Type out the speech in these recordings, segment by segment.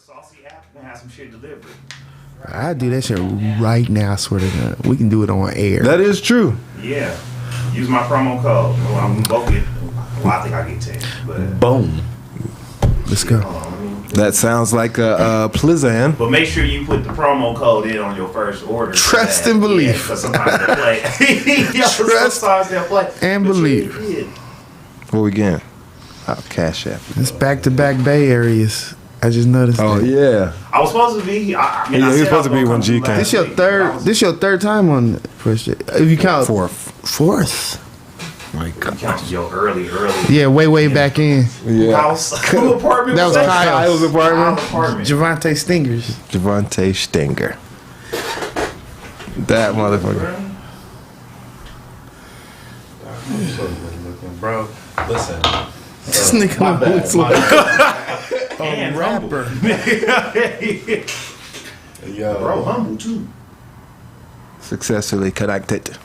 Saucy app and have some shit delivered. I do that shit right now. I swear to God, we can do it on air. That is true. Yeah, use my promo code. Well, I'm both get. Well, I think I get 10. But boom. Let's go. That sounds like a Plizzan. But make sure you put the promo code in on your first order. Trust and believe. Because sometimes they'll play. Sometimes they'll play. And believe. What we getting? Oh, Cash App. It's back-to-back Bay areas. I just noticed. Oh that. Yeah. I was supposed to be. I he was supposed to be when G came. This your third time on Fresh J. If you count fourth. My God. Counted your early. Yeah, way back in. Yeah. House. Who apartment? That was Kyle's apartment. Javante Stingers. Javante Stinger. That motherfucker. Bro, listen. This nigga looks like a rapper. Yo. Bro, humble too. Successfully connected.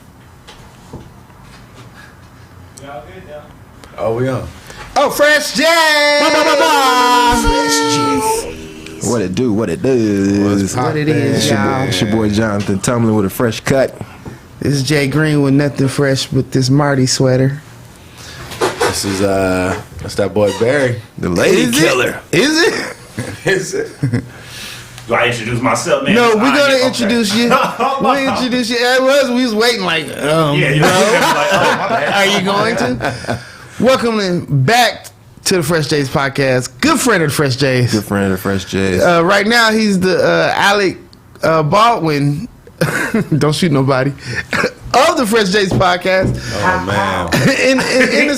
Oh, we on. Oh, Fresh J. Fresh J. What it do? What it does? What it is, y'all. It's your boy Jonathan Tumlin with a fresh cut. This is Jay Green with nothing fresh but this Marty sweater. This is that's that boy Barry, The lady killer. Is it? Is it? Do I introduce myself, man? No, we're gonna Okay. introduce you. We'll introduce you. We was waiting like, Yeah, you're like, oh, my bad. are you going to? Welcome back to the Fresh Jays podcast. Good friend of the Fresh Jays. Good friend of the Fresh Jays. Right now, he's the Alec Baldwin. Don't shoot nobody. Of the Fresh Jays podcast. Oh man. in the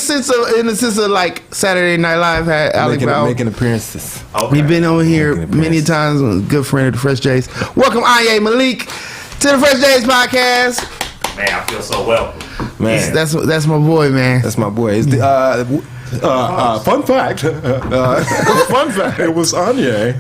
sense of like Saturday Night Live had Alec Baldwin. Making appearances. Okay. We've been over here Making many appearances. times. Good friend of the Fresh Jays. Welcome Anye Malik to the Fresh Jays podcast. Man, I feel so welcome. Man, That's my boy, man. that's my boy. It's the, fun fact. Fun fact. It was Anye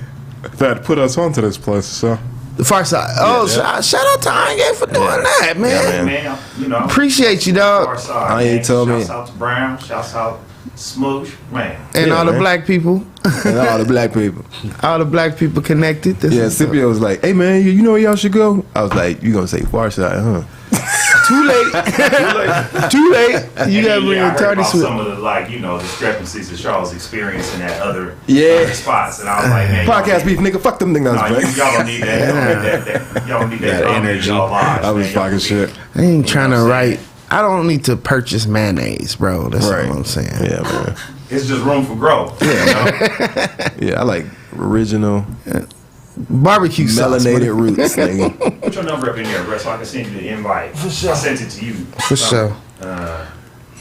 that put us onto this place. So The Pharcyde. Oh, shout out to Anye for doing that, man. Yeah, Man, you know. Appreciate you, dog. Pharcyde, Anye man. told me. Shouts out to Brown. Shouts out Smoosh. Man. And Yeah, all the man. black people. and all the black people. All the black people connected. This Yeah, is Scipio was like, "Hey man, you know where y'all should go?" I was like, "You gonna say Pharcyde, huh?" too late. Too late. You gotta bring I a heard tardy about suit. some of the discrepancies that Charles experienced in that other spots, and I was like, man, Podcast beef, nigga. Fuck them niggas. y'all don't need that. Y'all don't need that energy. in y'all lives, I was man. fucking shit. I ain't trying to what I'm write. I don't need to purchase mayonnaise, bro. That's Right. what I'm saying. Yeah, man. It's just room for growth. Yeah, I like original Barbecue sauce. melanated roots, nigga. Put your number up in there, bro, so I can send you the invite. For sure. I sent it to you. For sure.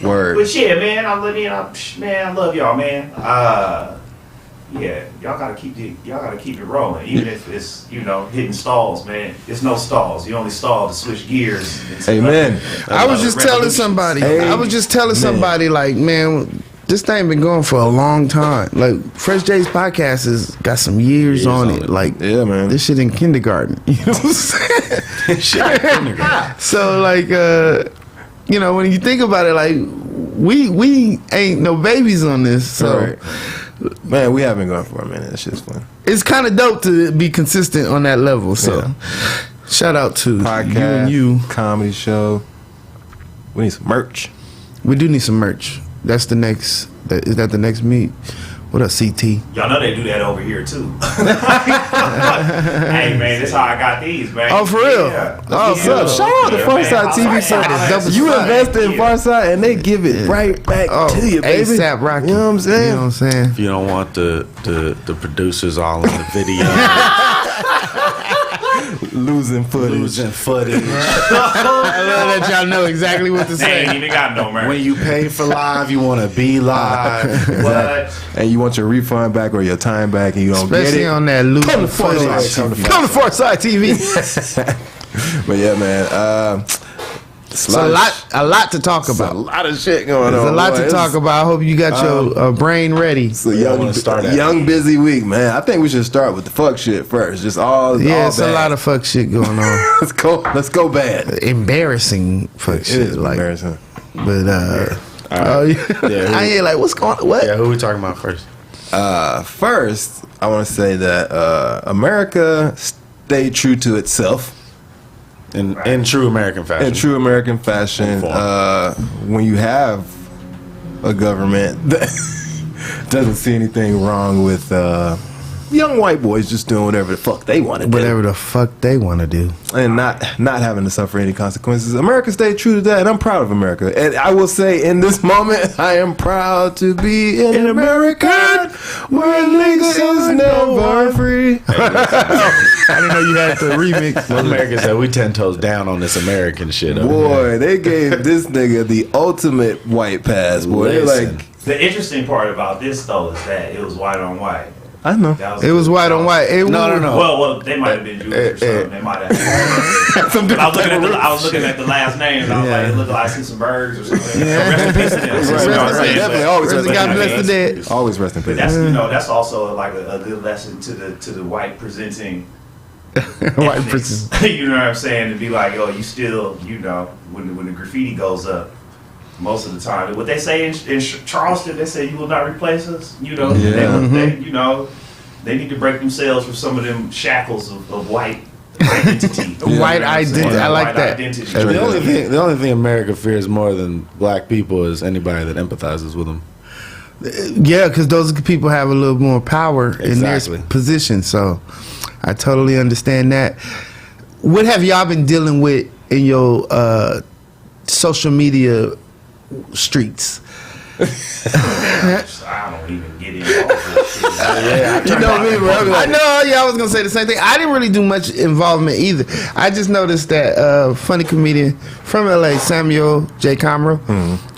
Word. But yeah, man, I love y'all, man. Yeah, y'all gotta keep it rolling, even if it's hitting stalls, man. It's no stalls. You only stall to switch gears. Amen. I was just telling somebody. Like, man, this thing been going for a long time. Like, Fresh J's podcast has got some years on it. Like, Yeah, man. this shit in kindergarten. You know what I'm saying? So, like, when you think about it, like, we ain't no babies on this. So, Right. Man, we have been going for a minute. That shit's fun. it's kind of dope to be consistent on that level. So, shout out to Podcast, you and you. comedy show. We need some merch. We do need some merch. That's the next. Is that the next meet? What up, CT? Y'all know they do that over here too. Hey man, that's how I got these, man. Oh, for real? Yeah. Oh, What's up? Shout out to Pharcyde TV. You invested in Pharcyde and they give it right back to you, baby. ASAP Rocky. You know what I'm saying? You know what I'm saying? If you don't want the producers all in the video, Losing footage. losing footage. I love that y'all know exactly what to They ain't say. even got no merch. When you pay for live, you want to be live. But And you want your refund back or your time back and you don't Especially get it. on that loose Come to footage. Pharcyde TV. Come to Pharcyde TV. But yeah, man. It's It's a lot to talk a about. lot of shit going on. There's a lot boy. to talk about. I hope you got your brain ready. It's a I wanna start at- young busy week, man. I think we should start with the fuck shit first. Just all Yeah, all it's bad. a lot of fuck shit going on. Let's go bad. Embarrassing fuck It shit. is Like, embarrassing. but Right. oh, Yeah, I ain't like, what's going on? What? Yeah, who we talking about first? First, I want to say that America stayed true to itself. In true American fashion. In true American fashion, when you have a government that doesn't see anything wrong with young white boys just doing whatever the fuck they want to do. Whatever the fuck they want to do. And not having to suffer any consequences. America stayed true to that, and I'm proud of America. And I will say, in this moment, I am proud to be an American where nigga is never free. I didn't know you had to remix. America said we 10 toes down on this American shit. Boy, they gave this nigga the ultimate white pass. Boy, they like. The interesting part about this though is that it was white on white. I know. It was white on white. No. Well, they might have been Jewish or something. They might have. I was looking at the last names. I was like, it looked like I see some birds or something. Yeah. Rest in peace to them. Definitely always rest in God bless the peace. dead. Always rest in peace. That's also like a good lesson to the white presenting. White ethnics. person. You know what I'm saying? To be like, oh, you still, when the graffiti goes up. Most of the time, what they say in Charleston, they say you will not replace us. They need to break themselves from some of them shackles of white identity. White identity. I like that. Identity. The only thing America fears more than black people is anybody that empathizes with them. Yeah, because those people have a little more power in their position. So I totally understand that. What have y'all been dealing with in your social media streets? I don't even get involved with shit. You know me, bro. I know. Yeah, I was gonna say the same thing. I didn't really do much involvement either. I just noticed that funny comedian from LA, Samuel J. Comro.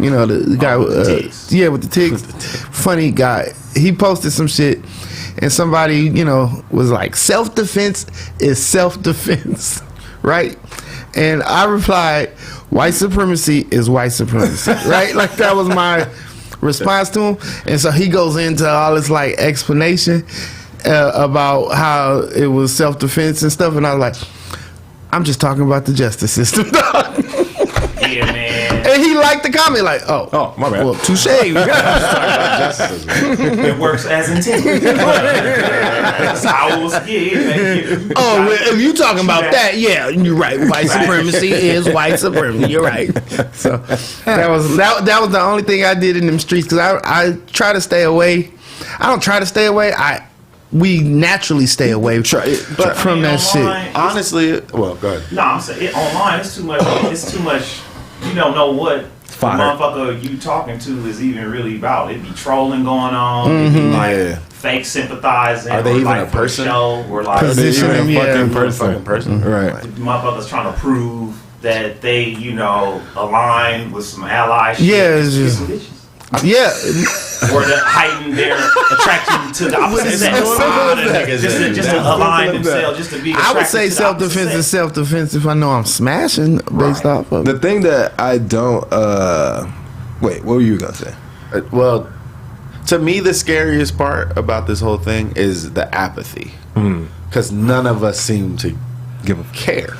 You know the guy. With the tics. Yeah, with the tics. Funny guy. He posted some shit, and somebody was like, "Self-defense is self-defense," right? And I replied, "White supremacy is white supremacy," right? Like that was my response to him. And so he goes into all this like explanation about how it was self-defense and stuff. And I was like, I'm just talking about the justice system, dog. Yeah, man. And he liked the comment, like, oh, my bad. well, touche. It works as intended. Oh, well, if you talking about that, yeah, you're right. White supremacy is white supremacy. You're right. So that was the only thing I did in them streets, because I try to stay away. I don't try to stay away. We naturally stay away from that shit. Honestly, well, go ahead. No, I'm saying online. It's too much. It's too much. You don't know what the motherfucker you talking to is even really about. It'd be trolling going on. It'd be like fake sympathizing. Are they even like a person? Or like Positioning, fucking person. Right. The motherfuckers trying to prove that they, align with some ally shit. Yeah, it's just. Yeah. Or to heighten their attraction to the opposite sex. Just to align themselves, just to be attracted I would say to the opposite self-defense is sex. self-defense if I know I'm smashing based off of The thing that I don't wait, what were you gonna say? Well, to me, the scariest part about this whole thing is the apathy, because none of us seem to give a care.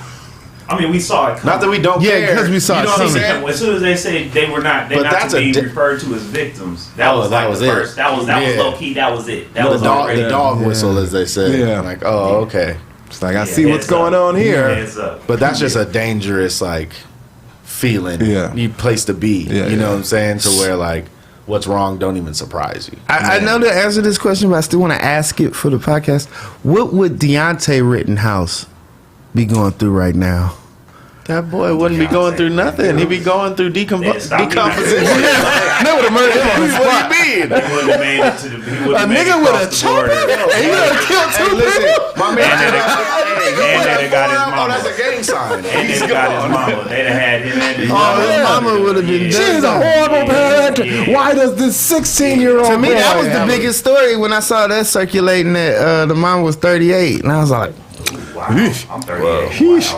I mean, we saw it coming. Not that we don't care. Yeah, because we saw it coming. As soon as they say they were not, they're not to be referred to as victims. That was like the first. That was low key. That was it. That was the dog whistle, as they say. Yeah. Like, oh, okay. It's like I see what's going on here. Heads up. But that's just a dangerous feeling. Yeah. You place to be. Yeah, you know what I'm saying? To where what's wrong don't even surprise you. I know the answer to this question, but I still want to ask it for the podcast. What would Deonte Rittenhouse be going through right now? That boy wouldn't be going through nothing. He'd be going through decomposition. They would have murdered him on the spot. He would have made it to the. A nigga with a chopper? And he would have killed two people? My man. And then they got his mama. Oh, that's a gang sign. And then they got his mama. They'd have had him and his His mama would have been dead. She's a horrible parent. Why does this 16-year-old To me, that was the biggest story when I saw that circulating that the mom was 38. And I was like, Wow, I'm 38. Wow.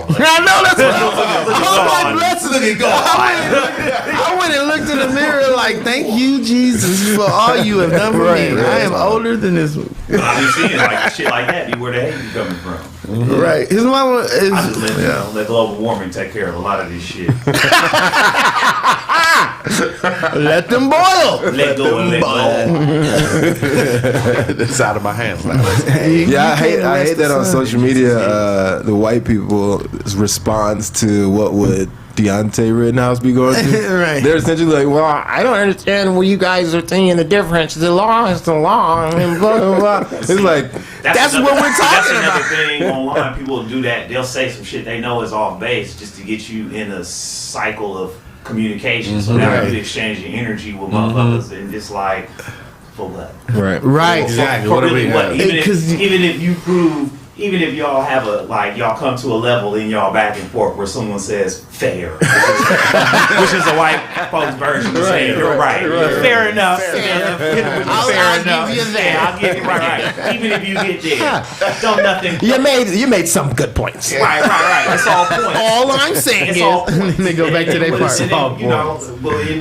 I know that's what I was like, let's look at God. I went and looked in the mirror like, thank you, Jesus, for all you have done for me. I am older than this one. I be seeing shit like that. Be where the hell you coming from? Right. His mama is. I just let global warming take care of a lot of this shit. Let them boil. Let go and let go. It's out of my hands now. Yeah, I hate that on social media. The white people's response to what would Deonte Rittenhouse be going through. Right. They're essentially like, well, I don't understand what you guys are saying the difference. The law is the law. And blah, blah, blah. It's like, That's what we're talking That's about. another thing online. People do that. They'll say some shit they know is off base just to get you in a cycle of communication. So now you're exchanging energy with motherfuckers, and it's like, for what? Right. Exactly. For What do really we what? have? Even if you prove, even if y'all have y'all come to a level in y'all back and forth where someone says fair, which is a white folks version of saying you're right. Fair enough. Fair I'll enough. give you that. Yeah, I'll give you right. Even if you get there, don't nothing. you made some good points. Right. That's all points. All I'm saying It's is, all points. they go back to their part. And then, you know, well, in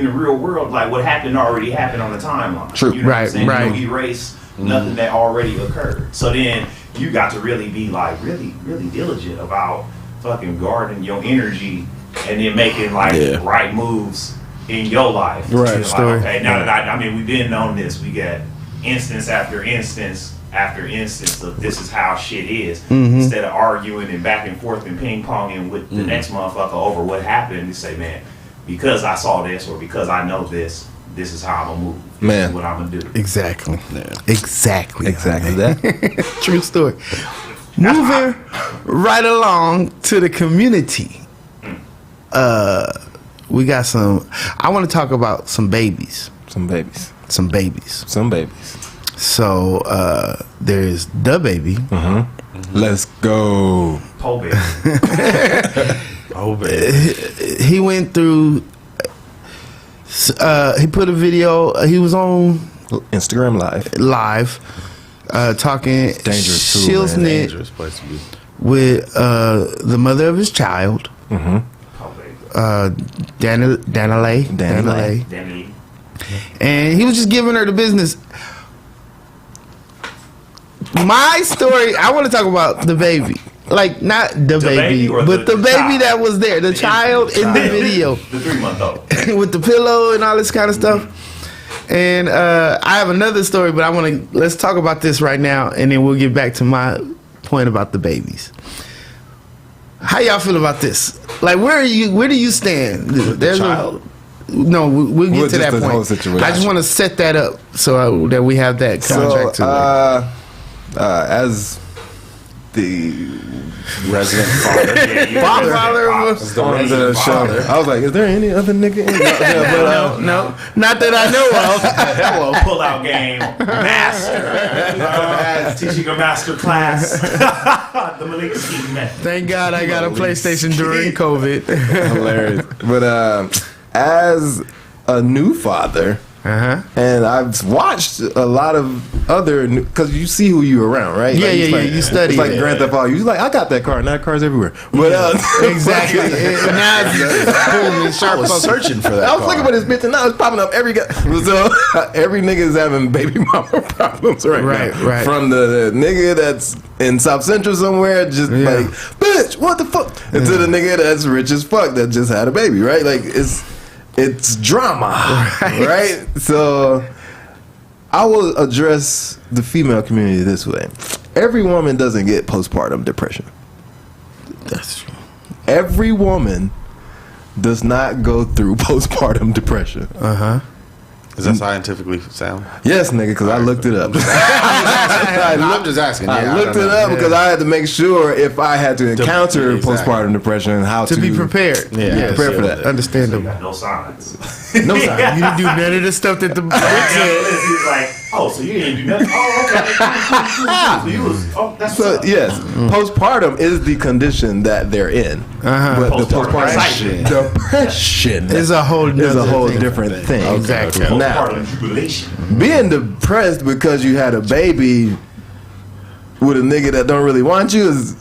the real world, like what happened already happened on the timeline. True. You know what I'm Right, saying? right. You don't erase nothing that already occurred. So then you got to really be like really diligent about fucking guarding your energy and then making right moves in your life. Right, You know, story. like, okay, now that I mean, we've been on this. We got instance after instance after instance of this is how shit is. Instead of arguing and back and forth and ping ponging with the next motherfucker over what happened, you say, man, because I saw this or because I know this is how I'm gonna move. This is what I'm gonna do. Exactly. Exactly that. True story. Moving right along to the community. We got some. I want to talk about some babies. Some babies. So there's the baby. Let's go. Pole baby. Oh, baby. He went through. He put a video. He was on Instagram live. Talking dangerous too, Shills man. Knit Dangerous place to be. with the mother of his child, Pole baby. Danilay. Danny. And he was just giving her the business. My story, I want to talk about the baby. Like, not the baby, or but the baby child? that was there. The child in the video. The 3-month-old. With the pillow and all this kind of stuff. And I have another story, but let's talk about this right now, and then we'll get back to my point about the babies. How y'all feel about this? Like, where do you stand? There's child? No, we'll get to just that the point. whole situation. I just want to set that up so that we have that contract So, to as the Resident father. father of Father. on the show, I was like, is there any other nigga in no, not that I know of. Well, pull-out game master. Teaching a master class. The Malik Ski method. Thank God I got a PlayStation during COVID. Hilarious. But as a new father, and I've watched a lot of other, because you see who you around, right? Yeah, it's like, you study It's like it. Grand Theft Auto. You like, I got that car, and that car's everywhere. But Exactly. Now it's boom, it's I sharp was focus. searching for that. I was looking for this bitch, and now it's popping up every guy. So every nigga is having baby mama problems right now. Right. From the nigga that's in South Central somewhere, just like, bitch, what the fuck? And to the nigga that's rich as fuck that just had a baby, right? Like, it's drama, right? So I will address the female community this way. Every woman doesn't get postpartum depression. That's true. Every woman does not go through postpartum depression. Is that scientifically sound? Yes, nigga, because I looked it up. I'm just asking. I Yeah, looked don't it know. up because I had to make sure if I had to encounter exactly. postpartum depression, how to To be prepared. Yeah, prepare for that. Understandable. Got no signs. No sign. You didn't do none of the stuff that the book said. He's like, oh, so you didn't do nothing? Oh, okay. So you was, that's So what's up. yes, postpartum is the condition that they're in, but the Postpartum postpartum depression It's a whole is a nother whole thing. different thing. Exactly. Okay. Now, Postpartum jubilation. being depressed because you had a baby with a nigga that don't really want you is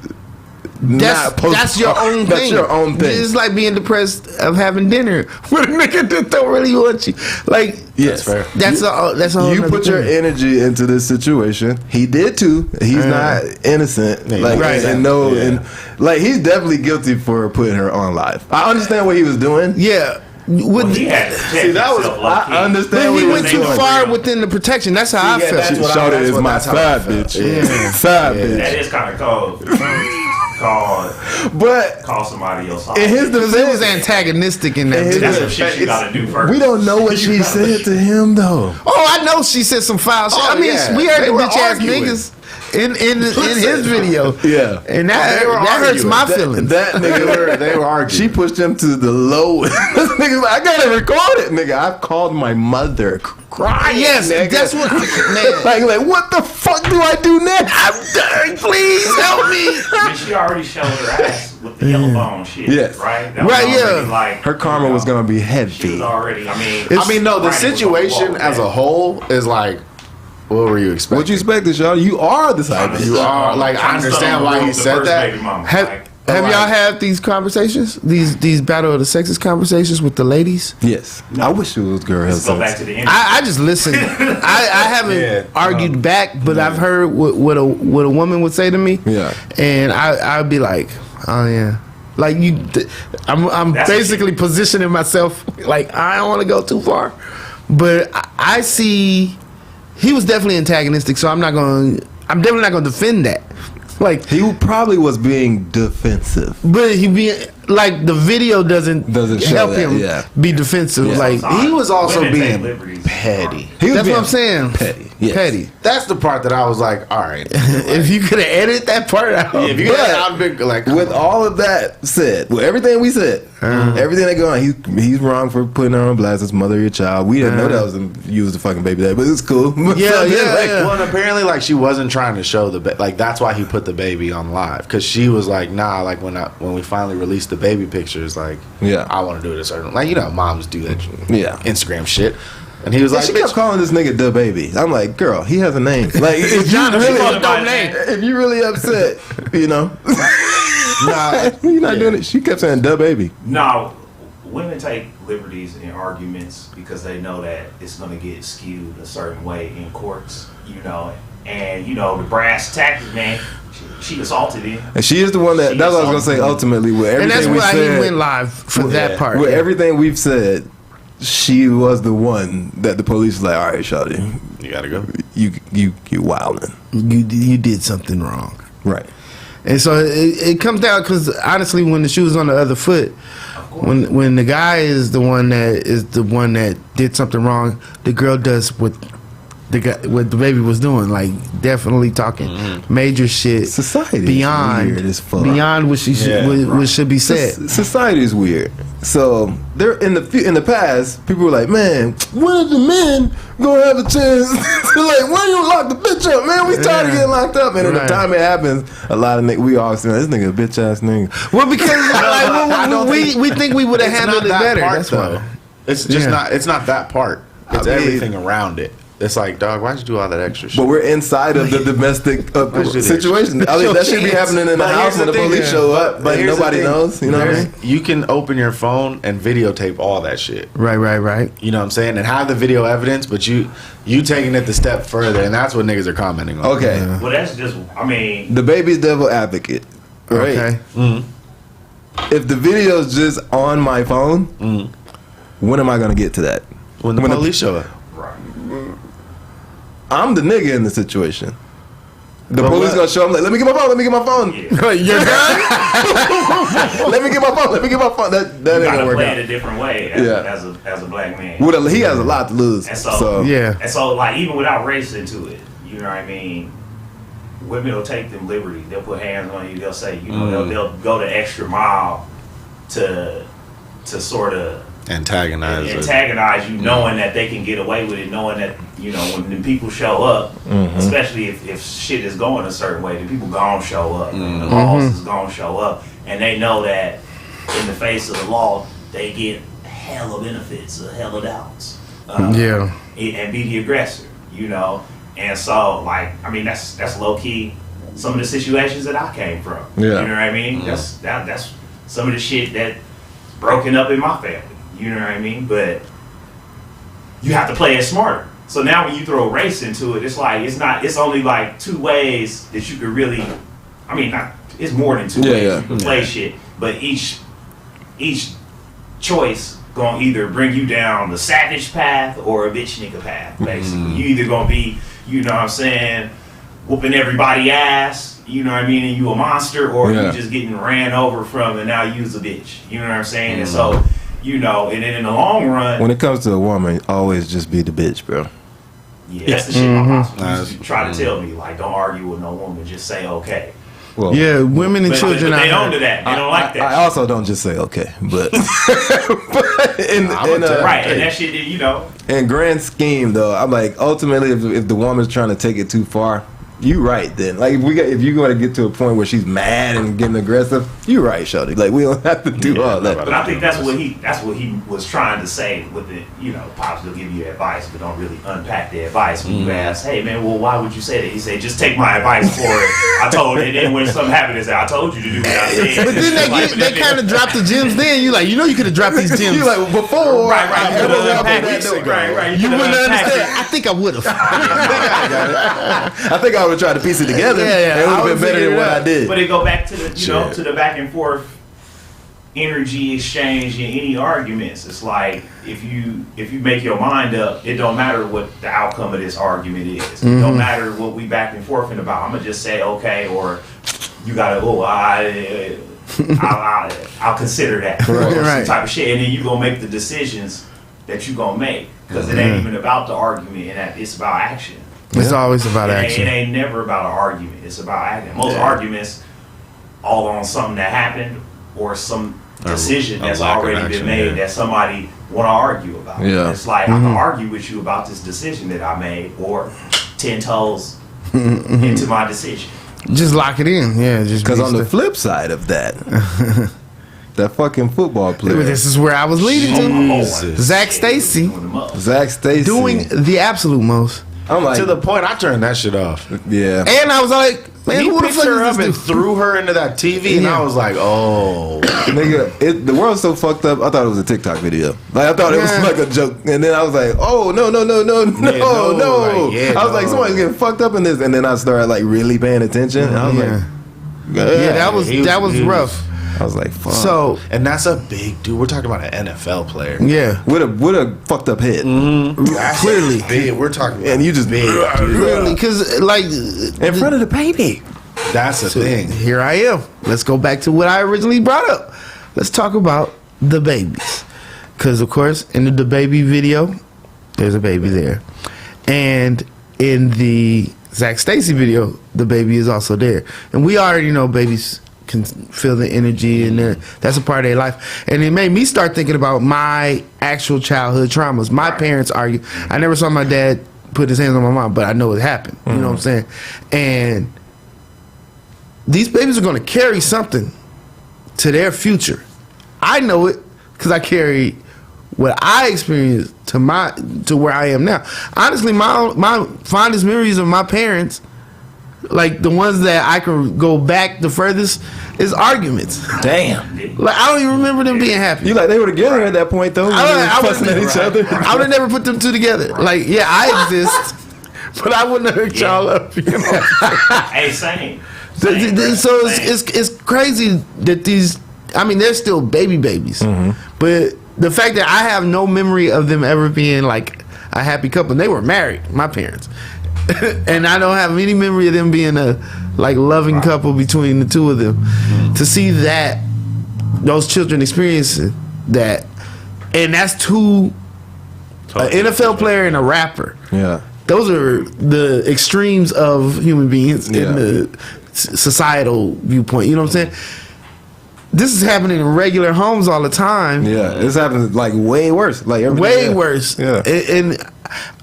That's your own thing. That's your own thing. It's like being depressed of having dinner with a nigga that don't really want you. Like, Yes, that's a whole You nother put your thing. energy into this situation. He did too. He's not innocent. Like, Right. and like he's definitely guilty for putting her on live. I understand what he was doing. Yeah. Well, he had to protect See, that was- himself low-key. I understand But what he he went was too doing. far within the protection. That's how I Yeah, felt. that's what Shorty that's is what- my that's how I side felt. bitch. Yeah. Side Yeah. bitch. That is kind of cold. But Call somebody else out. in his Because it was defense, antagonistic in that His- video. That's some shit you gotta do first. we don't know what she said to him though. Oh, I know she said some foul shit. Oh, I mean, yeah. we heard They the were bitch ass arguing. niggas in his video. Yeah. And that They were hurts arguing. my That- feelings. That nigga, They were arguing. she pushed him to the lowest. This nigga's like, I gotta record it, nigga. I've called my mother crying. Yes, nigga. that's what, man. like, what the fuck do I do next? I'm dying. Please help me. I mean, she already showed her ass with the yellow bone shit. Yes. Right? That Right, was already yeah. Like, Her karma was gonna be She heavy. was already, It's- I mean, no, the Right, situation with as that. a whole is like, what were you expecting? What you expected, y'all? You are the side bitch. You are, like, I understand why he said that. Have Like- y'all had these conversations? These battle of the sexes conversations with the ladies? Yes. I wish it was girl Let's go back sex. to the end. I just listen. I haven't Yeah. argued back, but I've heard what a woman would say to me. Yeah. And I'd be like, oh yeah. Like I'm That's basically positioning myself like I don't want to go too far, but I see he was definitely antagonistic, so I'm definitely not gonna defend that. Like, He probably was being defensive. but he be like the video doesn't show help that, him yeah. be defensive. Yeah. Like He was also Women take being liberties. petty. He was that's what being I'm saying. petty. Yes. Petty. That's the part that I was like, all right. If you could have edited that part out, If you I'd be like, With all of that said, with everything we said, everything that go on, he's wrong for putting her on blast as mother of your child. We didn't know that was you was the fucking baby daddy, but it's cool. Yeah, Like, yeah. well, and apparently, like, she wasn't trying to show like, that's why he put the baby on live, because she was like, nah, like, when we finally released the baby pictures, like, Yeah. I want to do it a certain, like, you know, moms do that, Yeah. Instagram shit, and he was Yeah, like, she kept bitch, calling this nigga the baby. I'm like, girl, he has a name. Like, if John, you she really, called him dope name. if you really upset, you know, nah, you're not doing it. She kept saying the baby. No, women take liberties in arguments because they know that it's going to get skewed a certain way in courts, you know. And, you know, the brass tactics, man, she assaulted him. And she is the one that. That's what I was gonna say. Ultimately, with and that's everything we why he said, went live for that part. with everything we've said, she was the one that the police was like, all right, shawty, you gotta go. you wildin'. You did something wrong. Right. And so it comes down because honestly, when the shoe was on the other foot, when the guy is the one that did something wrong, the girl does what the baby was doing, like definitely talking major shit. Society is beyond weird as fuck. beyond what what should be said. Society is weird. So there in the past, people were like, man, when are the men gonna have a chance to like, why you lock the bitch up, man? We tired of getting locked up. And at the Right. time it happens, a lot of niggas, we always say, this nigga a bitch ass nigga. Well, because we think we would have It's handled not it that better. part, That's though. why. It's just Yeah. not. It's not that part. It's I mean- everything around it. It's like, dog, why'd you do all that extra shit? But we're inside of the domestic Let's do this. situation. I mean, that should be happening in the But house here's when the the thing, police yeah. show up, but here's the nobody thing. knows. You know what I mean? You can open your phone and videotape all that shit. Right. You know what I'm saying? And have the video evidence, but you taking it the step further, and that's what niggas are commenting on. Okay. Well, that's just, I mean, The baby's devil advocate. Right. Okay. If the video's just on my phone, when am I gonna get to that? When the police show up. right. I'm the nigga in the situation. The But police what- gonna show up like, let me get my phone, let me get my phone. Yeah. You're done. Let me get my phone, let me get my phone. That You ain't gotta gonna work play out. it a different way as, Yeah. as a black man. He has a lot to lose. And so, So Yeah. And so, like, even without race into it, you know what I mean? Women will take them liberties. They'll put hands on you. They'll say, you know, they'll go the extra mile to sort of Antagonize. antagonize you, knowing that they can get away with it, knowing that, you know, when the people show up, especially if shit is going a certain way, the people gonna show up. The laws is gonna show up, and they know that in the face of the law, they get hella benefits, hella doubts. Yeah. And be the aggressor, you know. And so, like, I mean, that's low key some of the situations that I came from. Yeah. You know what I mean? That's some of the shit that broken up in my family. You know what I mean? But you have to play it smarter. So now when you throw race into it, it's like it's only like two ways that you could really, I mean, it's more than two ways you can play shit, but each choice gonna either bring you down the savage path or a bitch nigga path, basically. You either gonna be, you know what I'm saying, whooping everybody ass, you know what I mean, and you a monster, or you just getting ran over from and now you's a bitch. You know what I'm saying? And so, you know, and then in the long run, when it comes to a woman, always just be the bitch, bro. Yeah, that's the shit my pops used to try to tell me. Like, don't argue with no woman, just say okay. Well, yeah, women and children. But they don't do that. They don't like that. I also don't just say okay, but right, and that shit, you know. In grand scheme, though, I'm like, ultimately, if the woman's trying to take it too far, you right then. Like if you're going to get to a point where she's mad and getting aggressive, you right, shawty. Like we don't have to do all that. But I think that's what he was trying to say with it. You know, pops will give you advice, but don't really unpack the advice when you ask, hey man, well why would you say that? He said, just take my advice for it. I told, and then when something happened, they said, I told you to do what I said. But then they kind of dropped the gems. Then you like, you know, you could have dropped these gems. You like before, right. You wouldn't understand. I think I would have. I think I would try to piece it together. Yeah. It would have been better than what I did. But it go back to the, you know, to the back and forth energy exchange in any arguments. It's like if you make your mind up, it don't matter what the outcome of this argument is. It don't matter what we back and forth about. I'm gonna just say okay, or you gotta I'll consider that, or some type of shit, and then you gonna make the decisions that you gonna make, because it ain't even about the argument, and it's about action. It's always about action. It ain't never about an argument. It's about action. Most arguments all on something that happened or some decision that's already been made that somebody want to argue about. Yeah. It's like, I can argue with you about this decision that I made, or 10 toes into my decision. Just lock it in. Yeah. Just because on the flip side of that, that fucking football player. This is where I was leading to. Zach Stacy. Doing the absolute most. I'm like, to the point I turned that shit off. Yeah. And I was like, man, he who the picked fuck her is up this and dude? threw her into that TV, and I was like, oh. Nigga, the world's so fucked up, I thought it was a TikTok video. Like, I thought it was like a joke. And then I was like, oh, no. Like, I was like, somebody's getting fucked up in this. And then I started, like, really paying attention. And I was like, that was rough. I was like, fuck. So, and that's a big dude. We're talking about an NFL player. Yeah. With a fucked up head. Clearly. Big. We're talking about, and you just big. Clearly, because, like, in front of the baby. That's the thing. Here I am. Let's go back to what I originally brought up. Let's talk about the babies. Because, of course, in the baby video, there's a baby there. And in the Zach Stacy video, the baby is also there. And we already know babies can feel the energy, and that's a part of their life. And it made me start thinking about my actual childhood traumas. My parents argue. I never saw my dad put his hands on my mom, but I know it happened. You know what I'm saying? And these babies are going to carry something to their future. I know it because I carry what I experienced to where I am now. Honestly, my fondest memories of my parents, like the ones that I can go back the furthest, is arguments. Damn. Like, I don't even remember them being happy. You like, they were together at that point, though? I fussing at each other? I would have never put them two together. Like, yeah, I exist, but I wouldn't have hooked y'all up. You know? Hey, same. So it's crazy that these, I mean, they're still babies, but the fact that I have no memory of them ever being like a happy couple. And they were married, my parents. And I don't have any memory of them being a like loving couple between the two of them. To see that those children experiencing that, and that's two, an NFL player and a rapper. Yeah, those are the extremes of human beings in the societal viewpoint. You know what I'm saying? This is happening in regular homes all the time. Yeah, this happens like way worse. Like way worse. Yeah, and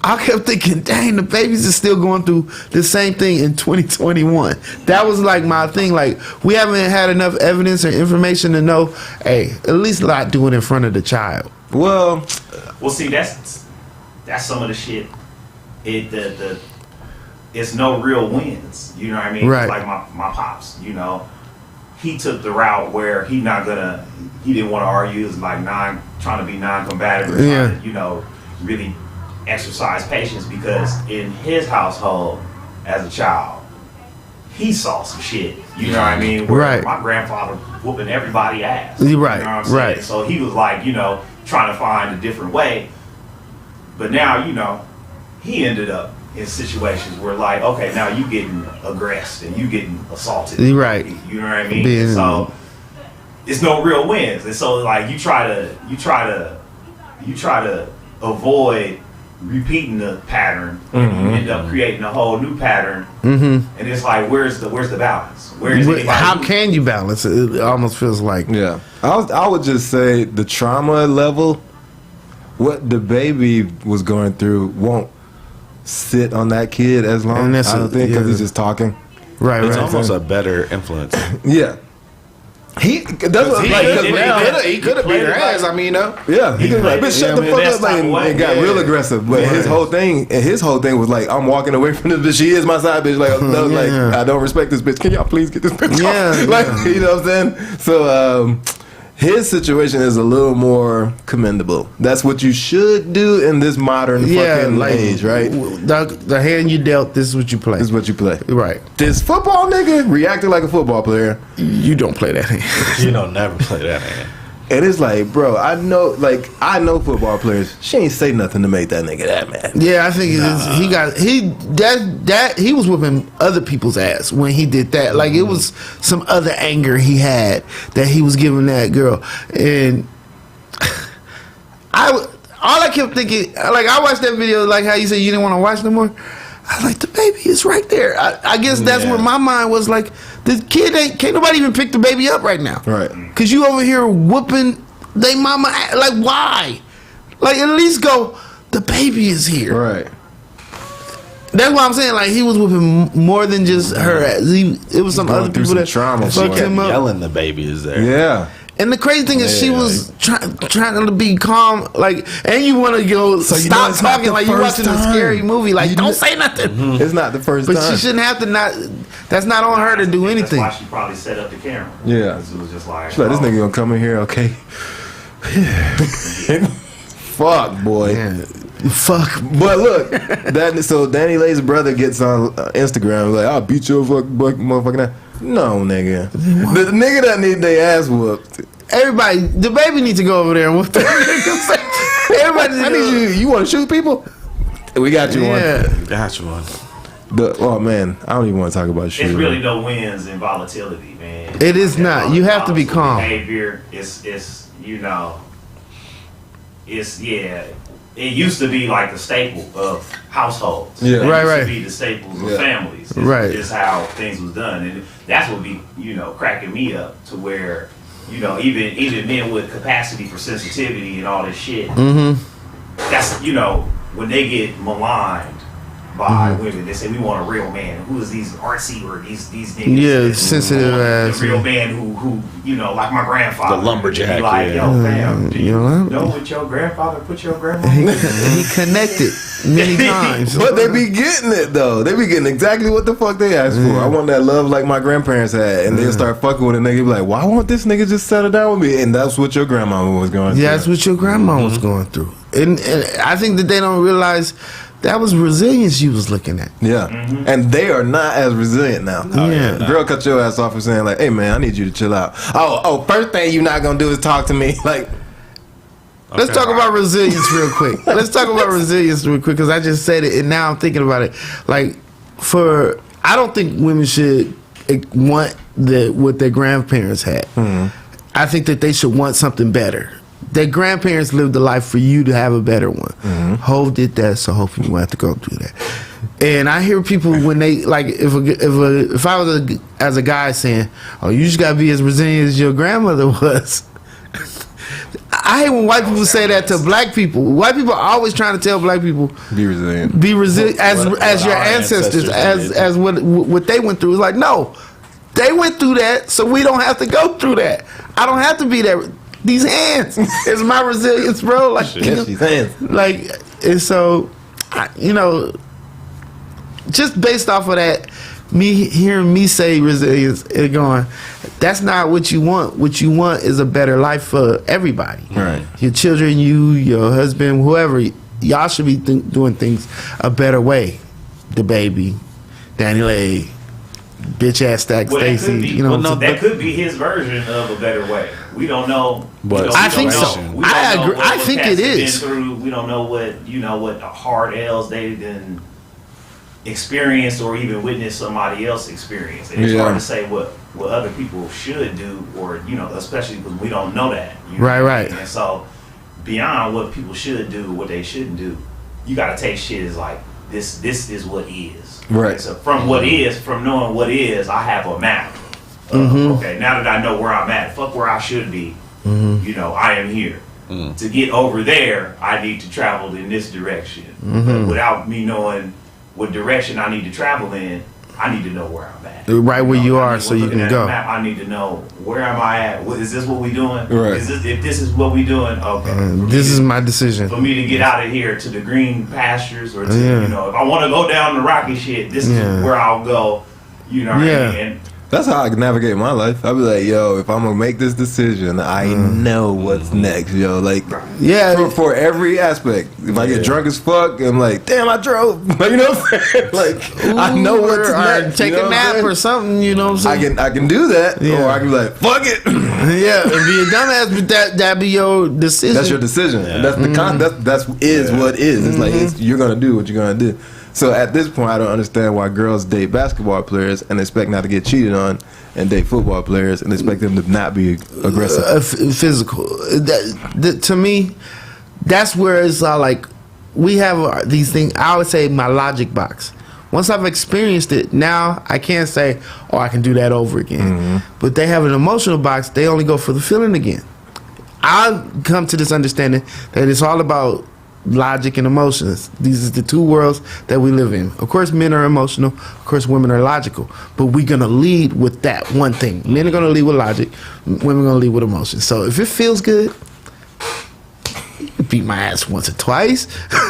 I kept thinking, dang, the babies are still going through the same thing in 2021. That was like my thing. Like, we haven't had enough evidence or information to know, hey, at least not do it in front of the child. Well, see, that's some of the shit. It's no real wins. You know what I mean? Right. Like my pops, you know, he took the route where he didn't want to argue. He was like trying to be non-combative, or trying to, you know, really exercise patience, because in his household as a child, he saw some shit. You know what I mean? Where my grandfather whooping everybody ass. Right. You know what I'm saying? Right. So he was like, you know, trying to find a different way. But now, he ended up in situations where, like, okay, now you getting aggressed and you getting assaulted. Right. You know what I mean? And so it's no real wins. And so, like, you try to avoid repeating the pattern, and you end up creating a whole new pattern. And it's like, where's the balance? How can you balance it? It almost feels like I would just say the trauma level, what the baby was going through, won't sit on that kid as long. I don't think, because he's just talking. Right. It's almost a better influence. Yeah. He could have beat her ass. I mean, yeah, he could have bitch, shut the fuck up, like, and got real aggressive. But his whole thing was like, I'm walking away from this bitch. She is my side bitch. Like, like, I don't respect this bitch. Can y'all please get this bitch off? Like, you know what I'm saying? So his situation is a little more commendable. That's what you should do in this modern fucking age, right? The hand you dealt, this is what you play. This is what you play. Right. This football nigga reacted like a football player. You don't play that hand. You don't never play that hand. And it's like, bro, I know football players. She ain't say nothing to make that nigga that mad. Yeah, I think he was whipping other people's ass when he did that. Like, it was some other anger he had that he was giving that girl, and all I kept thinking, like, I watched that video, like how you said you didn't want to watch no more. I was like, the baby is right there. I guess that's where my mind was, like, the kid can't nobody even pick the baby up right now. Right. Because you over here whooping they mama. Like, why? Like, at least go, the baby is here. Right. That's what I'm saying. Like, he was whooping more than just her ass. It was some other people that trauma. fucked him up. Yelling the baby is there. Yeah. And the crazy thing is, she was trying to be calm, like, and you want to go stop talking like you're watching a scary movie. Like, don't say nothing. It's not the first time. But she shouldn't have to that's not on her to do anything. That's why she probably set up the camera. Yeah. It was just like, she's like, this nigga gonna come in here, okay? Fuck, boy. Yeah. Fuck. But look, so Danny Lay's brother gets on Instagram like, I'll beat your motherfucking ass. No, nigga. The nigga that need their ass whooped. Everybody, the baby needs to go over there and whoop that nigga. Everybody, I need you. You want to shoot people? We got you one. Got you one. Oh man, I don't even want to talk about shooting. It's really no wins in volatility, man. It is not. You have to be calm. Behavior, it used to be like the staple of households. Yeah. It Right. used to be the staples of families. It's how things was done. And that's what be, cracking me up to where, even men with capacity for sensitivity and all this shit. That's, when they get maligned by women, they say, we want a real man. Who is these artsy or these niggas? Yeah, sensitive ass. The real man who like my grandfather. The lumberjack. Like, yo, fam, do you know what your grandfather put your grandma? He connected many times. But they be getting it though. They be getting exactly what the fuck they asked for. I want that love like my grandparents had, and they'll start fucking with a nigga. Be like, why won't this nigga just settle down with me? And that's what your grandma was going through. Yeah, that's what your grandma was going through, and I think that they don't realize that was resilience you was looking at. Yeah, and they are not as resilient now. Yeah. Girl cut your ass off for saying like, hey man, I need you to chill out. Oh, first thing you not gonna do is talk to me. Like, let's talk about resilience real quick. Because I just said it and now I'm thinking about it. Like, I don't think women should want what their grandparents had. I think that they should want something better. Their grandparents lived a life for you to have a better one. Hov did that, so hopefully you won't have to go through that. And I hear people when they, like, if I was as a guy saying, oh, you just gotta be as resilient as your grandmother was. I hate when white people say that to black people. White people are always trying to tell black people, be resilient. Be resilient as your ancestors, as what they went through. It's like, no, they went through that, so we don't have to go through that. I don't have to be that. These hands is my resilience, bro. Like, these hands. Like, and so, just based off of that, hearing me say resilience and going, that's not what you want. What you want is a better life for everybody. Right. Your children, you, your husband, whoever. Y'all should be doing things a better way. The baby, Danny Lay, bitch ass Stack Well, that Stacy. could be, You know, well, no, that could be his version of a better way. We don't know. But I think so. I agree. I think it is. We don't know what hard L's they've been experienced or even witnessed somebody else experience. And it's hard to say what other people should do, or especially because we don't know that. Right. And so beyond what people should do, what they shouldn't do, you got to take shit as like this is what is. Right. So from knowing what is, I have a map. Okay, now that I know where I'm at, fuck where I should be. I am here. To get over there, I need to travel in this direction. But without me knowing what direction I need to travel in, I need to know where I'm at. Right where you are, so you can go. Map, I need to know where am I at. Is this what we doing? Right. If this is what we doing, okay. This is my decision. For me to get out of here to the green pastures, or to if I want to go down the rocky shit, this is where I'll go. You know what I mean? And that's how I navigate my life. I'll be like, yo, if I'm gonna make this decision, I know what's next, yo. Like, for every aspect. If I get drunk as fuck, I'm like, damn, I drove. You know what I'm saying? Like, I know what's next. Take a nap or something. You know what I'm saying? I can do that, or I can be like, fuck it. Yeah, and be a dumbass, but that be your decision. That's your decision. And that's the what is. It's like you're gonna do what you're gonna do. So at this point, I don't understand why girls date basketball players and expect not to get cheated on, and date football players and expect them to not be aggressive. Physical. To me, that's where it's like we have these things. I would say my logic box. Once I've experienced it, now I can't say, oh, I can do that over again. But they have an emotional box. They only go for the feeling again. I've come to this understanding that it's all about logic and emotions. These are the two worlds that we live in. Of course, men are emotional. Of course, women are logical. But we're going to lead with that one thing. Men are going to lead with logic. Women are going to lead with emotions. So if it feels good, you beat my ass once or twice.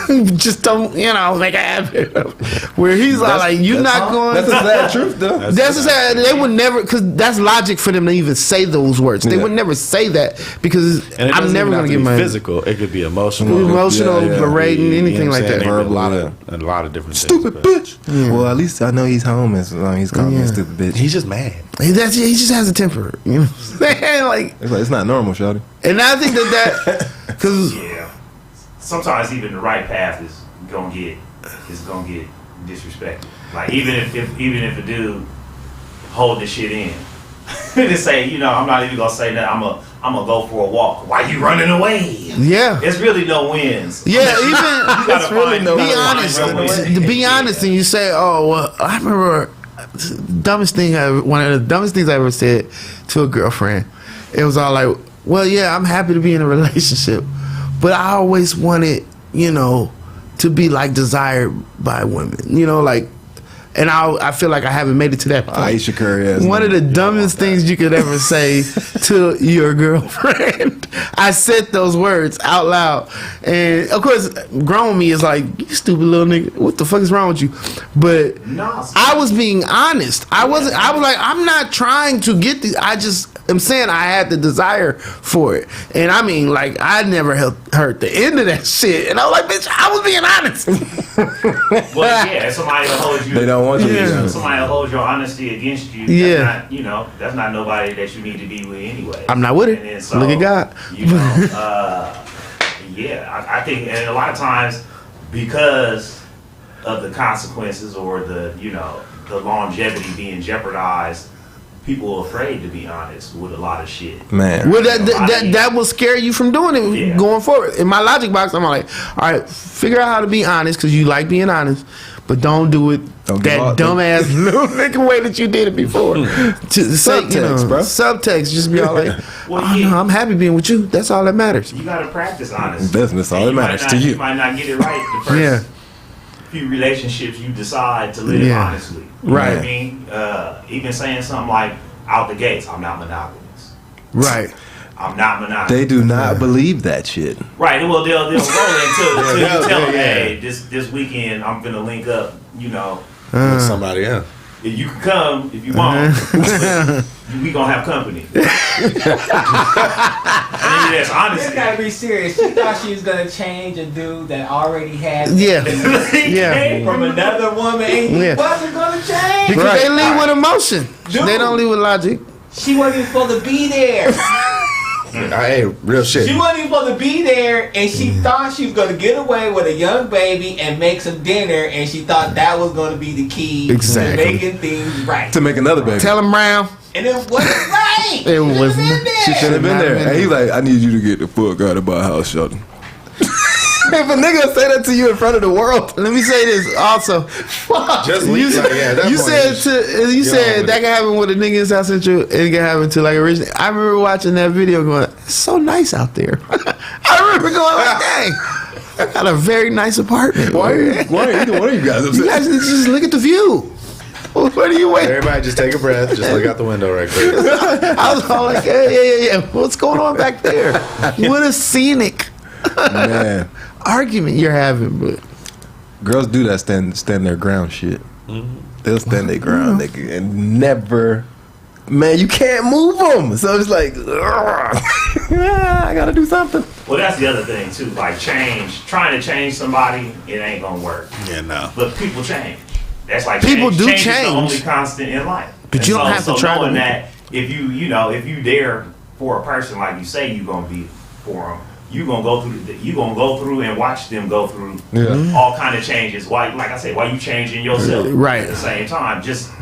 Just don't, make a habit of it. Where he's like, you're not going. That's the sad truth, though. That's the sad. They would never, because that's logic for them to even say those words. They would never say that because I'm never going to get my physical. It could be emotional, berating, anything like that. A lot of different stupid things. Bitch. Well, at least I know he's home as long as he's calling me a stupid bitch. He's just mad. He just has a temper. You know what I'm saying? Like, it's not normal, shawty. And I think that because sometimes even the right path is gonna get disrespected. Like even if a dude hold the shit in, to say, I'm not even gonna say that. I'm gonna go for a walk. Why you running away? Yeah, there's really no wins. Yeah, even you gotta really be honest. To be honest, and you say, oh, well, I remember one of the dumbest things I ever said to a girlfriend. It was all like, well, yeah, I'm happy to be in a relationship, but I always wanted, to be like desired by women, and I feel like I haven't made it to that point. Aisha Curry. One of the dumbest things you could ever say to your girlfriend. I said those words out loud, and of course, grown me is like, you stupid little nigga. What the fuck is wrong with you? But I was being honest. I was like, I'm not trying to get these. I just am saying I had the desire for it, and I mean, like, I never heard the end of that shit, and I was like, bitch, I was being honest. Well, yeah, somebody will hold you. They don't want you to be honest. Somebody will hold your honesty against you. That's not nobody that you need to be with anyway. I'm not with it. And so, look at God. I think, and a lot of times because of the consequences or the longevity being jeopardized, people are afraid to be honest with a lot of shit. Man. Well, that will scare you from doing it going forward. In my logic box, I'm like, all right, figure out how to be honest because you like being honest, but don't do it that dumbass little nigga way that you did it before. Subtext, bro. Subtext, just be all like, I'm happy being with you. That's all that matters. You got to practice honesty. That's all that matters to you. You might not get it right the first few relationships you decide to live honestly. You know what I mean? Even saying something like out the gates, I'm not monogamous. Right. I'm not monogamous. They do not believe that shit. Right. Well, they'll roll until you tell them, hey, this weekend I'm gonna link up, with somebody else. If you can come, if you want, we gonna have company. I mean, that's honestly. You gotta be serious. She thought she was gonna change a dude that already had from another woman, and he wasn't gonna change. Because they lead with emotion. Dude, they don't lead with logic. She wasn't even supposed to be there. Hey, real shit. She wasn't even supposed to be there, and she thought she was going to get away with a young baby and make some dinner, and she thought that was going to be the key to making things right. To make another baby. Tell him Brown. And it wasn't right. It wasn't. She should have been there. And he's like, I need you to get the fuck out of my house, Sheldon. If a nigga say that to you in front of the world, let me say this also. Just you said that can happen with a nigga in South Central, and it can happen to like originally. I remember watching that video going, it's so nice out there. I remember going like, dang, I got a very nice apartment. Why are either one of you guys upset? You guys need to just look at the view. What are you waiting? Everybody just take a breath. Just look out the window right quick. I was all like, yeah. What's going on back there? What a scenic argument you're having, but girls do that stand their ground shit. They'll stand their ground, nigga, and never. Man, you can't move them. So it's like, I gotta do something. Well, that's the other thing too. Like trying to change somebody, it ain't gonna work. Yeah, no. But people change. That's like people do change. change. Is the only constant in life. But you don't have to try knowing to that if you there for a person like you say you gonna be for them. You gonna go through and watch them go through all kind of changes. Why, like I said, why you changing yourself at the same time? Just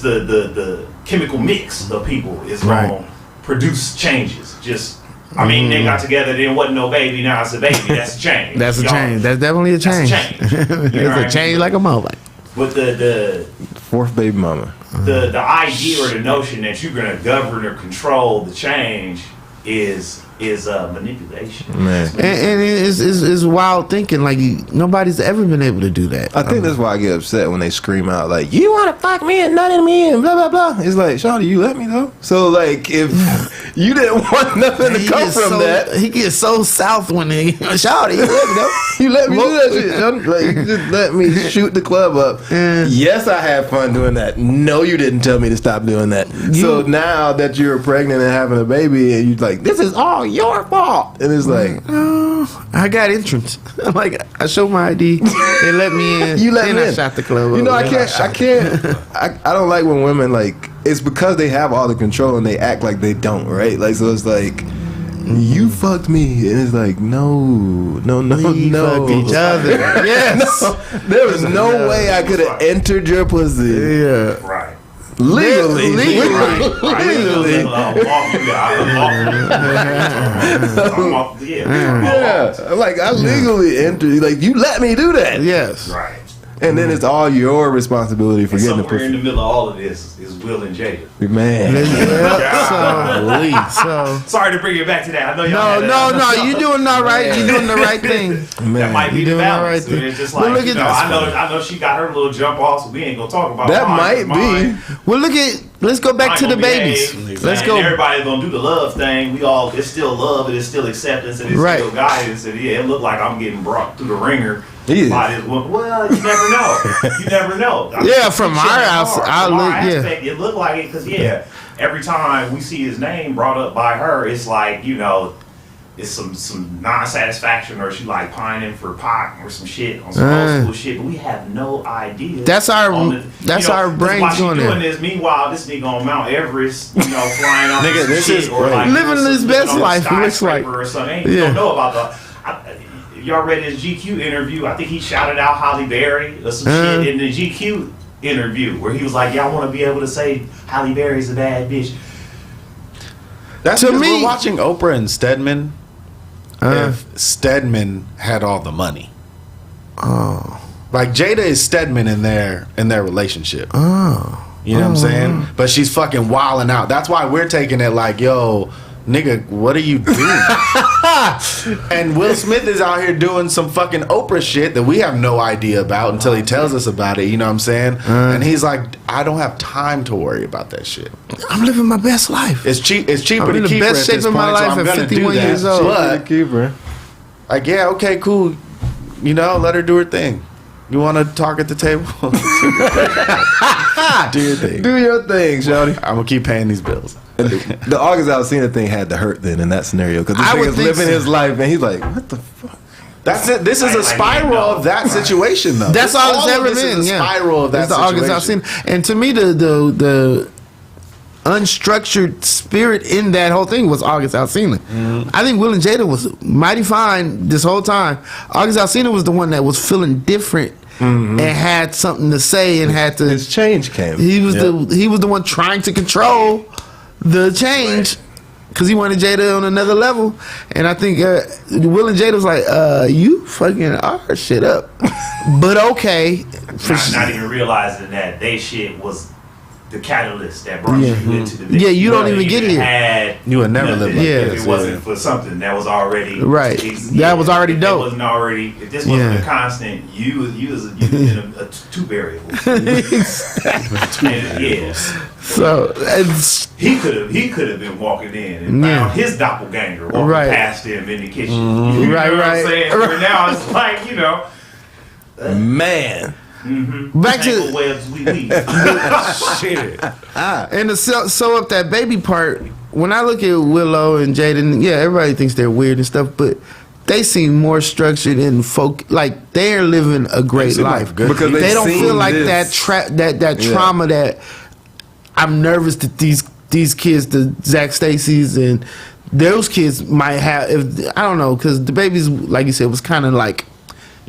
the chemical mix of people is gonna produce changes. I mean, they got together, then wasn't no baby, now it's a baby. That's a change. That's a change. That's definitely a change. That's a change. It's a change like a mother. But the fourth baby mama. The idea or the notion that you're gonna govern or control the change is manipulation. Man. And it's wild thinking. Like nobody's ever been able to do that. I think that's why I get upset when they scream out like, "You want to fuck me and nut in me and blah blah blah." It's like, Shawty, you let me though. So like, if you didn't want nothing to come from that, he gets so south when he Shawty, you let me though. You let me do that shit. Like, you just let me shoot the club up. Yes, I had fun doing that. No, you didn't tell me to stop doing that. So now that you're pregnant and having a baby, and you're like, this is all your fault. And it's like, I got entrance. Like I showed my ID, they let me in. You let me in. I shot the club. You know, I don't like when women like. It's because they have all the control and they act like they don't, right? Like so, it's like. You fucked me, and it's like no. Fuck each other. Yes, there was no way I could have entered your pussy. Yeah, right. Legally. Yeah, like I legally entered. Like you let me do that. Yes, right. And then it's all your responsibility for getting the pussy. Somewhere in the middle of all of this is Will and Jada. Man. So sorry to bring it back to that. I know y'all. No. You're doing all right. You're doing the right thing. That might be the balance. Right, it's just like I know she got her little jump off, so we ain't gonna talk about that. Might be. Well, let's go back to the babies. Let's go. Everybody's gonna do the love thing. It's still love, and it's still acceptance, and it's still guidance. And it looked like I'm getting brought through the ringer. Well, you never know. You never know. From our house, it looked like it because every time we see his name brought up by her, it's like it's some non-satisfaction, or she like pining for Pac or some shit on some old school shit. But we have no idea. That's our brains doing doing this. Meanwhile, this nigga on Mount Everest, flying on nigga, this shit, is or like living his best life. It looks like or something. You don't know about y'all read his GQ interview. I think he shouted out Halle Berry or some shit in the GQ interview where he was like, y'all want to be able to say Halle Berry's a bad bitch. That's because we're watching Oprah and Stedman. If Stedman had all the money. Like Jada is Stedman in their relationship. You know what I'm saying? But she's fucking wilding out. That's why we're taking it like, yo, nigga, what are you doing? And Will Smith is out here doing some fucking Oprah shit that we have no idea about until he tells us about it. You know what I'm saying? And he's like, I don't have time to worry about that shit. I'm living my best life. It's cheaper to keep her in the best shape of my life at 51 years old. But keep her. Like, yeah, okay, cool. Let her do her thing. You want to talk at the table? Do your thing. Do your thing, shawty. I'm gonna keep paying these bills. The August Alsina thing had to hurt then in that scenario because this nigga's living his life and he's like, what the fuck? That's it. This is a spiral of that situation, though. That's all it's ever been. This is a spiral of that situation. The August Alsina, and to me, the unstructured spirit in that whole thing was August Alsina. I think Will and Jada was mighty fine this whole time. August Alsina was the one that was feeling different and had something to say and had to. His change came. He was the one trying to control the change because he wanted Jada on another level. And I think Will and Jada was like, "You fucking our shit up," but okay. Not even realizing that they shit was the catalyst that brought you into the video. Yeah, you don't even get here. You would never live like if this. it wasn't for something that was already right. That was already dope. It wasn't already. If this wasn't a constant, you was in a two variable. Yeah. So he could have been walking in and found his doppelganger walking past him in the kitchen. You know what I'm saying? But now it's like man. Back to webs we weave. Shit. And to sew up that baby part, when I look at Willow and Jaden, everybody thinks they're weird and stuff, but they seem more structured and like they're living a great life because they don't feel like this. that trauma that I'm nervous that these kids, the Zach Stacy's and those kids might have. I don't know, because the babies, like you said, was kind of like.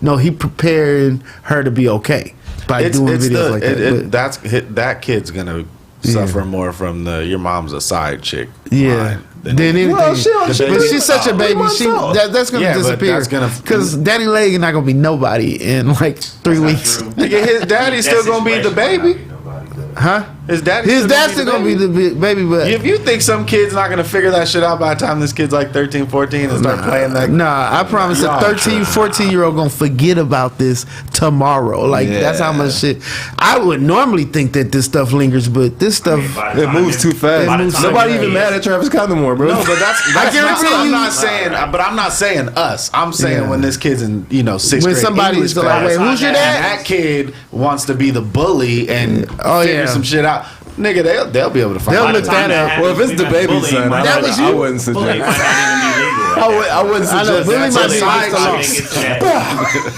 No, he preparing her to be okay by doing videos like that. That kid's gonna suffer more from your mom's a side chick. Yeah. Than anything. Well, but she's such a baby. That's gonna disappear. Because Daddy Leg is not gonna be nobody in like 3 weeks. His daddy's still gonna be the baby. Huh? His dad's still gonna be the baby, but if you think some kid's not gonna figure that shit out by the time this kid's like 13, 14 and start playing that. Nah, I promise a 13, 14-year-old gonna forget about this tomorrow. Like that's how much shit. I would normally think that this stuff lingers, but this stuff it moves too fast. Nobody even mad at Travis Scott no more, bro. No, but that's I guarantee you. I'm not saying, but I'm not saying us. I'm saying when this kid's in 6th when grade somebody's English like, class, wait, who's your dad? And that kid wants to be the bully and figure some shit out. Nigga, they'll be able to find. They'll look that up. Well, if it's the baby son, I wouldn't suggest. I wouldn't suggest bullying might be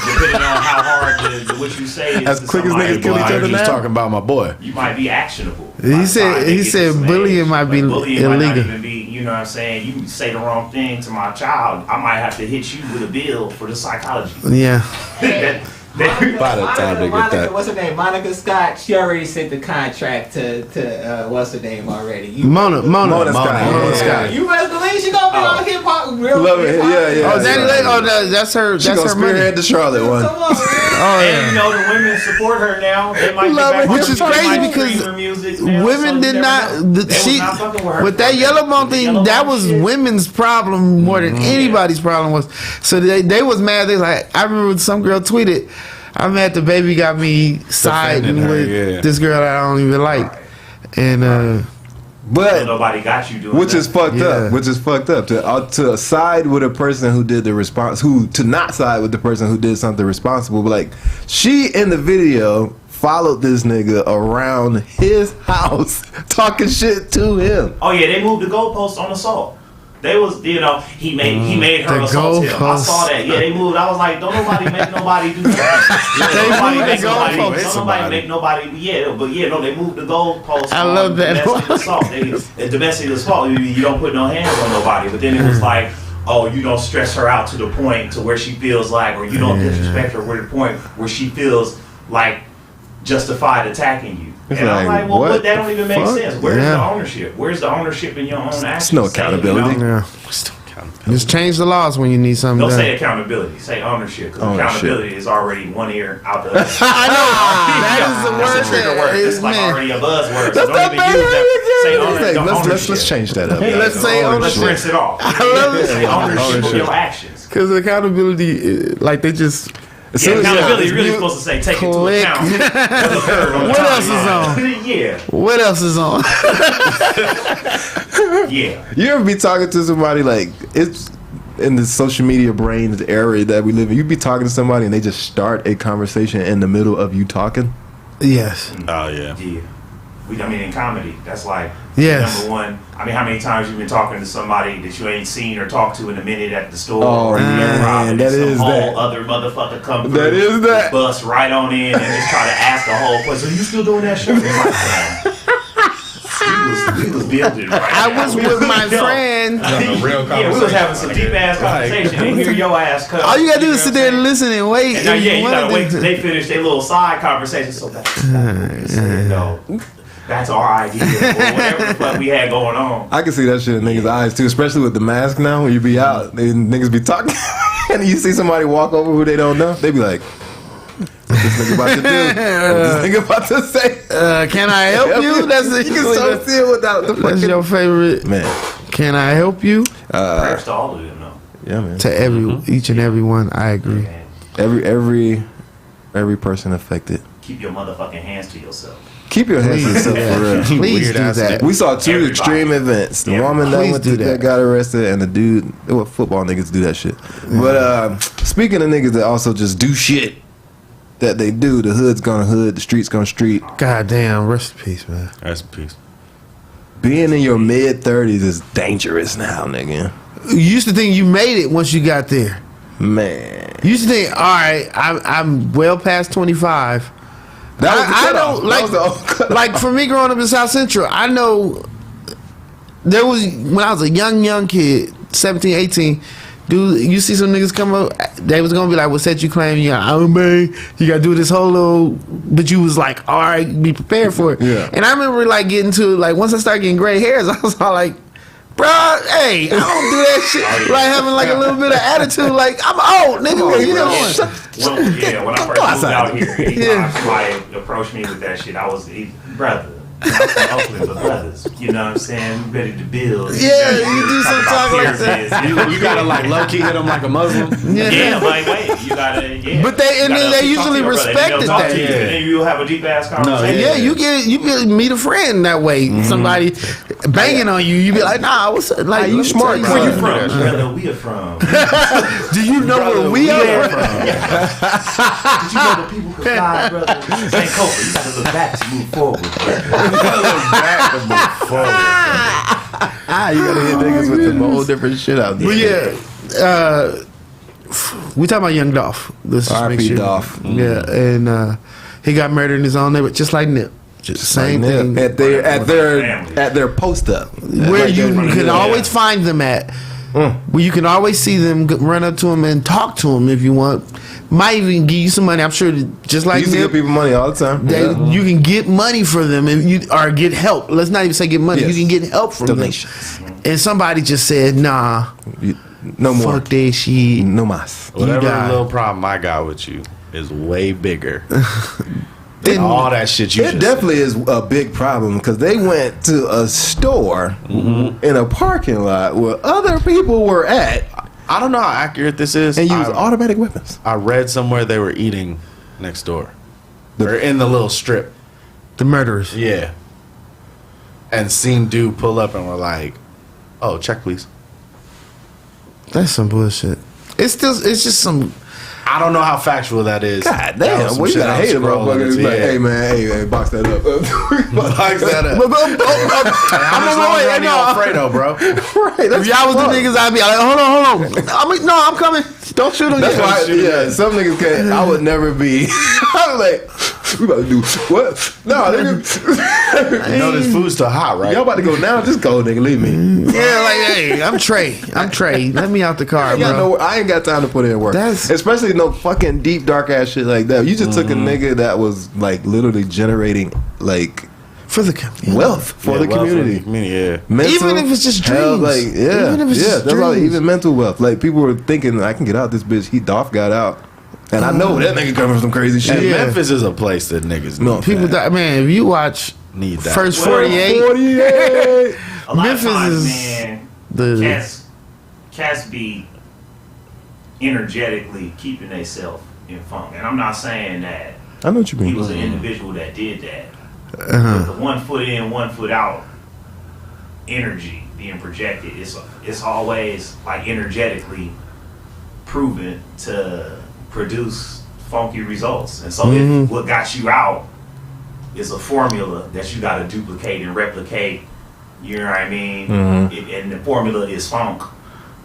depending on how hard what you say is. As quick as niggas kill each other now. Just talking about my boy. You might be actionable. He said bullying might be bullying illegal. Might not even be, you know what I'm saying? You say the wrong thing to my child, I might have to hit you with a bill for the psychology. Yeah. By the time they get that. What's her name? Monica Scott. She already sent the contract to what's her name already? Mona Scott. You best believe she gonna be on hip hop. Love it. Yeah. Oh, Daddy Lake. Oh, that's her. She gonna spearhead the Charlotte one. Come on, man. And the women support her now. They might love get back it, which is crazy because women did not. With that Yellow Bone thing, that was women's problem more than anybody's problem was. So they was mad. They like, I remember some girl tweeted, "I'm mad the baby got me siding with this girl that I don't even like," and but nobody got you doing which that. is fucked up. Which is fucked up to side with a person who did the response, to not side with the person who did something responsible. But like she in the video followed this nigga around his house talking shit to him. Oh yeah, they moved the goalpost on assault. They was, he made her assault him. I saw that. Yeah, they moved. I was like, don't nobody make nobody do that. Don't nobody make nobody. Yeah, but they moved the goalpost. I love that. Domestic assault. You don't put no hands on nobody. But then it was like, oh, you don't stress her out to the point to where she feels like, or you don't disrespect her to the point where she feels like justified attacking you. And I'm like, well, that don't even make sense. Where's the ownership? Where's the ownership in your own actions? There's no accountability. Just change the laws when you need something Don't done. say accountability. Say ownership. Because accountability is already one ear out the other. I know. That is the word. That's a trigger word. It's like already a buzzword. So don't even use that. Say ownership. Let's change that up. Let's say ownership. Let's rinse it off. I love it. Say ownership of your actions. Because accountability, like they just... accountability is really supposed to say take into account what else is on? Yeah. What else is on? Yeah. You ever be talking to somebody like in the social media brain area that we live in, you be talking to somebody and they just start a conversation in the middle of you talking. Yes. Oh yeah. Yeah. I mean, in comedy, that's like yes. number one. I mean, how many times you've been talking to somebody that you ain't seen or talked to in a minute at the store? Oh, or man, that is some that. whole other motherfucker come through. That is that. Bust right on in and just try to ask the whole place, are you still doing that show? We was building right I now. was with my friend. Yeah, we was having some deep ass conversation and hear your ass cut. All you gotta do is sit there and listen and wait. And now, you gotta wait till they finish their little side conversation. So that's that's our idea or whatever the fuck we had going on. I can see that shit in niggas' eyes too, especially with the mask now. When you be out, niggas be talking, and you see somebody walk over who they don't know, they be like, "What this nigga about to do? What this nigga about to say? Can I help you?" That's you can so see it without the That's fucking your favorite man. Can I help you? Prayers to all of them, though. Yeah, man. To each and every one, I agree. Man, Every person affected. keep your motherfucking hands to yourself. Keep your hands to yourself for real. Please Weird do ass that. We saw two Everybody. extreme events. The Yeah. woman that Please went do that that. got arrested, and the dude. Well, football niggas do that shit. But speaking of niggas that also just do shit that they do, the hood's gonna hood, the street's gonna street. God damn, rest in peace, man. Rest in peace. Being in your mid-30s is dangerous now, nigga. You used to think you made it once you got there. Man, You used to think, all right, I'm well past 25. that was the I cutoff. know, That was the cutoff. like for me growing up in South Central, I know there was, when I was a young kid, 17, 18, dude, you see some niggas come up, they was gonna be like, what set you claim? You got, oh man, you gotta do this whole little, but you was like, all right, be prepared for it. Yeah. And I remember like getting to, like, once I started getting gray hairs, I was all like, bro, hey, I don't do that shit. Like having like a little bit of attitude, like, I'm old, nigga, what you doing? When I first moved out here, anytime somebody approached me with that shit, I was, brother. I'm from Oakland, but brothers, you know what I'm saying? We ready to build. Yeah, you do some talk like that. You gotta like low key hit them like a Muslim. Yeah, like wait, you gotta. Yeah. But they- and then they usually respected that. And then you'll have a deep ass conversation. Yeah, you meet a friend that way. Somebody banging on you, you be like, nah, what's up? Like, you smart, Where you brother. from, brother? We are from. Do you know where we are from? Did you know that people could fly, brother? St. Copa, you gotta look back to move forward. You gotta hit niggas with some whole different shit out there. But yeah, we talking about Young Dolph. This is R.I.P. make sure. Dolph. Yeah, and he got murdered in his own neighborhood, just like Nip. Just same Like thing. at their post up Where you can always find them at. Where you can always see them, run up to them and talk to them if you want. Might even give you some money. I'm sure, just You like used to give Nip, people money all the time. you can get money for them if you or get help. Let's not even say get money. Yes. You can get help from Donations. them. And somebody just said, "Nah, No more. fuck that shit." No mas. Whatever died. little problem I got with you is way bigger Then- than all that shit you It just definitely is a big problem because they went to a store in a parking lot where other people were at I don't know how accurate this is. and used I, automatic weapons. I read somewhere they were eating next door. Or in the little strip. The murderers. Yeah. And seen dude pull up and were like, oh, check please. That's some bullshit. It's just some. I don't know how factual that is. God That was damn, some well, you shit gotta I was hate a scrolling motherfucker. It's into, like, yeah. hey man, hey, box that up. Box that up. I'm How much longer are you on Fredo, bro? Right, that's If y'all was the fuck. niggas, I'd be like, hold on. I'm coming. Don't shoot him That's yet. why, some niggas can't. I would never be. I'm like, we about to do what? No, nigga. You know this food's still hot, right? Y'all about to go now? Just go, nigga. Leave me. Yeah, like, hey, I'm Trey. Let me out the car, bro. I ain't got time to put in work. That's- Especially no fucking deep dark ass shit like that. You just took a nigga that was like literally generating like For the community. wealth for the community. Yeah. Mental Even if it's just health, dreams. like yeah, Even if it's yeah. just That's all, dreams. even mental wealth. Like people were thinking, I can get out this bitch. Dolph got out, and I know that nigga coming from some crazy shit. And Yeah. Memphis is a place that niggas No. need People that. die. Man, if you watch Need that. First Well, 48, 48. A lot Memphis of times, is man, the. cats be energetically keeping themselves in funk. And I'm not saying that I know what you he mean. was an individual that did that. But the 1 foot in, 1 foot out energy being projected, it's always like energetically proven to produce funky results. And so if what got you out is a formula that you got to duplicate and replicate, you know what I mean? And the formula is funk.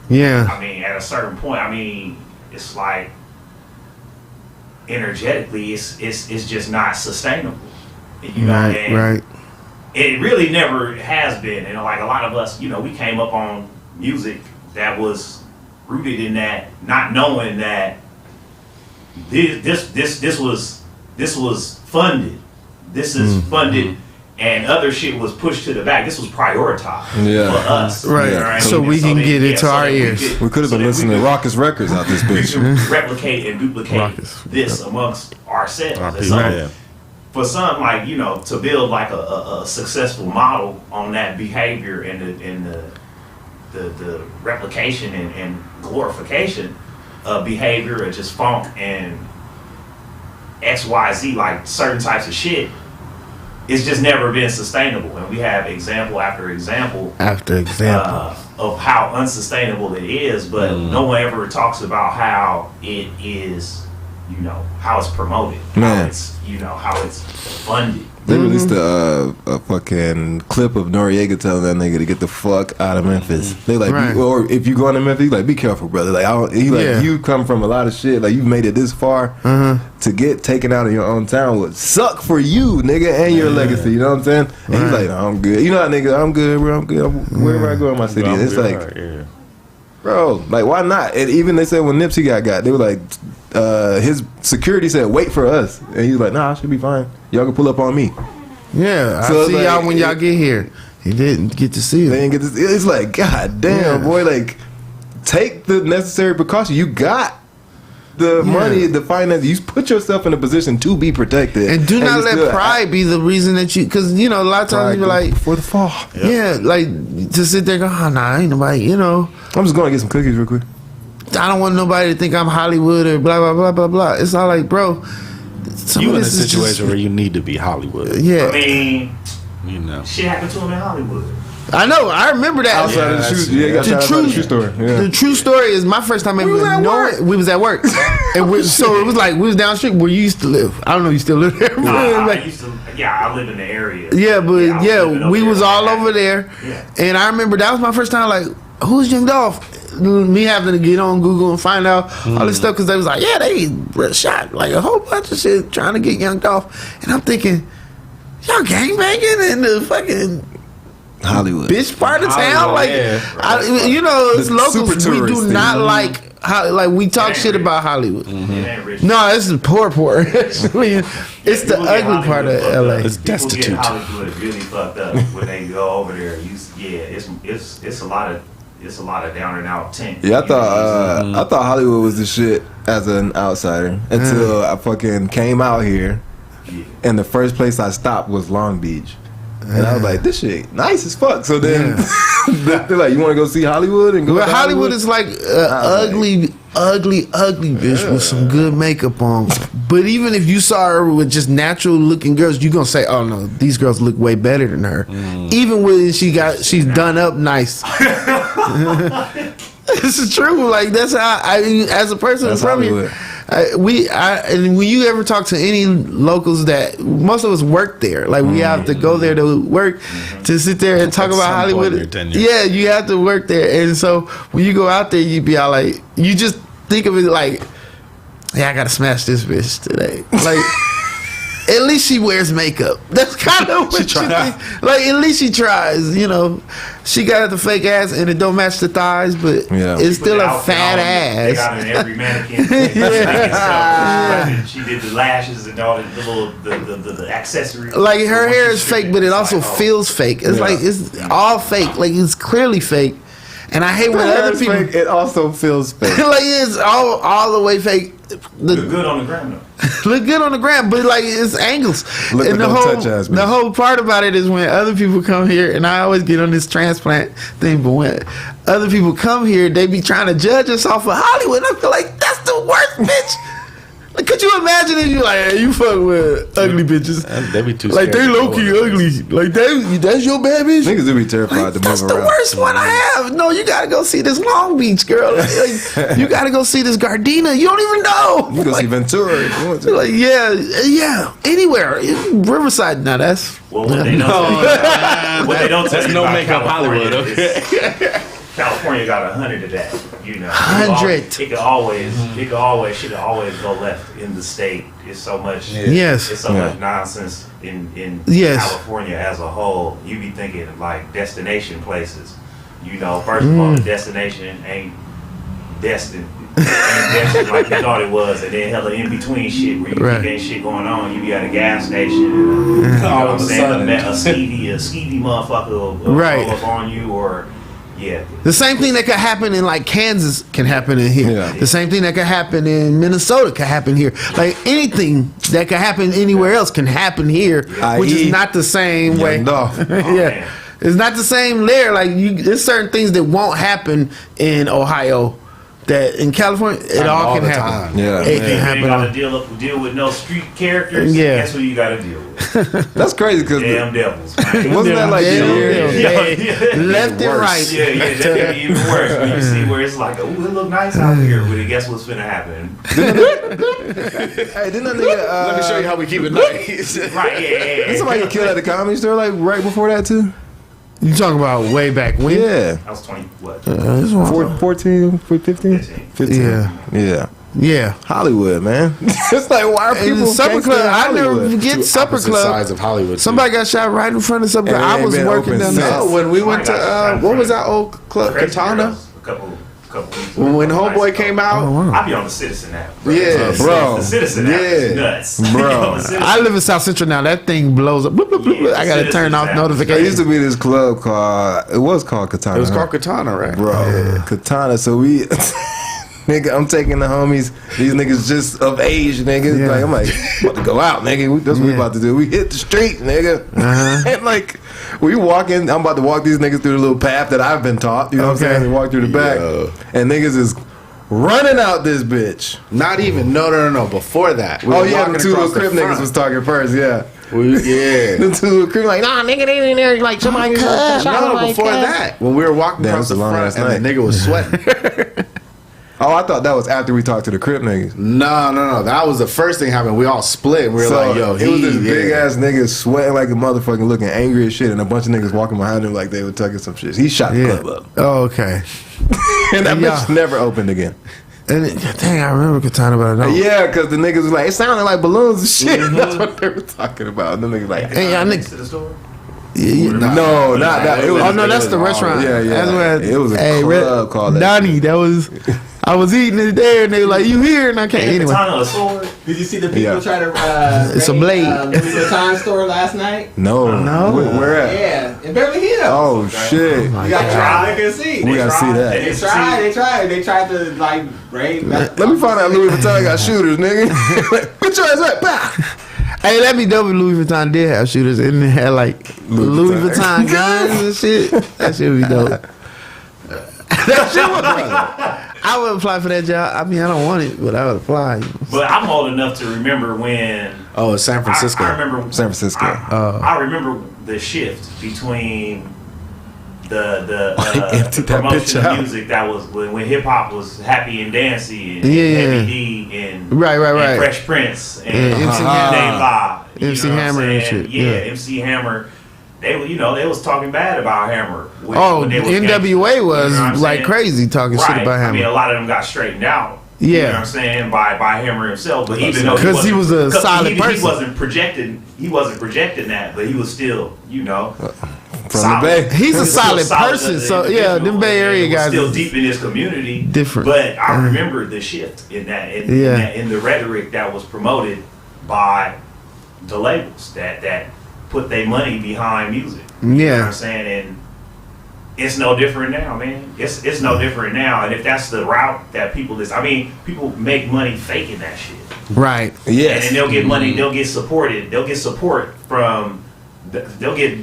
Yeah. I mean, at a certain point, I mean, it's like energetically, it's just not sustainable. You know, right. It really never has been. And like a lot of us, you know, we came up on music that was rooted in that, not knowing that this was funded. This is funded, and other shit was pushed to the back. This was prioritized for us, right? You know what I mean? So we can get it to our ears. We could have been listening to Raucous records out this bitch. Replicate and duplicate this amongst ourselves. So, for some, like, you know, to build like a successful model on that behavior and the replication and glorification of behavior or just funk and XYZ, like certain types of shit, it's just never been sustainable. And we have example after example of how unsustainable it is, but no one ever talks about how it is, you know, how it's promoted, how it's, you know, how it's funded. They released a fucking clip of Noriega telling that nigga to get the fuck out of Memphis. They like, or if you going to Memphis, like, be careful, brother. Like, you come from a lot of shit. Like, you've made it this far. To get taken out of your own town would suck for you, nigga, and your legacy. You know what I'm saying? And he's like, no, I'm good. You know how nigga, I'm good, bro. I'm good. Wherever I go in my city, it's like, bro, like, why not? And even they said when Nipsey got, they were like, his security said, wait for us. And he was like, nah, I should be fine. Y'all can pull up on me. Yeah, so I'll see y'all when y'all get here. He didn't get to see it. They didn't get to see it. It's like, god damn, boy, like, take the necessary precaution. You got the money, the finance. You put yourself in a position to be protected. And do not let pride be the reason that you, because, you know, a lot of times you're like, before the fall. Yeah, like, to sit there and go, oh, nah, ain't nobody, you know. I'm just going to get some cookies real quick. I don't want nobody to think I'm Hollywood or blah, blah, blah, blah, blah. It's all like, bro, you in a situation where you need to be Hollywood. Yeah. I mean, you know, shit happened to him in Hollywood. I know. I remember that. Outside of the true story. The true story is my first time ever knowing. We was at work, and so it was like we was down the street where you used to live. I don't know if you still live there. I used to. Yeah, I live in the area. Yeah, but we was all over there, and I remember that was my first time. Like, who's Young Dolph? Me having to get on Google and find out all this stuff because they was like, yeah, they shot like a whole bunch of shit trying to get Young Dolph, and I'm thinking, y'all gangbanging in the fucking Hollywood bitch part of town, like, you know, it's locals. We do not like how, we talk shit about Hollywood. No, this is poor. It's the ugly part of LA. It's destitute. Hollywood is really fucked up when they go over there. It's a lot of down and out tent. Yeah, I thought Hollywood was the shit as an outsider until I fucking came out here, and the first place I stopped was Long Beach. And I was like, this shit nice as fuck. So then they're like, you want to go see Hollywood? And go. Well, Hollywood is like ugly bitch with some good makeup on. But even if you saw her with just natural looking girls, you're gonna say, oh no, these girls look way better than her. Even when she's done up nice. This is true. Like, that's how as a person from here. And when you ever talk to any locals that most of us work there, like we have to go there to work to sit there and talk about Hollywood. Yeah, you have to work there, and so when you go out there, you be all like, you just think of it like, yeah, I gotta smash this bitch today. Like, at least she wears makeup. That's kind of what you think. Like, at least she tries, you know. She got the fake ass and it don't match the thighs, but it's still a fat ass. They got it in every mannequin. She did the lashes and all the accessories. Like, her hair is fake, but it also feels fake. It's like, it's all fake. Like, it's clearly fake. And I hate when other people. Fake, it also feels fake. Like, it's all the way fake. Look good on the gram though. Look good on the gram, but like, it's angles. Look, and the whole part about it is when other people come here, and I always get on this transplant thing, but when other people come here, they be trying to judge us off of Hollywood. And I feel like that's the worst, bitch. Like, could you imagine if you like, hey, you fuck with ugly bitches? They be too like they low key ugly. Like that's your bad bitch. Niggas do be terrified to move That's around. the worst one I have. No, you gotta go see this Long Beach girl. Like, you gotta go see this Gardena. You don't even know. You go see Ventura if you want to. Like yeah, anywhere. Riverside. Now that's what they don't what they don't tell you no about makeup Hollywood. California Okay. is California got 100 of that. You know, 100. It could always go left in the state. It's so much. Yes. It's so much nonsense in Yes. California as a whole. You be thinking like destination places. You know, first of all, the destination ain't destined. Ain't destined like you thought it was, and then hella in between shit where you think ain't shit going on. You be at a gas station, you know what I'm saying? A skeevy motherfucker will roll up on you, or the same thing that could happen in like Kansas can happen in here. Yeah. The same thing that could happen in Minnesota can happen here. Like anything that could happen anywhere else can happen here, which is not the same way. Man. It's not the same there. Like there's certain things that won't happen in Ohio that in California it all can happen. Yeah, it can happen. You got to deal with no street characters. Yeah, that's what you got to deal with. That's crazy because damn devils. Man. Wasn't that like left and right? Yeah, that'd be even worse when you see where it's like, oh, it look nice out here, but guess what's finna happen? Hey, didn't that nigga? Let me show you how we keep it nice. Right? Yeah. Did somebody get killed at the Comedy Store like right before that too? You talking about way back when? Yeah. I was 20. What? 14, 15? 15. Yeah. Hollywood, man. It's like, why are people Supper Club? I never forget Supper Club. Sides of Hollywood. Somebody got shot right in front of Supper Club. I was working down there. No, when we went to what was that old club, Katana? A couple weeks. When Homeboy came out, I be on the Citizen app. Bro. Yeah, bro. The Citizen app is nuts. Bro. I live in South Central now. That thing blows up. Bloop, bloop, bloop. I gotta turn off There notifications. used to be this club called, it was called Katana. it was called Katana, right? Bro, Katana. So we, nigga, I'm taking the homies. These niggas just of age, nigga. Yeah. Like, I'm like, about to go out, nigga. That's what we about to do. We hit the street, nigga. And like, we walking. I'm about to walk these niggas through the little path that I've been taught. You know what I'm saying? They walk through the back, and niggas is running out this bitch. Not even. No. Before that. The two little crib niggas was talking first. Yeah. The two little crib like, nah, nigga, they in there like somebody cut. No, before that, when we were walking across the front, and the nigga was sweating. Oh, I thought that was after we talked to the crib niggas. No. That was the first thing happened. We all split. We were like, yo, it was this big ass nigga sweating like a motherfucker, looking angry as shit, and a bunch of niggas walking behind him like they were tucking some shit. He shot the club up. Oh, okay. And that bitch never opened again. And dang, I remember Katana, but I don't. Yeah, because the niggas was like, it sounded like balloons and shit. That's what they were talking about. And the niggas like, Hey, y'all Next to the store. no, not that. It was, that's the restaurant. Yeah. That's where It was a club called that. Donnie, that was. I was eating it there, and they were like, "You here?" And I can't. Anyway, Katana, a sword. Did you see the people try to it's a blade. Louis Vuitton store last night? No. Where at? Yeah, in Beverly Hills. Oh, shit. You got to try and see. We gotta see that. They tried to like break. Let me find out Louis Vuitton got shooters, nigga. Put your ass right back. hey, that'd be dope if Louis Vuitton did have shooters, and they had like Louis Vuitton guns and shit. That shit would be dope. That shit would be. I would apply for that job. I mean, I don't want it, but I would apply. But I'm old enough to remember when. Oh, San Francisco. I remember San Francisco. I remember the shift between the promotion of music that was when hip hop was Happy and Dancy and Heavy D and right. and Fresh Prince and MC Hammer, MC Hammer and shit. Yeah, MC Hammer. They were, they was talking bad about Hammer. When they was NWA was like crazy talking shit about Hammer. I mean, a lot of them got straightened out. Yeah, you know what I'm saying, by Hammer himself. But even though because he was a solid person, he wasn't projecting that, but he was still, from solid. the Bay. He's a solid person. So yeah, them Bay Area guys still deep in his community. Different. But I remember the shift in that, in the rhetoric that was promoted by the labels that put their money behind music. You know what I'm saying? And it's no different now, man. It's no different now. And if that's the route that people people make money faking that shit. Right. Yes. And they'll get money, they'll get support from they'll get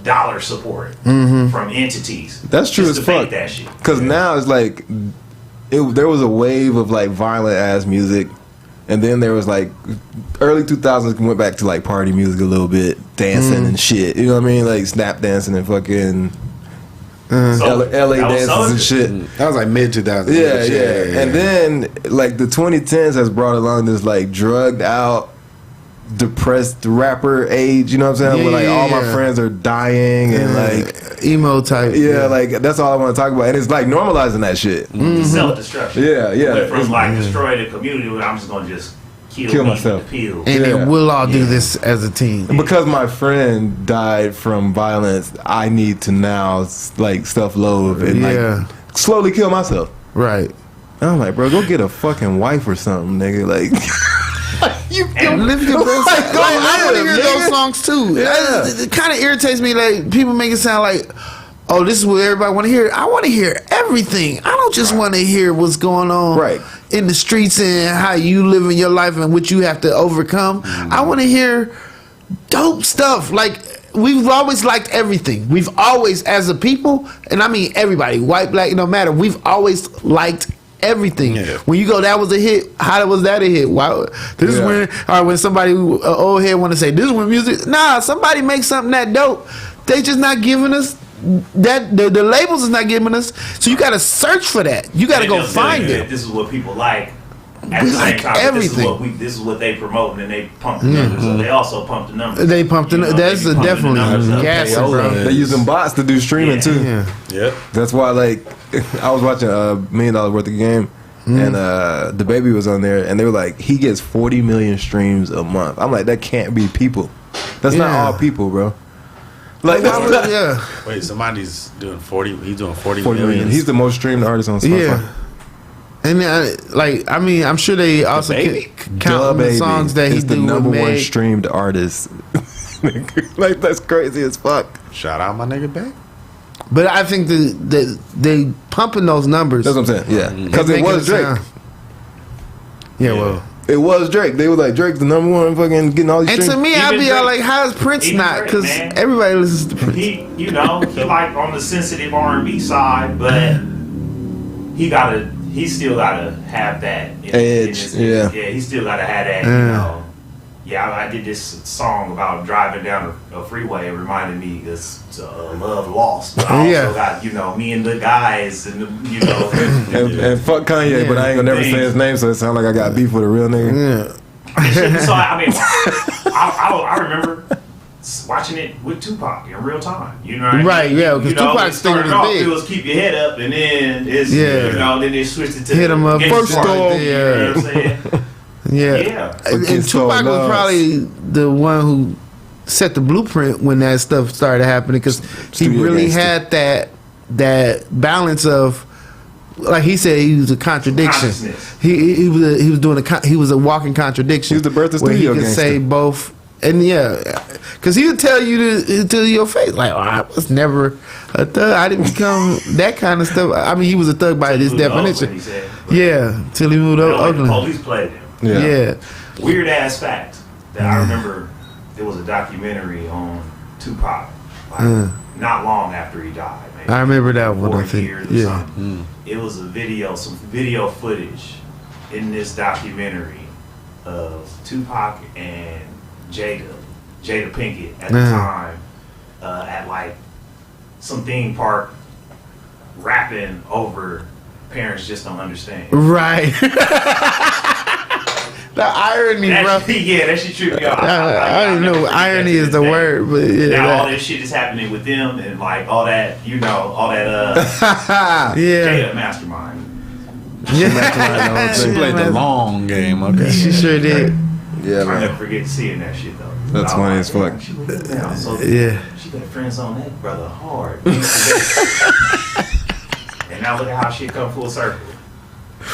dollar support from entities. That's true as fuck. That shit. Because now it's like there was a wave of like violent ass music And then there was like early 2000s went back to like party music a little bit, dancing and shit. You know what I mean? Like snap dancing and fucking LA dances and shit. That was like mid 2000s. Yeah. And then like the 2010s has brought along this like drugged out, depressed rapper age. You know what I'm saying? Where like all my friends are dying and like emo type. Yeah, like that's all I want to talk about. And it's like normalizing that shit. Self-destruction. Yeah. Went from like destroy the community where I'm just gonna just kill myself. And then we'll all do this as a team. And because my friend died from violence, I need to now like self-loathe and like slowly kill myself. Right. And I'm like, bro, go get a fucking wife or something, nigga. Like, you live your best life. I want to hear those songs too. Yeah. It kind of irritates me. Like people make it sound like, oh, this is what everybody want to hear. I want to hear everything. I don't just want to hear what's going on in the streets and how you live in your life and what you have to overcome. I want to hear dope stuff. Like we've always liked everything. We've always, as a people, and I mean everybody, white, black, no matter. We've always liked everything. When you go, that was a hit. How was that a hit? Why? This is when, when somebody old head want to say this is when music. Nah, somebody makes something that dope. They just not giving us that. The labels is not giving us. So you got to search for that. You got to go find it. This is what people like. At we the like same time, everything. This is what they promote, and they pump the numbers. So they also pump the numbers. They pump the. That's definitely gas, bro. They're using bots to do streaming too. Yep. That's why, like, I was watching $1 million worth of game, and the baby was on there, and they were like, he gets 40 million streams a month. I'm like, that can't be people. That's not all people, bro. Like, wait, somebody's doing 40. He's doing 40 million. million. He's the most streamed artist on Spotify. Yeah. And like, I mean, I'm sure they also count the songs that he is the do number with one Meg. streamed artist. Like, that's crazy as fuck. Shout out my nigga Beck. But I think they pumping those numbers. That's what I'm saying. Yeah, because it was Drake. Well, it was Drake. They were like, Drake's the number one, fucking getting all these. And streams. to me, I'd be all like, how is Prince not? Because everybody listens to Prince. He like on the sensitive R&B side, but he still gotta have that edge. He still gotta have that. You know. Yeah, I did this song about driving down a freeway. It reminded me of Love Lost. But I also got, me and the guys and and fuck Kanye, but I ain't gonna never say his name, so it sounds like I got beef with a real nigga. So I mean, I remember watching it with Tupac in real time. You know what I mean? Right, yeah, because Tupac's still started off, big. it was keep your head up, and then it's then they switched it to hit him up first off. You know what I'm saying? Yeah. And Tupac was probably the one who set the blueprint when that stuff started happening, because he really had that balance of, like he said, he was a contradiction. He was a walking contradiction. He was the birth of where studio he could gangster. say both, and because he would tell you to your face, like, I was never a thug. I didn't become that kind of stuff. I mean, he was a thug by this definition. Till he moved to Oakland. Police played him. Yeah. Weird ass fact that I remember, there was a documentary on Tupac not long after he died. Maybe I remember that one. 4 I think. years or something. It was some video footage in this documentary of Tupac and Jada Pinkett at the time at like some theme park rapping over Parents Just Don't Understand. Right. The irony, bro. Yeah, that shit tripped me off. I don't know. Irony is the word, but now all this shit is happening with them, and like all that, Jada mastermind. She played the long game. Okay, she sure did. Yeah, I'll man. never forget seeing that shit though. That's funny as fuck. She went down, so she got friends on that brother hard. And now look at how shit come full circle.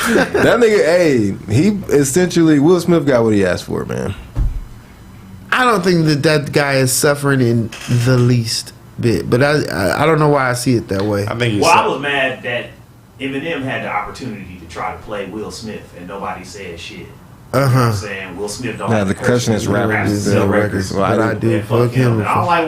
That nigga, he essentially, Will Smith got what he asked for, man. I don't think that guy is suffering in the least bit, but I don't know why I see it that way. I was mad that Eminem had the opportunity to try to play Will Smith and nobody said shit. You know what I'm saying? Will Smith don't have the question is rappers sell records. But I did. Fuck him. And I'm like,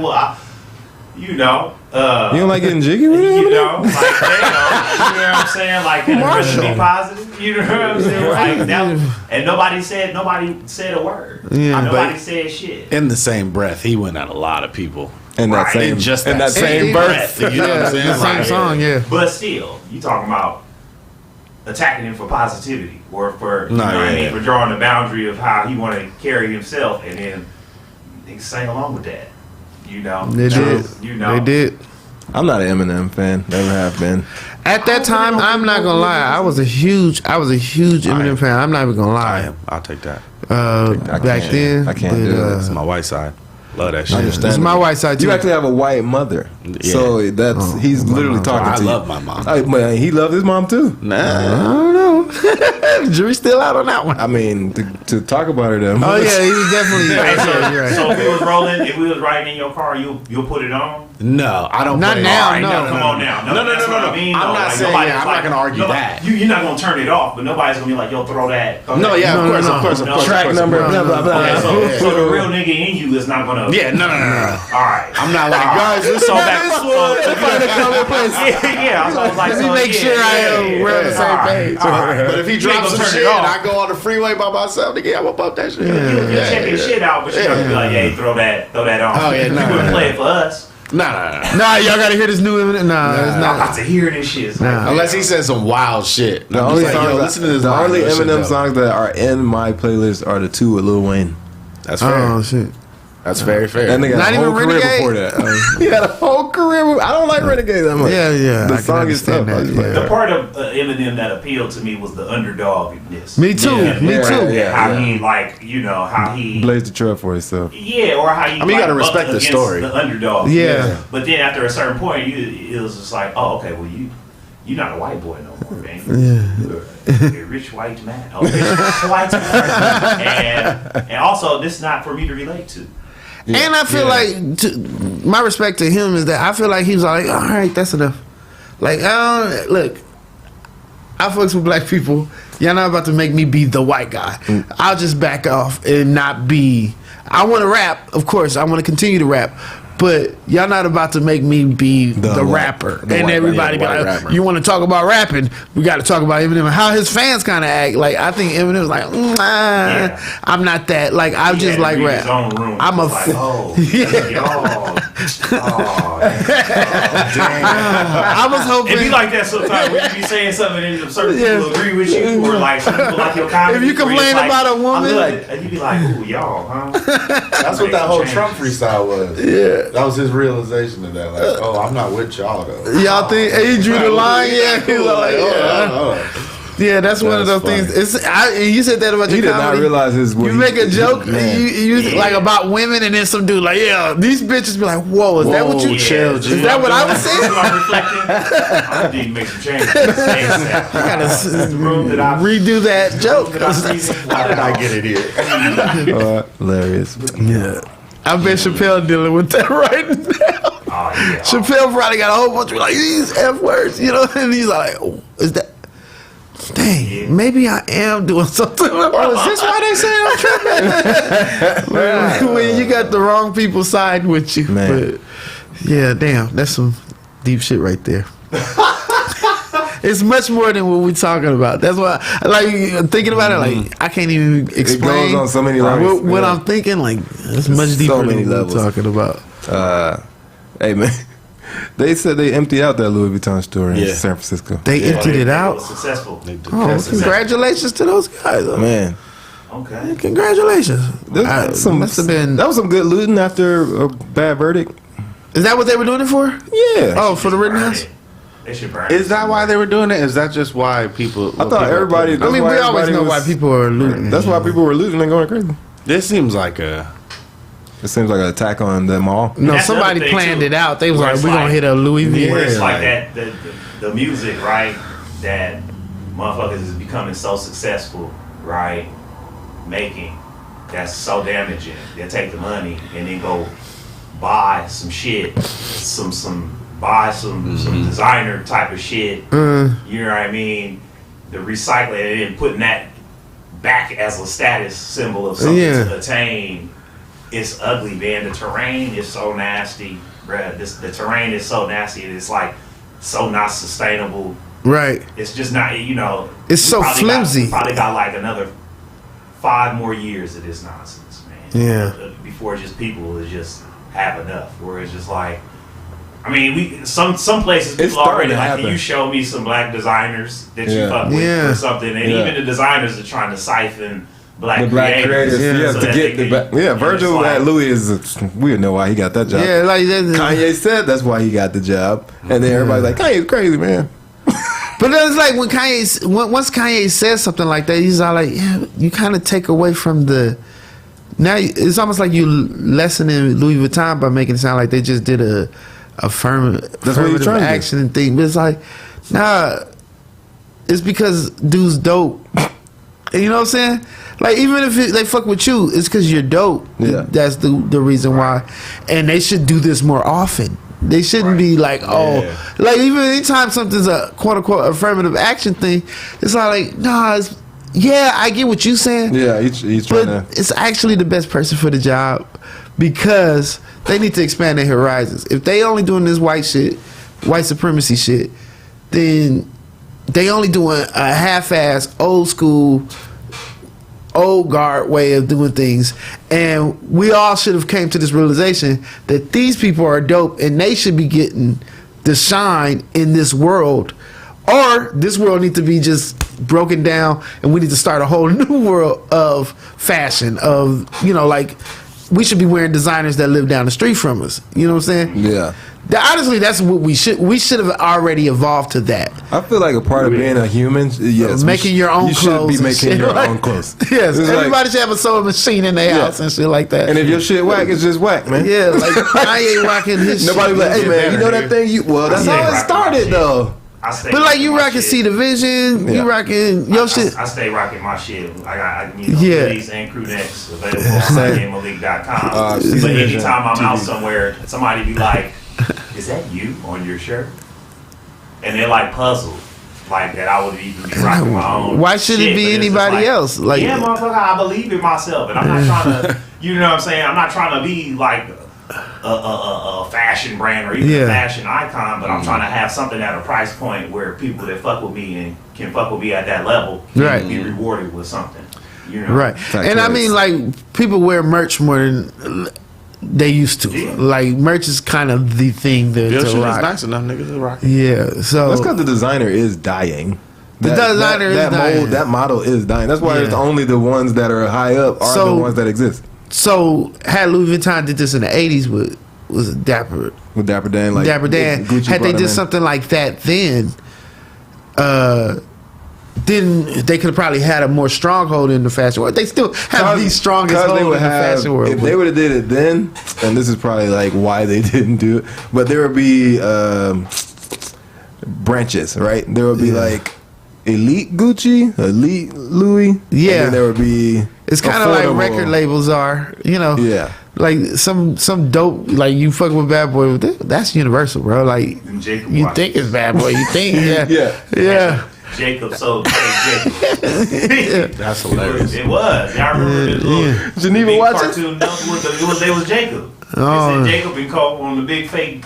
You don't like getting jiggy with You it? know, like, you know what I'm saying? Like, can it be positive? You know what I'm saying? Like, that, and nobody said a word. Yeah. Nobody said shit. In the same breath, he went at a lot of people. In that Right. same, Just in that that same same birth. breath. You know what I'm saying? The same Right. song, yeah. But still, you talking about attacking him for positivity or for you know what I mean, for drawing the boundary of how he want to carry himself, and then they sang along with that. You know, They did. You know, They did. I'm not an Eminem fan. Never have been. At that time, I'm not gonna lie. I was a huge Eminem fan. I'm not even gonna lie. I'll take that. Back then, I can't do it. It's my white side. Love that shit. Understand. It's my white side too. You actually have a white mother, so that's he's literally talking I to you. love my mom. Man, he loved his mom too. I Nah. don't know. The jury's still out on that one. I mean, to talk about her, then. Oh yeah, he was definitely. Hey, You're right. so if we was rolling, if we was riding in your car, you'll put it on. No, I don't. Not play now, it. no. Come on now. No. That's what I mean, I'm though. not Like, saying. nobody's Yeah, I'm like- not gonna argue nobody- that. You're not gonna turn it off, but nobody's gonna be like, yo, throw that. Throw No, that. yeah, No, of course, no, of course, no. of course. Track number, blah blah blah. Okay, so the real nigga in you is not gonna. Yeah, no. All right. I'm not like guys. This So one. back. Yeah. So I was like, Let me so, make yeah, sure I am. yeah, We're on the yeah. same All right, page. all right. But if he You ain't drops gonna some turn shit it off. and I go on the freeway by myself, again, I'm gonna bump that shit. You check your shit out, but you're not gonna be like, hey, throw that on. Oh, yeah, You nah. wouldn't play it for us. Nah. Nah, y'all gotta hear this new Eminem. Nah, it's I'm not. about to hear this shit. It's like, Nah. Unless he says some wild shit. The I'm only just like, songs, yo, that- listen to this. the line, only this shit, Eminem though. songs that are in my playlist are the two with Lil Wayne. That's fair. Oh shit. That's very fair. That nigga had Not a even whole career Renegade? before that. He had a whole career. I don't like Renegade that much. Yeah, The I can song is tough. understand I that, just like yeah. the part of Eminem that appealed to me was the underdogness. Me too. Yeah, Me yeah, too. yeah. How he like, you know, how he Blazed the trail for himself. yeah, or how he. I mean, you gotta bucked respect the against story. The underdog. Yeah. But then after a certain point, it was just like, oh, okay, well you're not a white boy no more, man. You're a rich white man. Oh, rich white man. And also, this is not for me to relate to. And I feel like my respect to him is that I feel like he was like, all right, that's enough. Like, look, I fucks with black people. Y'all not about to make me be the white guy. I'll just back off and not be. I want to rap, of course. I want to continue to rap. But y'all not about to make me be the rapper. the And white- everybody be yeah, the like, white rapper. you want to talk about rapping, we got to talk about Eminem and how his fans kind of act. Like, I think Eminem's like, I'm not that. Like, I He just had to like read rap. his own room. I'm a Like, oh, I was hoping. It be like that sometimes when you be saying something and certain people agree with you, or like some people like your comedy. If you where it's complain like, about a woman- I love it, and you be like, ooh, y'all, huh? That's what that whole Trump freestyle was. Yeah. That was his realization of that. Like, oh, I'm not with y'all though. Y'all think he drew the line? Yeah, he was like, yeah, that's one of those That's things. You said that about He your did not comedy. realize his. You make a joke, Man. you like about women, and then some dude like, yeah, these bitches be like, whoa, is that what you? chill, Is that what I was saying? I'm reflecting. I need to make some changes. ASAP. Gotta The room that I redo that joke. How did I get it here? Hilarious. Yeah, I bet Chappelle dealing with that right now. Oh, yeah. Chappelle probably got a whole bunch of like these F words, you know, and he's like, oh, is that? Dang, maybe I am doing something. Oh, is this why they say I'm tripping? when you got the wrong people siding with you. Man. But yeah, damn, that's some deep shit right there. It's much more than what we're talking about. That's why, like, thinking about it, like, I can't even explain. It goes on so many levels. What Yeah. I'm thinking, like, it's much So deeper many than what levels. we're talking about. Hey man, they said they emptied out that Louis Vuitton store in Yeah. San Francisco. They emptied it It out. was successful. Oh, congratulations to those guys. Though. Man, Okay. Congratulations. that was some, must have been. that was some good looting after a bad verdict. Is that what they were doing it for? Yeah. Oh, for the Burn Rittenhouse? it. They should burn Is it. that why they were doing it? Is that just why people? I thought everybody. I that's mean, why we always everybody know why was- people are looting. That's why people were looting and going crazy. This seems like a. It seems like an attack on them all. No, That's somebody the other thing, planned too. it out. They was Where like, it's we're going like- to hit a Louis V. Where it's like Yeah. that, the music, right? That motherfuckers is becoming so successful, right? Making that's so damaging. They'll take the money and then go buy some shit, buy some designer type of shit. You know what I mean? The recycling and then putting that back as a status symbol of something Yeah. to attain. It's ugly, man. The terrain is so nasty. bruh, the terrain is so nasty. It's like so not sustainable. Right. It's just not, you know. It's so flimsy. Probably got like another 5 more years of this nonsense, man. Yeah. Before just people will just have enough. Where it's just like, I mean, some places people already like, can you show me some black designers that you fuck with or something? And even the designers are trying to siphon black creators. So to get the back. Yeah, Virgil at Louis is, we don't know why he got that job. Yeah, like Kanye said that's why he got the job. And then everybody's like, Kanye's crazy, man. But it's like when once Kanye says something like that, he's all like, yeah, you kind of take away from the. Now it's almost like you lessening Louis Vuitton by making it sound like they just did a affirmative action thing. But it's like, nah, it's because dude's dope. You know what I'm saying? Like, even if they fuck with you, it's because you're dope. Yeah. That's the reason why. And they should do this more often. They shouldn't be like, like even anytime something's a quote unquote affirmative action thing, it's not like, nah, I get what you're saying. Yeah, he's trying to. It's actually the best person for the job because they need to expand their horizons. If they only doing this white supremacy shit, then they only doing a half-ass, old school, old guard way of doing things, and we all should have came to this realization that these people are dope and they should be getting the shine in this world, or this world needs to be just broken down and we need to start a whole new world of fashion, of, you know, like we should be wearing designers that live down the street from us. You know what I'm saying? Yeah. Honestly, that's what we should have already evolved to that. I feel like a part of being a human, yes, making your own clothes. You should be making your own clothes. Yes, it's everybody should have a sewing machine in their house and shit like that. And if your shit whack, it's just whack, man. Yeah, like I ain't rocking his Nobody shit. Like, hey man, you know that thing? Well, that's how it started though. But like you rocking C Division, you rocking your shit. I stay rocking my shit. I got hoodies and crew necks available on MyGameMalik.com. But anytime I'm out somewhere, somebody be like, "Is that you on your shirt?" And they're like puzzled, like that I would even be rocking my own. Why should it be anybody else? Like, yeah, motherfucker, I believe in myself, and I'm not trying to. You know what I'm saying? I'm not trying to be like a fashion brand or even a fashion icon, but I'm trying to have something at a price point where people that fuck with me and can fuck with me at that level can be rewarded with something. You know? Right. And I mean, like, people wear merch more than they used to. Yeah. Like, merch is kind of the thing to rock. Nice enough, niggas to rock. Yeah. So that's because the designer is dying. That model is dying. That's why it's only the ones that are high up are the ones that exist. So had Louis Vuitton did this in the 80s with Dapper Dan, like Dapper Dan, had they did something like that then they could have probably had a more stronghold in the fashion world. They still have the strongest hold in the fashion world. If they would have did it then, and this is probably like why they didn't do it, but there would be branches, right? There would be like Elite Gucci, Elite Louis. Yeah. And then there would be... It's kind of like record labels are, you know. Yeah. Like some dope, like you fuck with Bad Boy, that's universal, bro. Like, you think it's Bad Boy, you think, yeah. Jacob sold Jacob. That's hilarious. It was. I remember this little Geneva watching? cartoon. They was Jacob. They said Jacob and Cole on the big fake,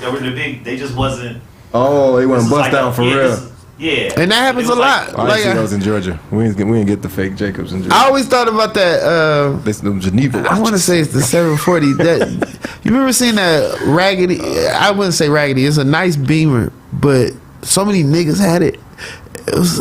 they just wasn't... Oh, they went bust down for real. Yeah, and that happens a lot. I see those in Georgia. We didn't get the fake Jacobs in Georgia. I always thought about that. They them Geneva watches. I want to say it's the 740. That you remember seeing that raggedy? I wouldn't say raggedy. It's a nice Beamer, but so many niggas had it. It was.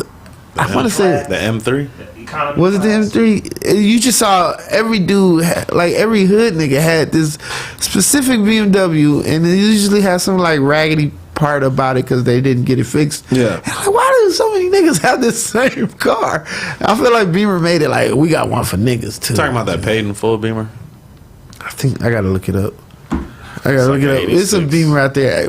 I want to say the M3. Was it the M3? You just saw every dude, like every hood nigga had this specific BMW, and it usually has some like raggedy part about it because they didn't get it fixed. Yeah. And I'm like, why do so many niggas have this same car? I feel like Beamer made it like we got one for niggas too. Talking about that paid in full Beamer. I think I gotta look it up. It's a Beamer out there.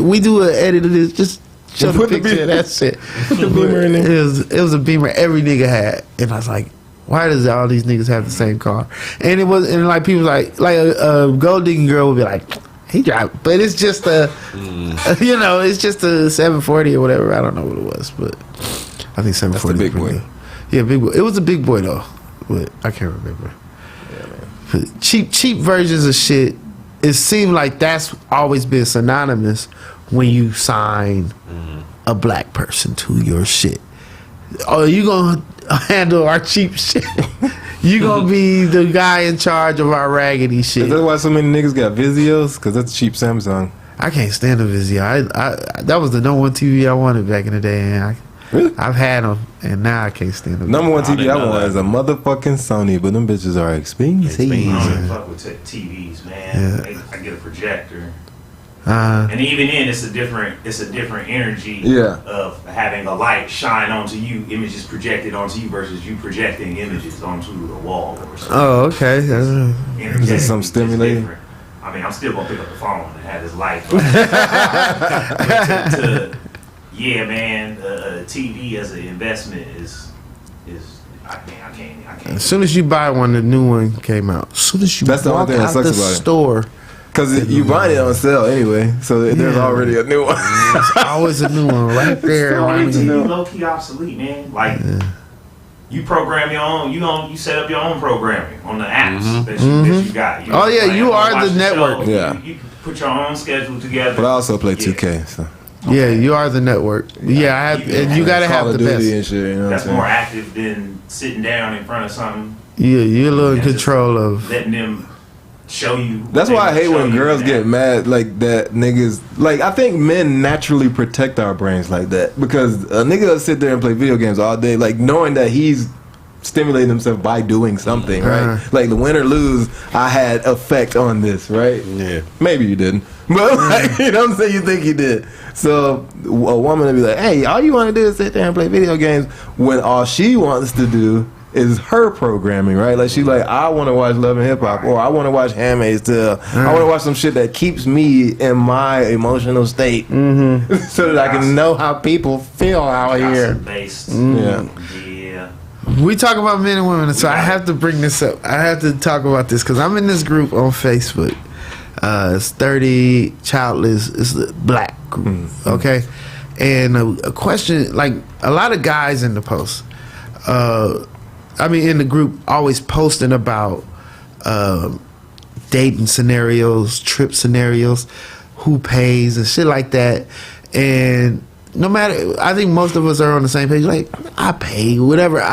We do an edit of this. Just show the picture of that shit. Put the Beamer in there. It was a Beamer every nigga had, and I was like, why does all these niggas have the same car? And it was, and like people like a gold digging girl would be like, he drive, but it's just you know, it's just a 740 or whatever. I don't know what it was, but I think 740. That's the big boy. Yeah, big boy. It was a big boy though, but I can't remember. Yeah, man. Cheap versions of shit it seemed like that's always been synonymous when you sign a black person to your shit. Oh, you gonna handle our cheap shit? You gonna be the guy in charge of our raggedy shit? Is that why so many niggas got Vizios? Because that's cheap Samsung. I can't stand a Vizio. I that was the number one TV I wanted back in the day, and Really? I've had them, and now I can't stand them. Number one TV I know want that. is a motherfucking Sony, but them bitches are expensive. I don't even fuck with TVs, man. Yeah. I get a projector. And even then, it's a different energy of having a light shine onto you, images projected onto you versus you projecting images onto the wall or something. Oh, okay. Is this some stimulating? Different. I mean, I'm still gonna pick up the phone and have this light. But yeah, man, TV as an investment is I can't. As soon as you buy one, the new one came out. As soon as you That's the only walk thing that out sucks the about it. store, Because you buying it on sale anyway, so there's already a new one. it's always a new one right there. TV low key obsolete, man. Like you program your own, you set up your own programming on the apps that you got. Oh, yeah, you are the network. Yeah. You can put your own schedule together. But I also play 2K, so. Yeah, you are the network. Yeah, I have, and you gotta have Call the of Duty best. and shit, you know That's what I'm more saying? active than sitting down in front of something, Yeah, you're a little in just control of. letting them show you. That's why I hate show when you girls an get app. mad like that. Niggas, like, I think men naturally protect our brains like that because a nigga will sit there and play video games all day, like knowing that he's stimulating himself by doing something, right? Like the win or lose, I had effect on this, right? Yeah. Maybe you didn't, but like, you know what I'm saying? You think you did. So a woman will be like, "Hey, all you want to do is sit there and play video games," when all she wants to do is her programming, right? Like she's like, I want to watch Love and Hip Hop, or I want to watch Handmaid's Tale. I want to watch some shit that keeps me in my emotional state, so that I can know how people feel out here. Based. Yeah. Yeah. We talk about men and women, so I have to bring this up. I have to talk about this because I'm in this group on Facebook. It's 30 childless. It's the black group, okay? And a question, like a lot of guys in the post, in the group, always posting about dating scenarios, trip scenarios, who pays and shit like that. And no matter, I think most of us are on the same page. Like, I pay, whatever.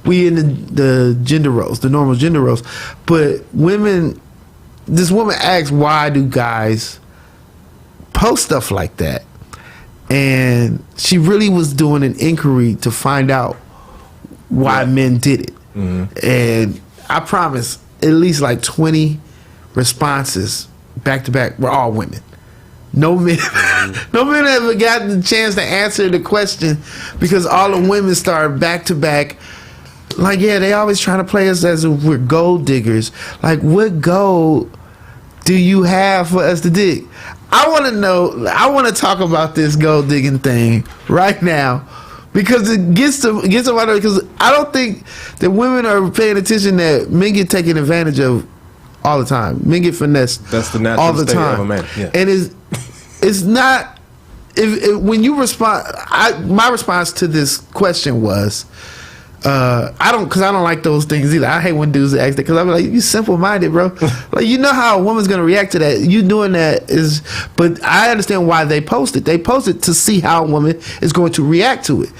We in the gender roles, the normal gender roles. But women, this woman asks, why do guys post stuff like that? And she really was doing an inquiry to find out why men did it. And I promise, at least like 20 responses back to back were all women. No men, no men ever got the chance to answer the question because all the women started back to back. Like, yeah, they always trying to play us as if we're gold diggers. Like, what gold do you have for us to dig? I want to know. I want to talk about this gold digging thing right now because it gets to because I don't think that women are paying attention that men get taken advantage of all the time. Men get finessed. That's the natural all the state time. of a man. Yeah. And it's not if when you respond. My response to this question was, I don't like those things either. I hate when dudes ask that because I'm like, you simple minded, bro. Like, you know how a woman's gonna react to that. You doing that is, but I understand why they post it. They post it to see how a woman is going to react to it.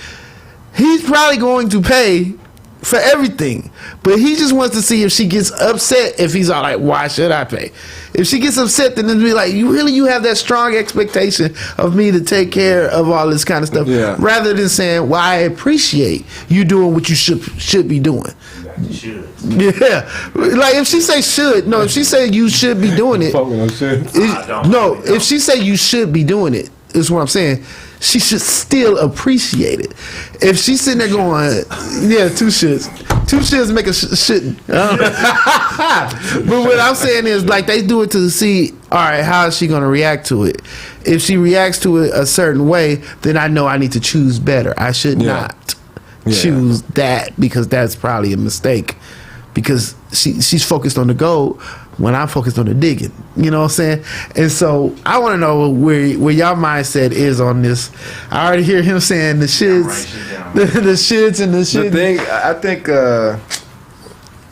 He's probably going to pay for everything, but he just wants to see if she gets upset. If he's all like, why should I pay? If she gets upset, then it'll be like, you have that strong expectation of me to take care of all this kind of stuff, rather than saying, well, I appreciate you doing what you should be doing. You should. Yeah, like if she say should, no, if she say you should be doing it, if she say you should be doing it, is what I'm saying. She should still appreciate it. If she's sitting there going, yeah, two shoulds make a shouldn't. But what I'm saying is, like, they do it to see, all right, how is she going to react to it? If she reacts to it a certain way, then I know I need to choose better. I should not choose that because that's probably a mistake. Because she's focused on the goal when I'm focused on the digging. You know what I'm saying? And so I want to know where y'all mindset is on this. I already hear him saying the shits, the shits and the shit. The thing, I think,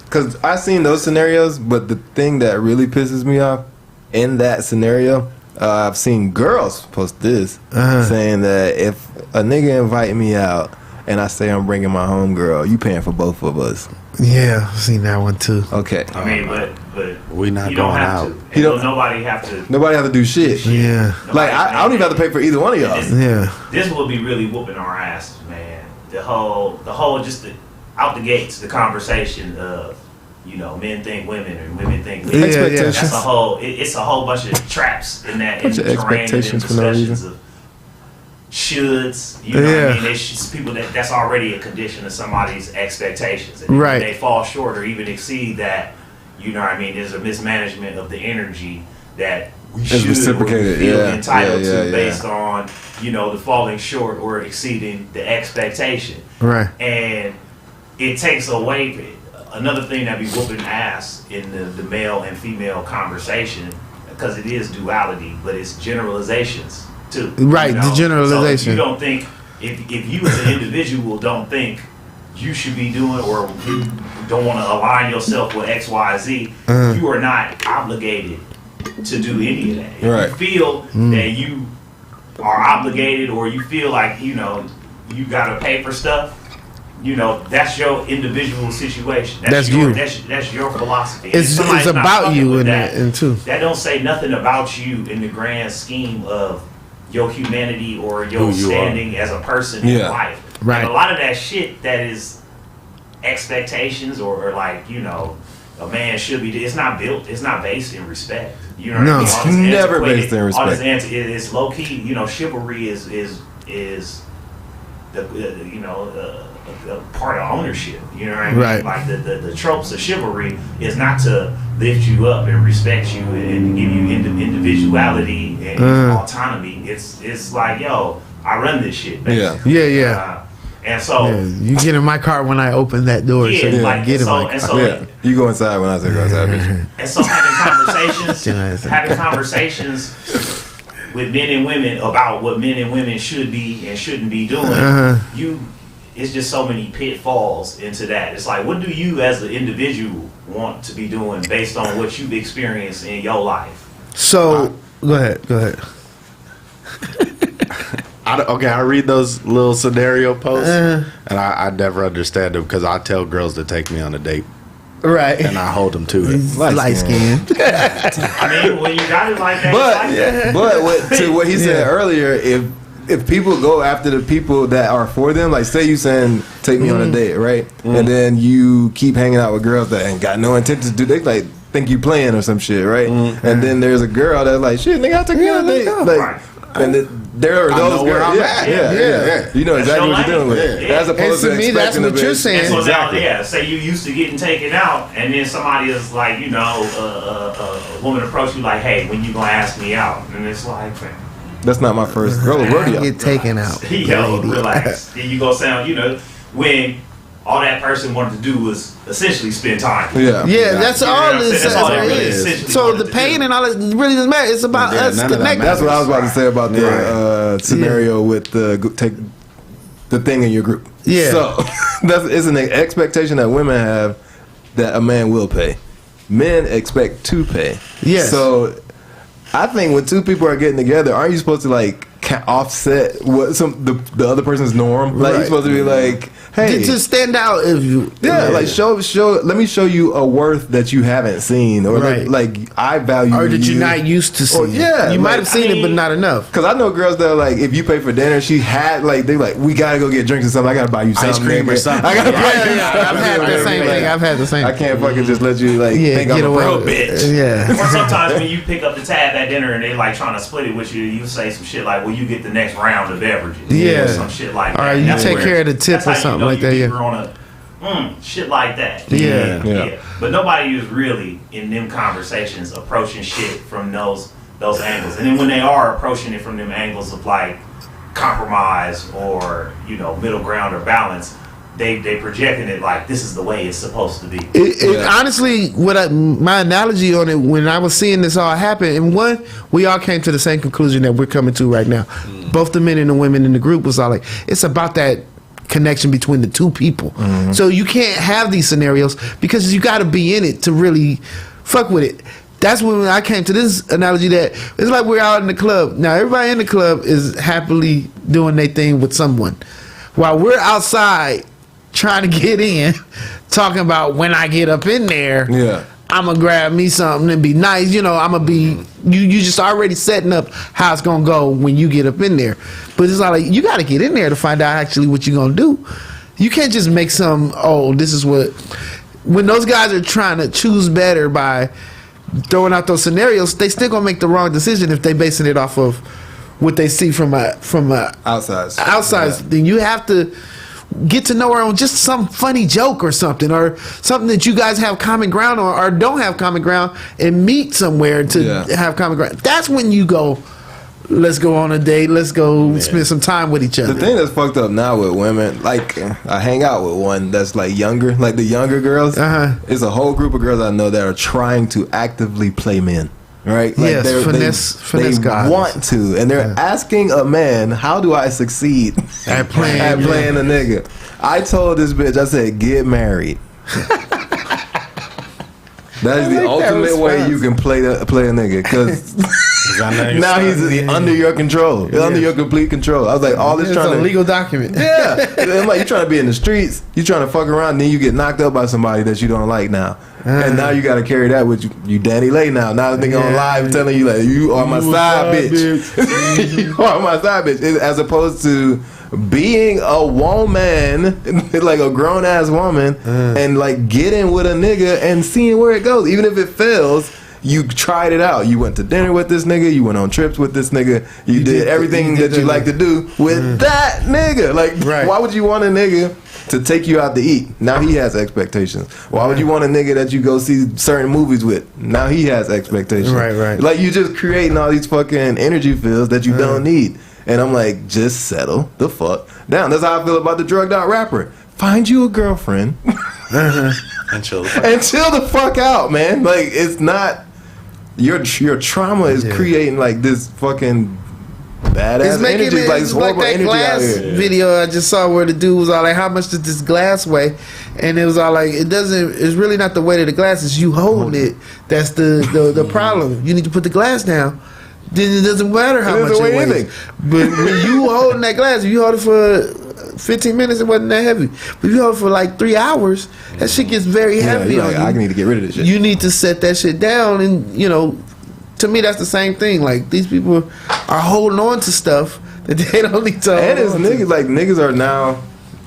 because I've seen those scenarios, but the thing that really pisses me off in that scenario, I've seen girls post this saying that if a nigga invite me out and I say I'm bringing my homegirl, you paying for both of us. Yeah, I've seen that one too. Okay. I mean, but we not you don't going have out. to. Nobody have to. Nobody have to do shit. Yeah. Like I don't even have to pay for either one of y'all. This will be really whooping our asses, man. The whole just out the gates, the conversation of, you know, men think women and women think men. Expectations. That's it's a whole bunch of traps in that, in the terrain, expectations and for no discussions reason. of shoulds, you know what I mean? It's just people that's already a condition of somebody's expectations. And right. When they fall short or even exceed that, you know what I mean, there's a mismanagement of the energy that we should reciprocated. feel entitled to based on, you know, the falling short or exceeding the expectation. Right. And it takes away another thing that be whooping ass in the male and female conversation, because it is duality, but it's generalizations too. Right, you know? the generalization. So if you don't think, if you as an individual don't think you should be doing, or you don't want to align yourself with X, Y, Z, you are not obligated to do any of that. If you feel that you are obligated, or you feel like, you know, you got to pay for stuff, you know, that's your individual situation. That's your, you. That's your philosophy. It's about you in that too. That don't say nothing about you in the grand scheme of your humanity or your standing as a person in life. Right. And a lot of that shit that is expectations or like, you know, a man should be, it's not based in respect. You know what I mean? It's never based in respect. All this it's low key, you know, chivalry is the you know, a part of ownership. You know what I mean? Right. Like the tropes of chivalry is not to lift you up and respect you and give you individuality and autonomy. It's like, yo, I run this shit. Basically. Yeah. And so you get in my car when I open that door. Yeah, so you like, get in my car. So, you go inside when I say go inside. And so having conversations with men and women about what men and women should be and shouldn't be doing, it's just so many pitfalls into that. It's like, what do you as an individual want to be doing based on what you've experienced in your life? So go ahead. I read those little scenario posts, and I never understand them, because I tell girls to take me on a date. Right. And I hold them to it. Light skin. I mean, when you got it like that, to what he said earlier, if people go after the people that are for them, like say you saying take me on a date, right? And then you keep hanging out with girls that ain't got no intention to do, they like think you playing or some shit, right? And then there's a girl that's like, shit, nigga, I'll take you on a date. Like, and there are those girls. Yeah. You know exactly what you're dealing with. Yeah. As opposed to me, that's what you're saying. So now, say you used to getting taken out, and then somebody is like, you know, a woman approach you like, hey, when you gonna ask me out? And it's like, that's not my first girl rodeo. Get taken out. Yo, relax. Then you gonna sound, you know, when all that person wanted to do was essentially spend time. That's all it is. So the pain and all that really doesn't matter. It's about us connecting. That's what I was about to say about the scenario with take the thing in your group. Yeah. So it's an expectation that women have that a man will pay. Men expect to pay. Yeah. So I think when two people are getting together, aren't you supposed to like offset what the other person's norm? Like you're supposed to be like, hey, to stand out if you like show let me show you a worth that you haven't seen, or like I value, or that you're not used to seeing. You might have seen it but not enough. Because I know girls that are like, if you pay for dinner, she had like, they like, we gotta go get drinks or something, I gotta buy you ice cream or something. I gotta buy you I've had the same thing. I've had the same. I can't fucking just let you like think I'm a bro bitch. Yeah. Or sometimes when you pick up the tab at dinner and they like trying to split it with you, you say some shit like, well, you get the next round of beverages. Yeah. Or some shit like that. All right, you take care of the tip or something like that. Shit like that. Yeah. But nobody is really in them conversations approaching shit from those angles. And then when they are approaching it from them angles of like compromise or, you know, middle ground or balance, they projecting it like this is the way it's supposed to be. Honestly, my analogy on it, when I was seeing this all happen, and one, we all came to the same conclusion that we're coming to right now. Both the men and the women in the group was all like, it's about that connection between the two people. So you can't have these scenarios because you got to be in it to really fuck with it. that's when I came to this analogy that it's like we're out in the club. Now everybody in the club is happily doing their thing with someone, while we're outside trying to get in, talking about when I get up in there. Yeah. I'm gonna grab me something and be nice, you know. I'm gonna be you just already setting up how it's gonna go when you get up in there. But it's not like you got to get in there to find out actually what you're gonna do. You can't just make some. Oh, this is what. When those guys are trying to choose better by throwing out those scenarios, they still gonna make the wrong decision if they basing it off of what they see from a outside. Yeah. Then you have to get to know her on just some funny joke or something that you guys have common ground on or don't have common ground and meet somewhere to have common ground. That's when you go, let's go on a date, let's go spend some time with each other. The thing that's fucked up now with women, like I hang out with one that's like younger, like the younger girls. It's a whole group of girls I know that are trying to actively play men. Right? Like finesse they guys. Want to, and they're asking a man, "How do I succeed at playing a nigga?" I told this bitch, I said, "Get married." That is the ultimate way you can play a nigga, because now he's under your control, under your complete control. I was like, all this it's trying a to legal document. Yeah, I'm like, you trying to be in the streets, you trying to fuck around, and then you get knocked up by somebody that you don't like now. And now you got to carry that with you. You Danny Lay now. Now the nigga on live telling you like, you are my side bitch. You are my side bitch. As opposed to being a woman, like a grown ass woman, and like getting with a nigga and seeing where it goes. Even if it fails, you tried it out. You went to dinner with this nigga. You went on trips with this nigga. You did everything that you like to do with that nigga. Like, why would you want a nigga to take you out to eat? Now he has expectations. Why would you want a nigga that you go see certain movies with? Now he has expectations. Right. Like, you just creating all these fucking energy fields that you don't need. And I'm like, just settle the fuck down. That's how I feel about the drugged out rapper. Find you a girlfriend and chill the fuck out, man. Like, it's not your trauma is creating like this fucking badass energy. Like, it's horrible like that energy glass out here. video I just saw where the dude was all like, how much does this glass weigh? And it was all like, it's really not the weight of the glass, it's you holding it. That's the problem. You need to put the glass down. Then it doesn't matter how much it weighs. But when you holding that glass, if you hold it for 15 minutes, it wasn't that heavy. But if you hold it for like 3 hours, that shit gets very heavy on you. I need to get rid of this shit. You need to set that shit down, and you know, to me that's the same thing. Like, these people are holding on to stuff that they don't need to hold and it's on niggas to. like niggas are now,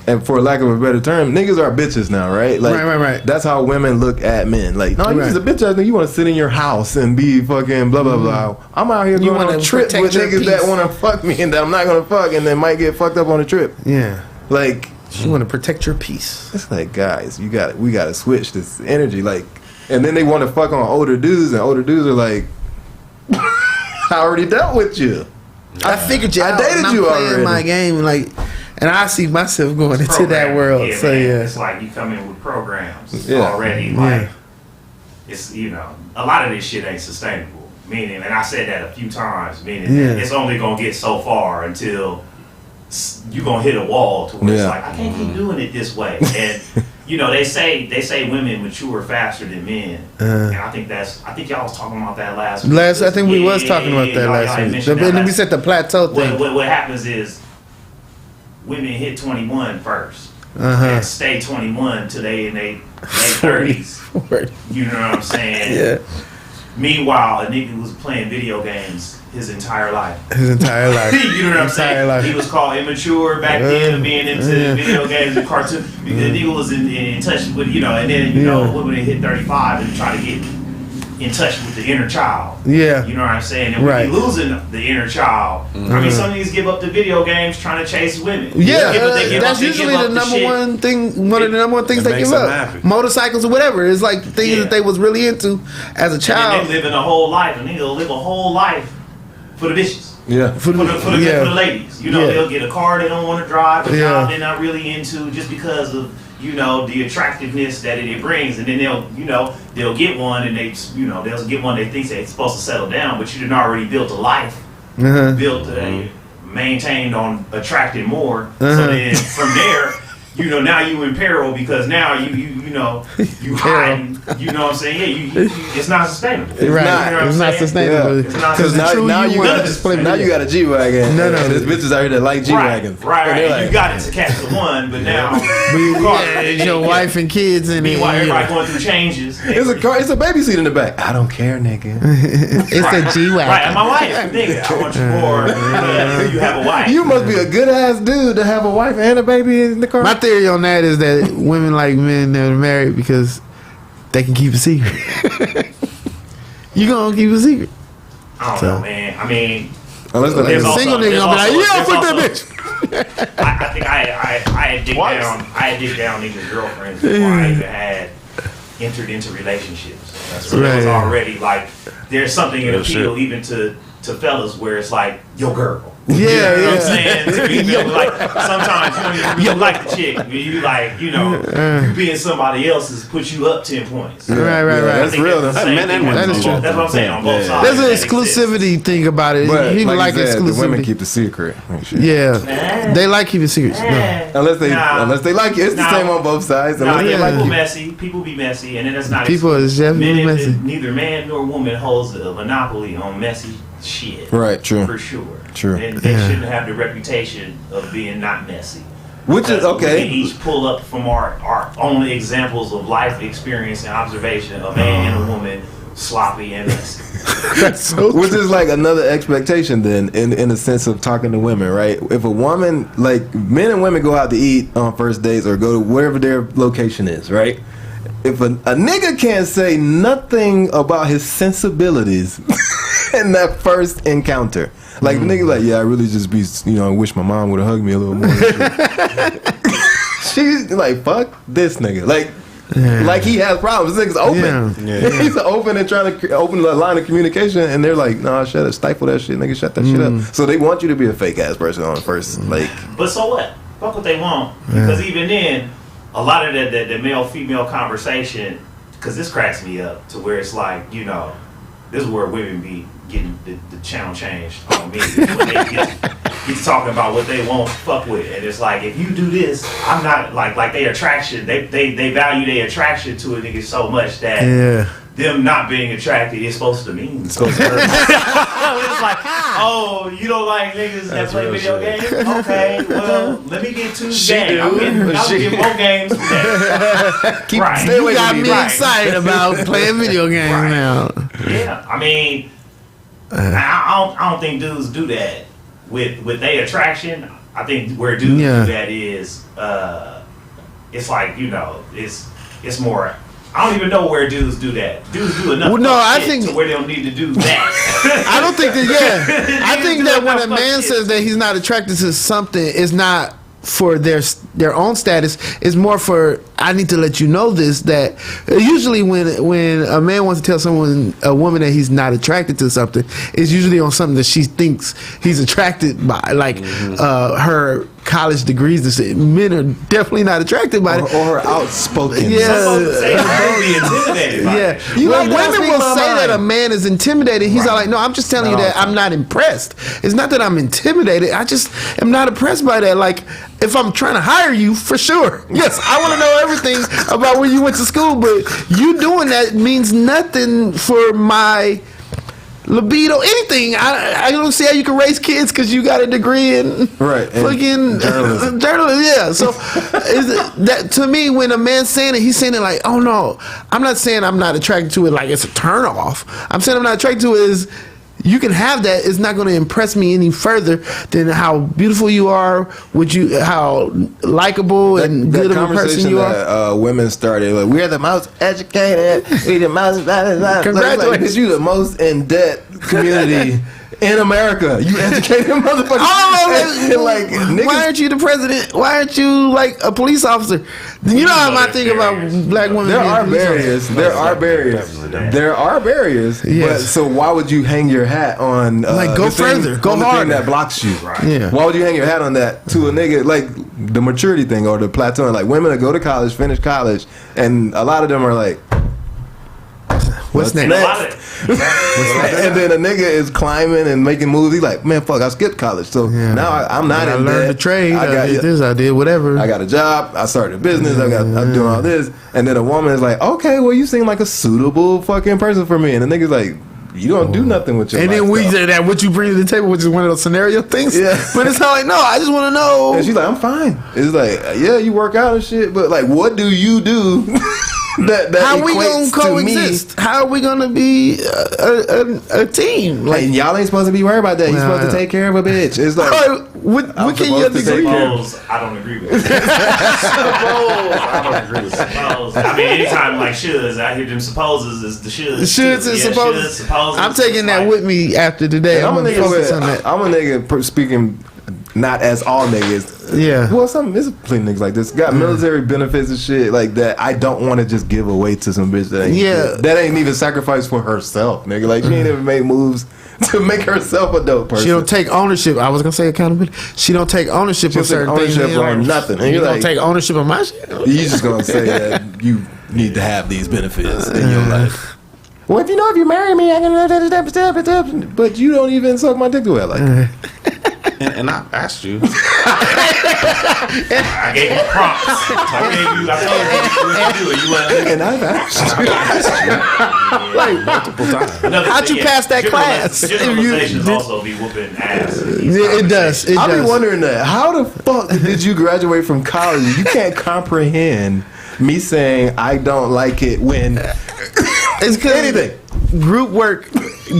and for lack of a better term, niggas are bitches now, right? Like, right. That's how women look at men. Like, no, you just a bitch ass nigga. You want to sit in your house and be fucking blah blah blah. I'm out here going on a trip with niggas that want to fuck me and that I'm not gonna fuck, and then might get fucked up on a trip. Yeah, like, you want to protect your peace. It's like, guys, we got to switch this energy. Like, and then they want to fuck on older dudes, and older dudes are like, I already dealt with you. I figured you out. I dated you playing already. My game, like, and I see myself going into that world. So man. It's like you come in with programs already. Like, it's, you know, a lot of this shit ain't sustainable. Meaning, and I said that a few times. Meaning, it's only gonna get so far until you gonna hit a wall to where it's like, I can't keep doing it this way. And you know, they say women mature faster than men, and I think y'all was talking about that last week. I think we was talking about that last week. Then we said the plateau thing. What happens is women hit 21 first and stay 21 till they in their 30s. You know what I'm saying? Yeah. Meanwhile, a nigga was playing video games his entire life. You know what I'm saying? He was called immature back then, being into video games and cartoon. The nigga was in touch with, you know, and then, you know, when they hit 35 and try to get in touch with the inner child. Yeah. You know what I'm saying? And when you're losing the inner child, I mean, some niggas give up the video games trying to chase women. That's usually the number one thing, one of the number one things they give up. Happy. Motorcycles or whatever. It's like things that they was really into as a child. And they living a whole life, and they'll live a whole life for the bitches. Yeah. For the ladies. You know, they'll get a car they don't want to drive, a job they're not really into, just because of, you know, the attractiveness that it brings. And then they'll get one, and they'll get one they think they're supposed to settle down, but you done already built a life, maintained on attracting more. So then from there, you know, now you in peril because now you know, you hiding. You know what I'm saying? Yeah, you it's not sustainable. Right. You know it's not sustainable. Because now you got a G-Wagon. No. There's bitches out here that like G-Wagons. Right. Like, you got it to catch the one, but now it's your wife and kids and meanwhile everybody going through changes. It's a baby seat in the back. I don't care, nigga. It's a G-Wagon. Right, and my wife, nigga, I want you more because you have a wife. You must be a good ass dude to have a wife and a baby in the car. My theory on that is that women like men that are married because they can keep a secret. You gonna keep a secret? I don't know, man. I mean, unless the single nigga gonna be like, yeah, fuck that bitch. I think I had dig down niggas' girlfriends before I even had entered into relationships. So there was already like there's something in appeal even to fellas where it's like your girl. Yeah, you know what I'm saying? Like sometimes you don't like the chick. You like, you know, you being somebody else's put you up 10 points. Right. That's real. Men and women. That is true. That's what I'm saying on both sides. There's an exclusivity thing about it. But People like exclusivity. the women keep the secret. Yeah, they like keeping secrets. No. Unless they like it. It's the same on both sides. People messy. People be messy, and then that's not. People is definitely messy. Neither man nor woman holds a monopoly on messy shit. Right. True. For sure. True. And they shouldn't have the reputation of being not messy. Which is okay. We can each pull up from our own examples of life experience and observation of a man and a woman sloppy and messy. That's so Which is like another expectation then in the sense of talking to women, right? If a woman, like men and women go out to eat on first dates or go to wherever their location is, right? If a nigga can't say nothing about his sensibilities in that first encounter, like the nigga like, yeah, I really just be, I wish my mom would have hugged me a little more. She's like, fuck this nigga. Like he has problems. This nigga's open. Yeah. He's open and trying to open the line of communication, and they're like, nah, shut it, stifle that shit, nigga, shut that shit up. So they want you to be a fake ass person on first, like. But so what? Fuck what they want. Because even then, a lot of the male-female conversation, because this cracks me up to where it's like, this is where women be getting the channel changed on me. When they get to talking about what they won't fuck with. And it's like, if you do this, I'm not, like their attraction, they value their attraction to a nigga so much that them not being attracted is supposed to mean. It's supposed to hurt. It's like, oh, you don't like niggas that play video games? Okay, well, let me get 2 games. I'll get more games today. You got me excited about playing video games now. Yeah, I mean, I don't think dudes do that with their attraction. I think where dudes do that is, it's like, it's more. I don't even know where dudes do that. Dudes do enough I think to where they don't need to do that. I don't think that. I think that when a man says that he's not attracted to something, it's not for their own status. It's more for, I need to let you know this, that usually when a man wants to tell a woman that he's not attracted to something, it's usually on something that she thinks he's attracted by, like her college degrees. Men are definitely not attracted by it. Or her outspoken. Yeah. Intimidated by it. When women will say that a man is intimidated, he's all like, no, I'm just telling you that I'm not impressed. It's not that I'm intimidated. I just am not impressed by that. Like, if I'm trying to hire you, for sure. Yes, I want to know everything about where you went to school, but you doing that means nothing for my libido, anything. I don't see how you can raise kids because you got a degree in fucking journalism. Yeah, so that to me, when a man's saying it, he's saying it like, oh no, I'm not saying I'm not attracted to it like it's a turn off. I'm saying I'm not attracted to it is, you can have that. It's not going to impress me any further than how beautiful you are, how likable and good of a person you are. That women started like, we're the most educated, we the most congratulations, like, you the most in debt community in America. You educated motherfucker. Why aren't you the president? Why aren't you like a police officer? You know how I think about black women. There are barriers. There are barriers. Yes. But so why would you hang your hat on go further, go harder? The thing that blocks you. Right. Yeah. Why would you hang your hat on that to a nigga, like the maturity thing or the plateau? Like women that go to college, finish college, and a lot of them are like, What's And next? a lot of And then a nigga is climbing and making moves. He's like, man, fuck, I skipped college, so now I'm not. I in learned debt. the trade. I got I did this. I did whatever. I got a job. I started a business. I'm doing all this. And then a woman is like, okay, well, you seem like a suitable fucking person for me. And the nigga's like, you don't do nothing with your And life, then we though. said that what you bring to the table, which is one of those scenario things. Yeah. But it's not like, no, I just want to know. And she's like, I'm fine. It's like, yeah, you work out and shit, but like, what do you do that How we equates gonna to me? coexist? How are we gonna be a team? Like, And y'all ain't supposed to be worried about that. You're supposed to take care of a bitch. It's like, what I'm can you supposed to disagree? take care Suppose I don't agree with that. I don't agree with that. Suppose. I mean, anytime like shoulds, I hear them supposes is the shoulds. Shoulds and supposes. I'm taking that with me after today. I'm a gonna nigga. focus on that. I'm a nigga speaking not as all niggas. Yeah. Well, there's plenty niggas like this. Got military benefits and shit like that. I don't want to just give away to some bitch that ain't that ain't even sacrificed for herself, nigga. Like she ain't even made moves to make herself a dope person. She don't take ownership. I was gonna say accountability. She don't take ownership of certain things. on nothing. And You you're don't like, take ownership of my shit. you just gonna say that you need to have these benefits in your life. Well, if you marry me, I can. But you don't even suck my dick the way I like it. And I asked you. I gave you prompts. I told you what to do. You want And I've asked Like multiple times. how'd you pass that class? Generalizations also be whooping ass. It does. It I've does. been wondering that. How the fuck did you graduate from college? You can't comprehend me saying I don't like it when It's because anything. Group work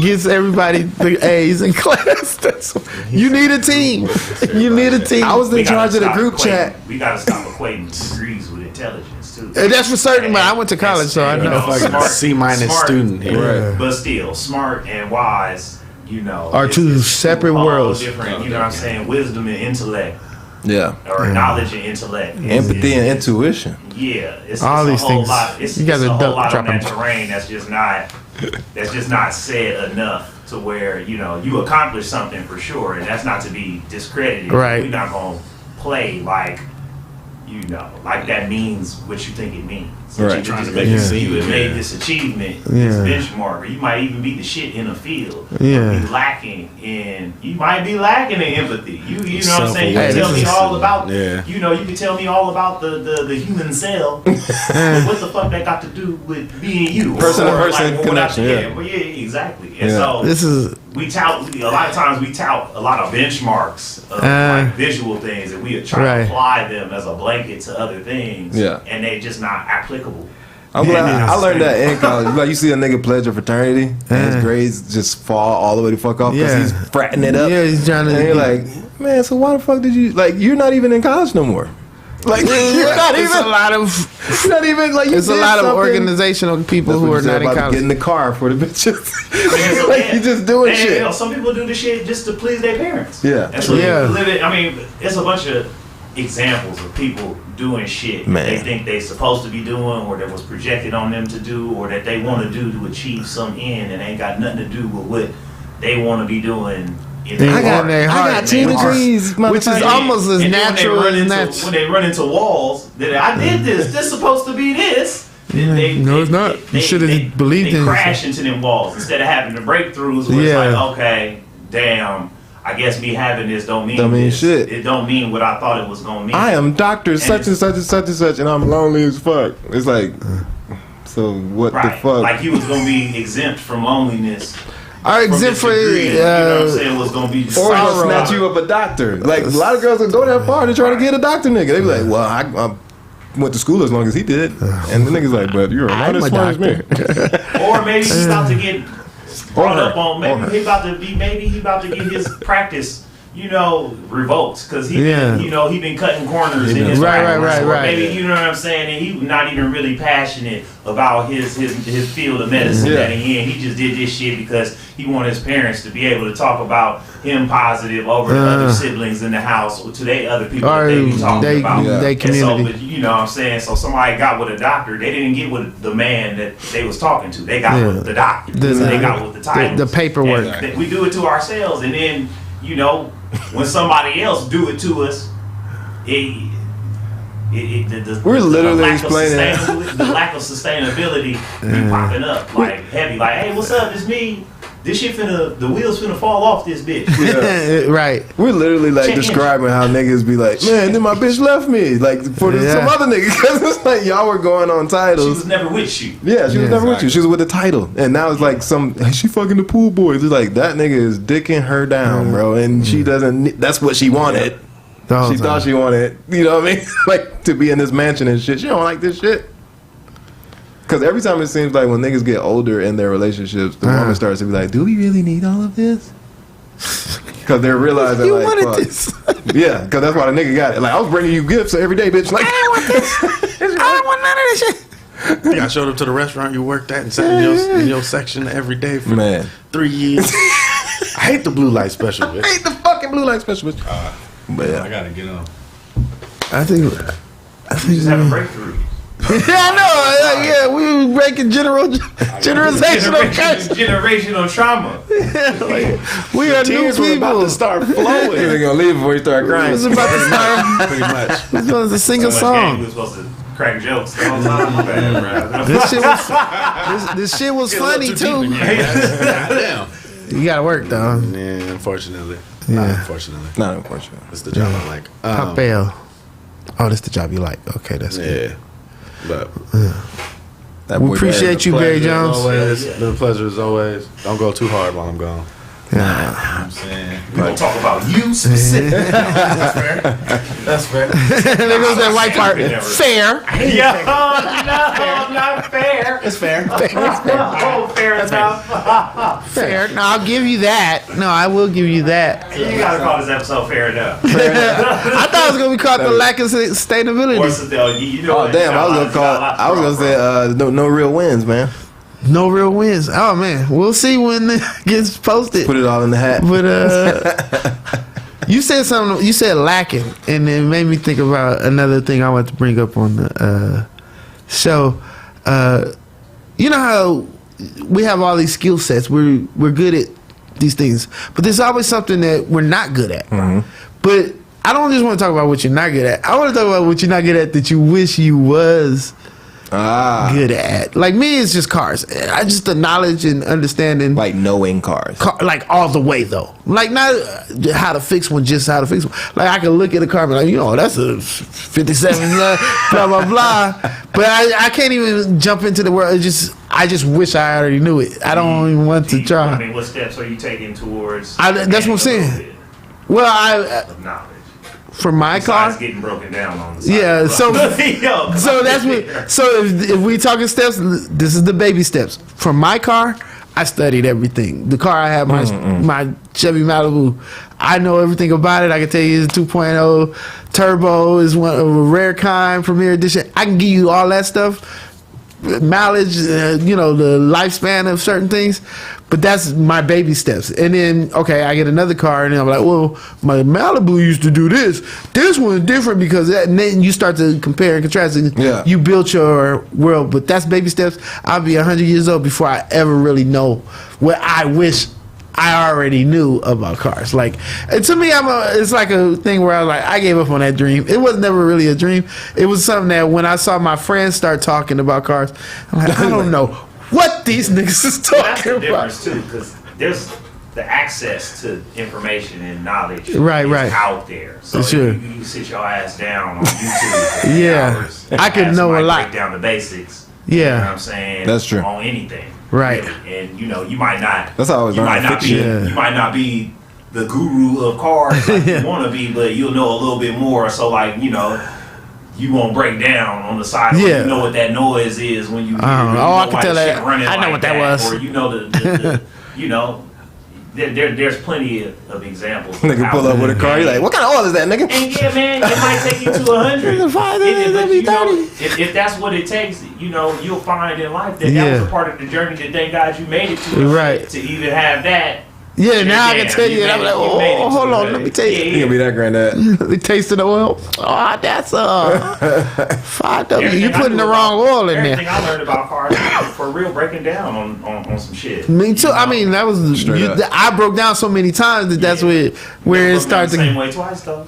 gets everybody the A's in class. You need a team. You need a team. I was in charge of the group chat. We gotta stop equating degrees with intelligence too. And that's for certain, but I went to college, so I know. C- student here. But still, smart and wise, Are it's- two it's separate all worlds. Different, you know what I'm saying? Wisdom and intellect, Yeah. or knowledge and intellect, Empathy and intuition. Yeah, it's All it's these a whole things. lot. It's You guys a are whole lot on dropping- that terrain that's just not said enough to where you accomplish something for sure, and that's not to be discredited. Right. We're not gonna play like that means what you think it means. Right. Trying to make make it seem, you have made this achievement, this benchmark, or you might even be the shit in a field. Yeah. You might be lacking in empathy. You know what I'm saying? You Hey, can tell this me is- all about Yeah. you can tell me all about the human cell. But what the fuck that got to do with being you? Person-to-person what connection, yeah. Well, yeah, exactly. And Yeah. so This is we tout a lot of times. We tout a lot of benchmarks of like visual things, and we try to apply them as a blanket to other things. Yeah. And they just not applicable. I'm glad I learned that in college. Like you see a nigga pledge a fraternity, and his grades just fall all the way the fuck off because he's fratting it up. Yeah, he's trying to. And you're like, man, so why the fuck did you you're not even in college no more? Like you're not It's even. a lot of. You're not even like you. It's a did lot of something. organizational people That's who what are you said not in about college. Get in the car for the bitches. Yeah, like you just doing and, shit. some people do this shit just to please their parents. Yeah. That's what Yeah. you live it. I mean, it's a bunch of examples of people doing shit Man. they think they supposed to be doing, or that was projected on them to do, or that they want to do to achieve some end, and ain't got nothing to do with what they want to be doing. In their I got heart. their heart. I got 2 degrees, Which is motherfucker. almost as And then natural as natural. when they run into walls, that I did this. This supposed to be this. No, it's not. You should have believed They in crash into them walls instead of having the breakthroughs where it's Yeah. like, okay, damn, I guess me having this don't mean this. shit. It don't mean what I thought it was gonna mean. I am Doctor such and such and such and such, and I'm lonely as fuck. It's like, so what right. the fuck? Like you was gonna be exempt from loneliness. Are From exempt this for degree, you know what I'm saying? Was gonna be just Or sorrow. they'll snatch you up a doctor. Like a lot of girls will go that far to try to get a doctor nigga. They be like, well, I went to school as long as he did, and the nigga's like, but you're not as I'm a smart as me. Or maybe he's about to get brought her. up on. Maybe he about to get his practice, revoked because he been cutting corners in his practice. Right. Or maybe you know what I'm saying, and he not even really passionate about his field of medicine that he in. He just did this shit because he wanted his parents to be able to talk about him positive over the other siblings in the house or to they other people that they be talking about. They And community. so, but you know what I'm saying? So somebody got with a doctor. They didn't get with the man that they was talking to. They got with the doctor. They got with the title. The paperwork. And we do it to ourselves. And then, when somebody else do it to us, We're literally the explaining the lack of sustainability be popping up like heavy. Like, hey, what's up? It's me. This shit the wheels finna fall off this bitch. Yeah. Right. We're literally like describing how niggas be like, man, then my bitch left me. Like for some other nigga, because it's like y'all were going on titles. She was never with you. Yeah, she was never with you. She was with the title, and now it's like she fucking the pool boys. It's like that nigga is dicking her down, bro, and she doesn't. That's what she wanted. She thought she wanted, you know what I mean, like to be in this mansion and shit. She don't like this shit. Because every time it seems like when niggas get older in their relationships, the woman starts to be like, do we really need all of this? Because they're realizing, you like, wanted this. Yeah, because that's why the nigga got it. Like, I was bringing you gifts every day, bitch. Like, I don't want this. I don't want none of this shit. I showed up to the restaurant you worked at and sat in your section every day for 3 years. I hate the blue light special, bitch. I hate the fucking blue light special, bitch. But yeah, I gotta get on. I think You just have a breakthrough. yeah, I know. Yeah, we were breaking generational trauma. We are new Tears were about people. to start flowing. They're gonna leave before you start It crying. was about to start. Pretty much. It was to sing a We song. were supposed to crack jokes the whole time. My bad, bro. This shit was funny too. Damn. You gotta work though. Yeah, unfortunately. Yeah. Not unfortunately. Not unfortunate. It's the job I like. Papel. Oh, that's the job you like. Okay, that's good. Yeah. But That We boy appreciate you, Barry Jones. always, the pleasure is always. Don't go too hard while I'm gone. I'm saying. We're going to talk about you specifically. That's fair. There goes that white part. Fair. Yo, no, not fair. It's fair. Oh, fair enough. Fair. No, I'll give you that. No, I will give you that. You got to call this episode fair enough. I thought it was gonna be called the lack of sustainability. You know Oh what? damn! I was gonna say no real wins, man. No real wins. Oh man, we'll see when it gets posted. Put it all in the hat. But you said something. You said lacking, and it made me think about another thing I want to bring up on the show. You know how we have all these skill sets. We're good at these things, but there's always something that we're not good at. But I don't just want to talk about what you're not good at. I want to talk about what you're not good at that you wish you was good at. Like me, it's just cars. I just the knowledge and understanding, Like knowing cars. like all the way though. Like not how to fix one, just how to fix one. Like I can look at a car and be like, you know, that's a 57, blah blah blah. But I can't even jump into the world. I just wish I already knew it. I don't even want to try. I mean, what steps are you taking towards? That's what I'm saying. Well, Of knowledge. for my Besides car. getting broken down on the side. Yeah, so Yo, so that's what. So if we talking steps, this is the baby steps. For my car, I studied everything. The car I have, my Chevy Malibu, I know everything about it. I can tell you it's 2.0 turbo is one of a rare kind, Premier Edition. I can give you all that stuff. Mileage, the lifespan of certain things, but that's my baby steps. And then, okay, I get another car, and then I'm like, well, my Malibu used to do this. This one's different because that. And then you start to compare and contrast, and you built your world. But that's baby steps. I'll be 100 years old before I ever really know what I wish I already knew about cars. Like, and to me, it's like a thing where I was like, I gave up on that dream. It was never really a dream. It was something that when I saw my friends start talking about cars, I'm like, I don't know what these niggas is That's the talking about. difference too, because there's the access to information and knowledge Right. out there. So Sure. you can sit your ass down on YouTube for 3 hours. I could have know a somebody lot. break down the basics. Yeah. You know what I'm saying? That's true. On anything. Right. And you might not. That's how I always you learned might not be. fiction. You might not be the guru of cars like you want to be, but you'll know a little bit more. So like you won't break down on the side. Yeah. You know what that noise is when you. I can tell that. I I know what that was. Or the There's plenty of examples. Of Nigga pull up with a car. You like, what kind of oil is that, nigga? And yeah, man, it might take you to 100. If that's what it takes, you'll find in life that was a part of the journey that thank God you made it to. Right. To even have that. Yeah, now I can tell you. I'm like, oh, hold on, let me tell you. You gonna be that granddad. They tasting the oil. Oh, that's 5W. You putting the wrong oil in Everything there. I learned about cars for real, breaking down on some shit. Me too. I mean, that was I broke down so many times that's where it started the to. same way twice though.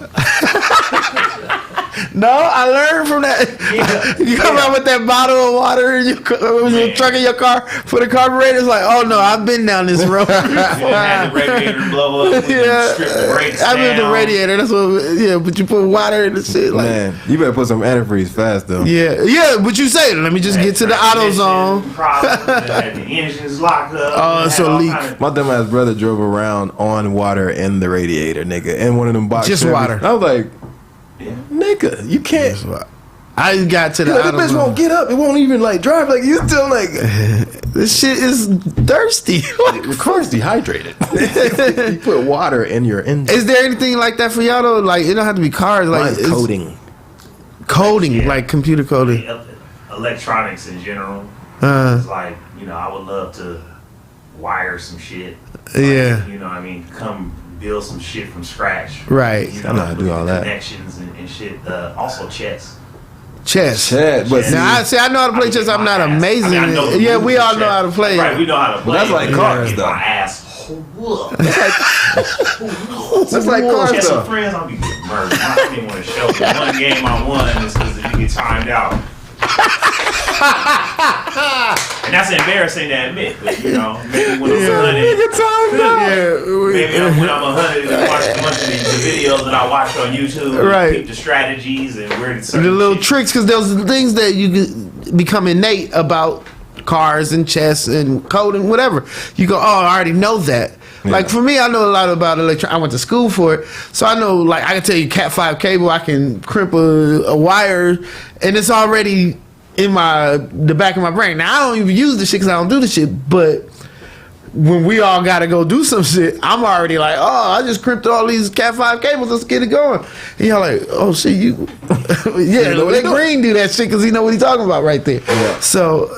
No, I learned from that. Yeah. You come out with that bottle of water in your truck in your car for the carburetor. It's like, oh no, I've been down this road. Had the radiator blow up. Yeah, Strip the brakes I mean the down. radiator. That's what. Yeah, but you put water in the shit. Like, Man, you better put some antifreeze fast though. yeah. But you say, let me just get to the auto zone. The engine's locked up. Oh, it's a leak. My dumbass brother drove around on water in the radiator, nigga, in one of them box Just Chevys. water. I was like, Yeah. nigga, you can't. I got to the Like, the auto bitch zone. won't get up. It won't even like drive. Like you still like. This shit is thirsty. Of course, dehydrated. You put water in your engine. Is there anything like that for y'all though? Like it don't have to be cars. Like Mine's coding. coding, Yeah. like computer coding. Electronics in general. It's like, I would love to wire some shit. Yeah. You know what I mean? Come build some shit from scratch. Right. I know how to do all that. Connections and shit. Also chess. Chess. Chess, but Chess. Now I know how to play chess. I'm not amazing. I know the Yeah, we rules all of know chess. how to play. Right, we know how to play. that's like but cars, get though. My ass whooped. That's like cars Chess though. with friends, I'll be getting murdered. I didn't want to show. The one game I won is because you get timed out. And that's embarrassing to admit, but maybe when I'm 100, maybe when I'm 100 and watch a bunch of the videos that I watch on YouTube, Right. and keep the strategies and where the The little tricks, because there's things that you become innate about cars and chess and coding, whatever. You go, oh, I already know that. Yeah. Like for me, I know a lot about electronics. I went to school for it, so I know. Like I can tell you, Cat 5 cable. I can crimp a wire, and it's already in the back of my brain. Now I don't even use the shit because I don't do the shit. But when we all got to go do some shit, I'm already like, oh, I just crimped all these Cat 5 cables. Let's get it going. And y'all like, oh shit, you, yeah, let Green do that shit because he know what he's talking about right there. Yeah. So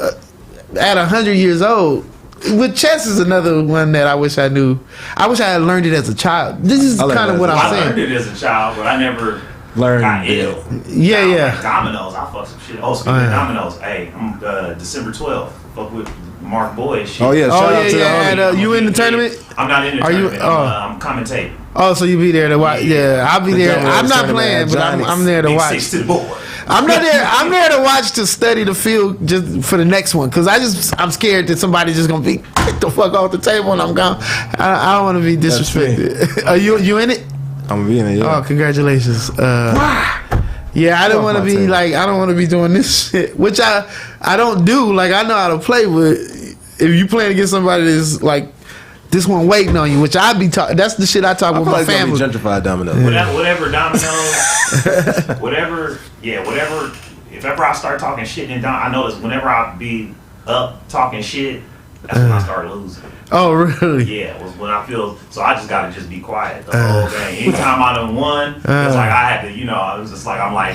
at 100 years old. With chess is another one that I wish I knew. I wish I had learned it as a child. This is kind of what I'm I saying. learned it as a child, but I never Learned got it. ill. Yeah, yeah. Like dominoes, I fuck some shit. Oh, speaking of dominoes, hey, I'm December 12th. Fuck with Mark Boyd shit. Oh yeah, shout out to the And, homie. you in the tournament? I'm not in the Are you- tournament. I'm commentating. Oh, so you be there to watch? Yeah, I'll be The there. Dominós I'm not tournament playing, at but Johnny's. I'm there to Big watch. 6 to the board. I'm not there. I'm there to watch, to study the field just for the next one, because I'm scared that somebody's just gonna be get the fuck off the table and I'm gone. I don't want to be disrespected. Are you in it? I'm gonna be in it. Yeah. Oh, congratulations. Yeah, I don't want to be like, I don't want to be doing this shit, which I don't do. Like, I know how to play, but if you playing against somebody that's like this one waiting on you, which I be talking, that's the shit I talk with feel my like it's gonna family. be gentrified dominoes. Whatever dominoes, whatever. If ever I start talking shit in I notice whenever I be up talking shit, that's when I start losing. Oh, really? Yeah, it was when I feel, so I just gotta just be quiet the whole game. Anytime I done won, it's like I had to, it was just like I'm like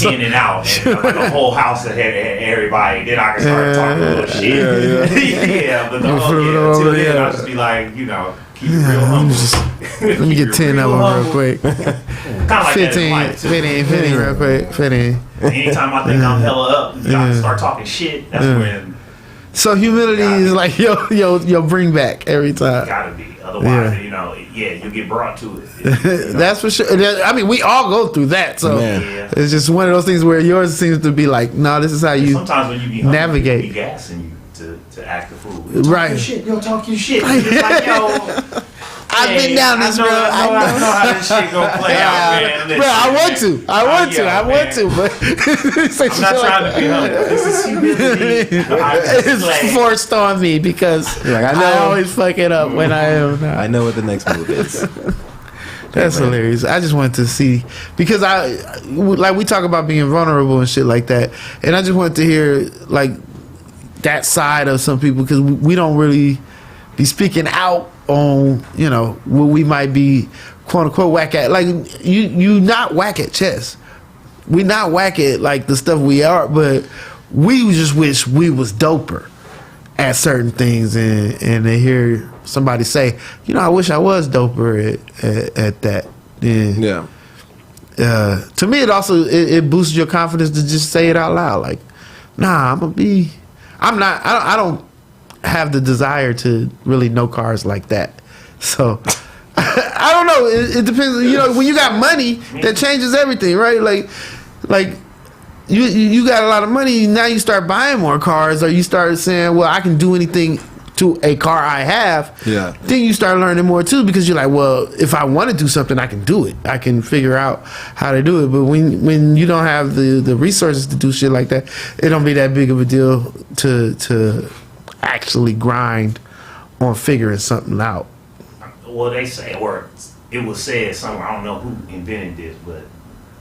in and out, and like the whole house had everybody. Then I can start talking a little shit. Yeah, but until then I'll just be like, keep it real humble. Let me get 10 of them real quick. Kind of like 15, 15 real quick. 15. Anytime I think I'm hella up, I start talking shit. That's when. So humility is like yo bring back every time. Gotta be. Otherwise, you'll get brought to it. That's for sure. I mean, we all go through that. So Yeah. it's just one of those things where yours seems to be like, no, this is how you Sometimes when you be hungry, navigate. people be gassing you to act the fool. Right. Talk your shit. Talk your shit. It's like, I've been down this road. I know how this shit gonna play out, man. Listen, Bro, I want to, but I'm not trying to be humble. This is humility. it's forced on me because Like, I always fuck it up when I am not. I know what the next move is. That's hilarious. I just wanted to see, because we talk about being vulnerable and shit like that, and I just wanted to hear like that side of some people, because we don't really be speaking out on what we might be quote unquote whack at. Like you not whack at chess. We not whack at like the stuff we are, but we just wish we was doper at certain things, and to hear somebody say, I wish I was doper at that. Yeah. To me, it also it boosts your confidence to just say it out loud. Like, nah, I don't have the desire to really know cars like that. So I don't know. It depends. When you got money, that changes everything, right? Like, like you got a lot of money. Now you start buying more cars, or you start saying, well, I can do anything to a car I have. Yeah. Then you start learning more too, because you're like, well, if I want to do something, I can do it. I can figure out how to do it. But when you don't have the resources to do shit like that, it don't be that big of a deal to actually grind on figuring something out. Well, they say, or it was said somewhere, I don't know who invented this, but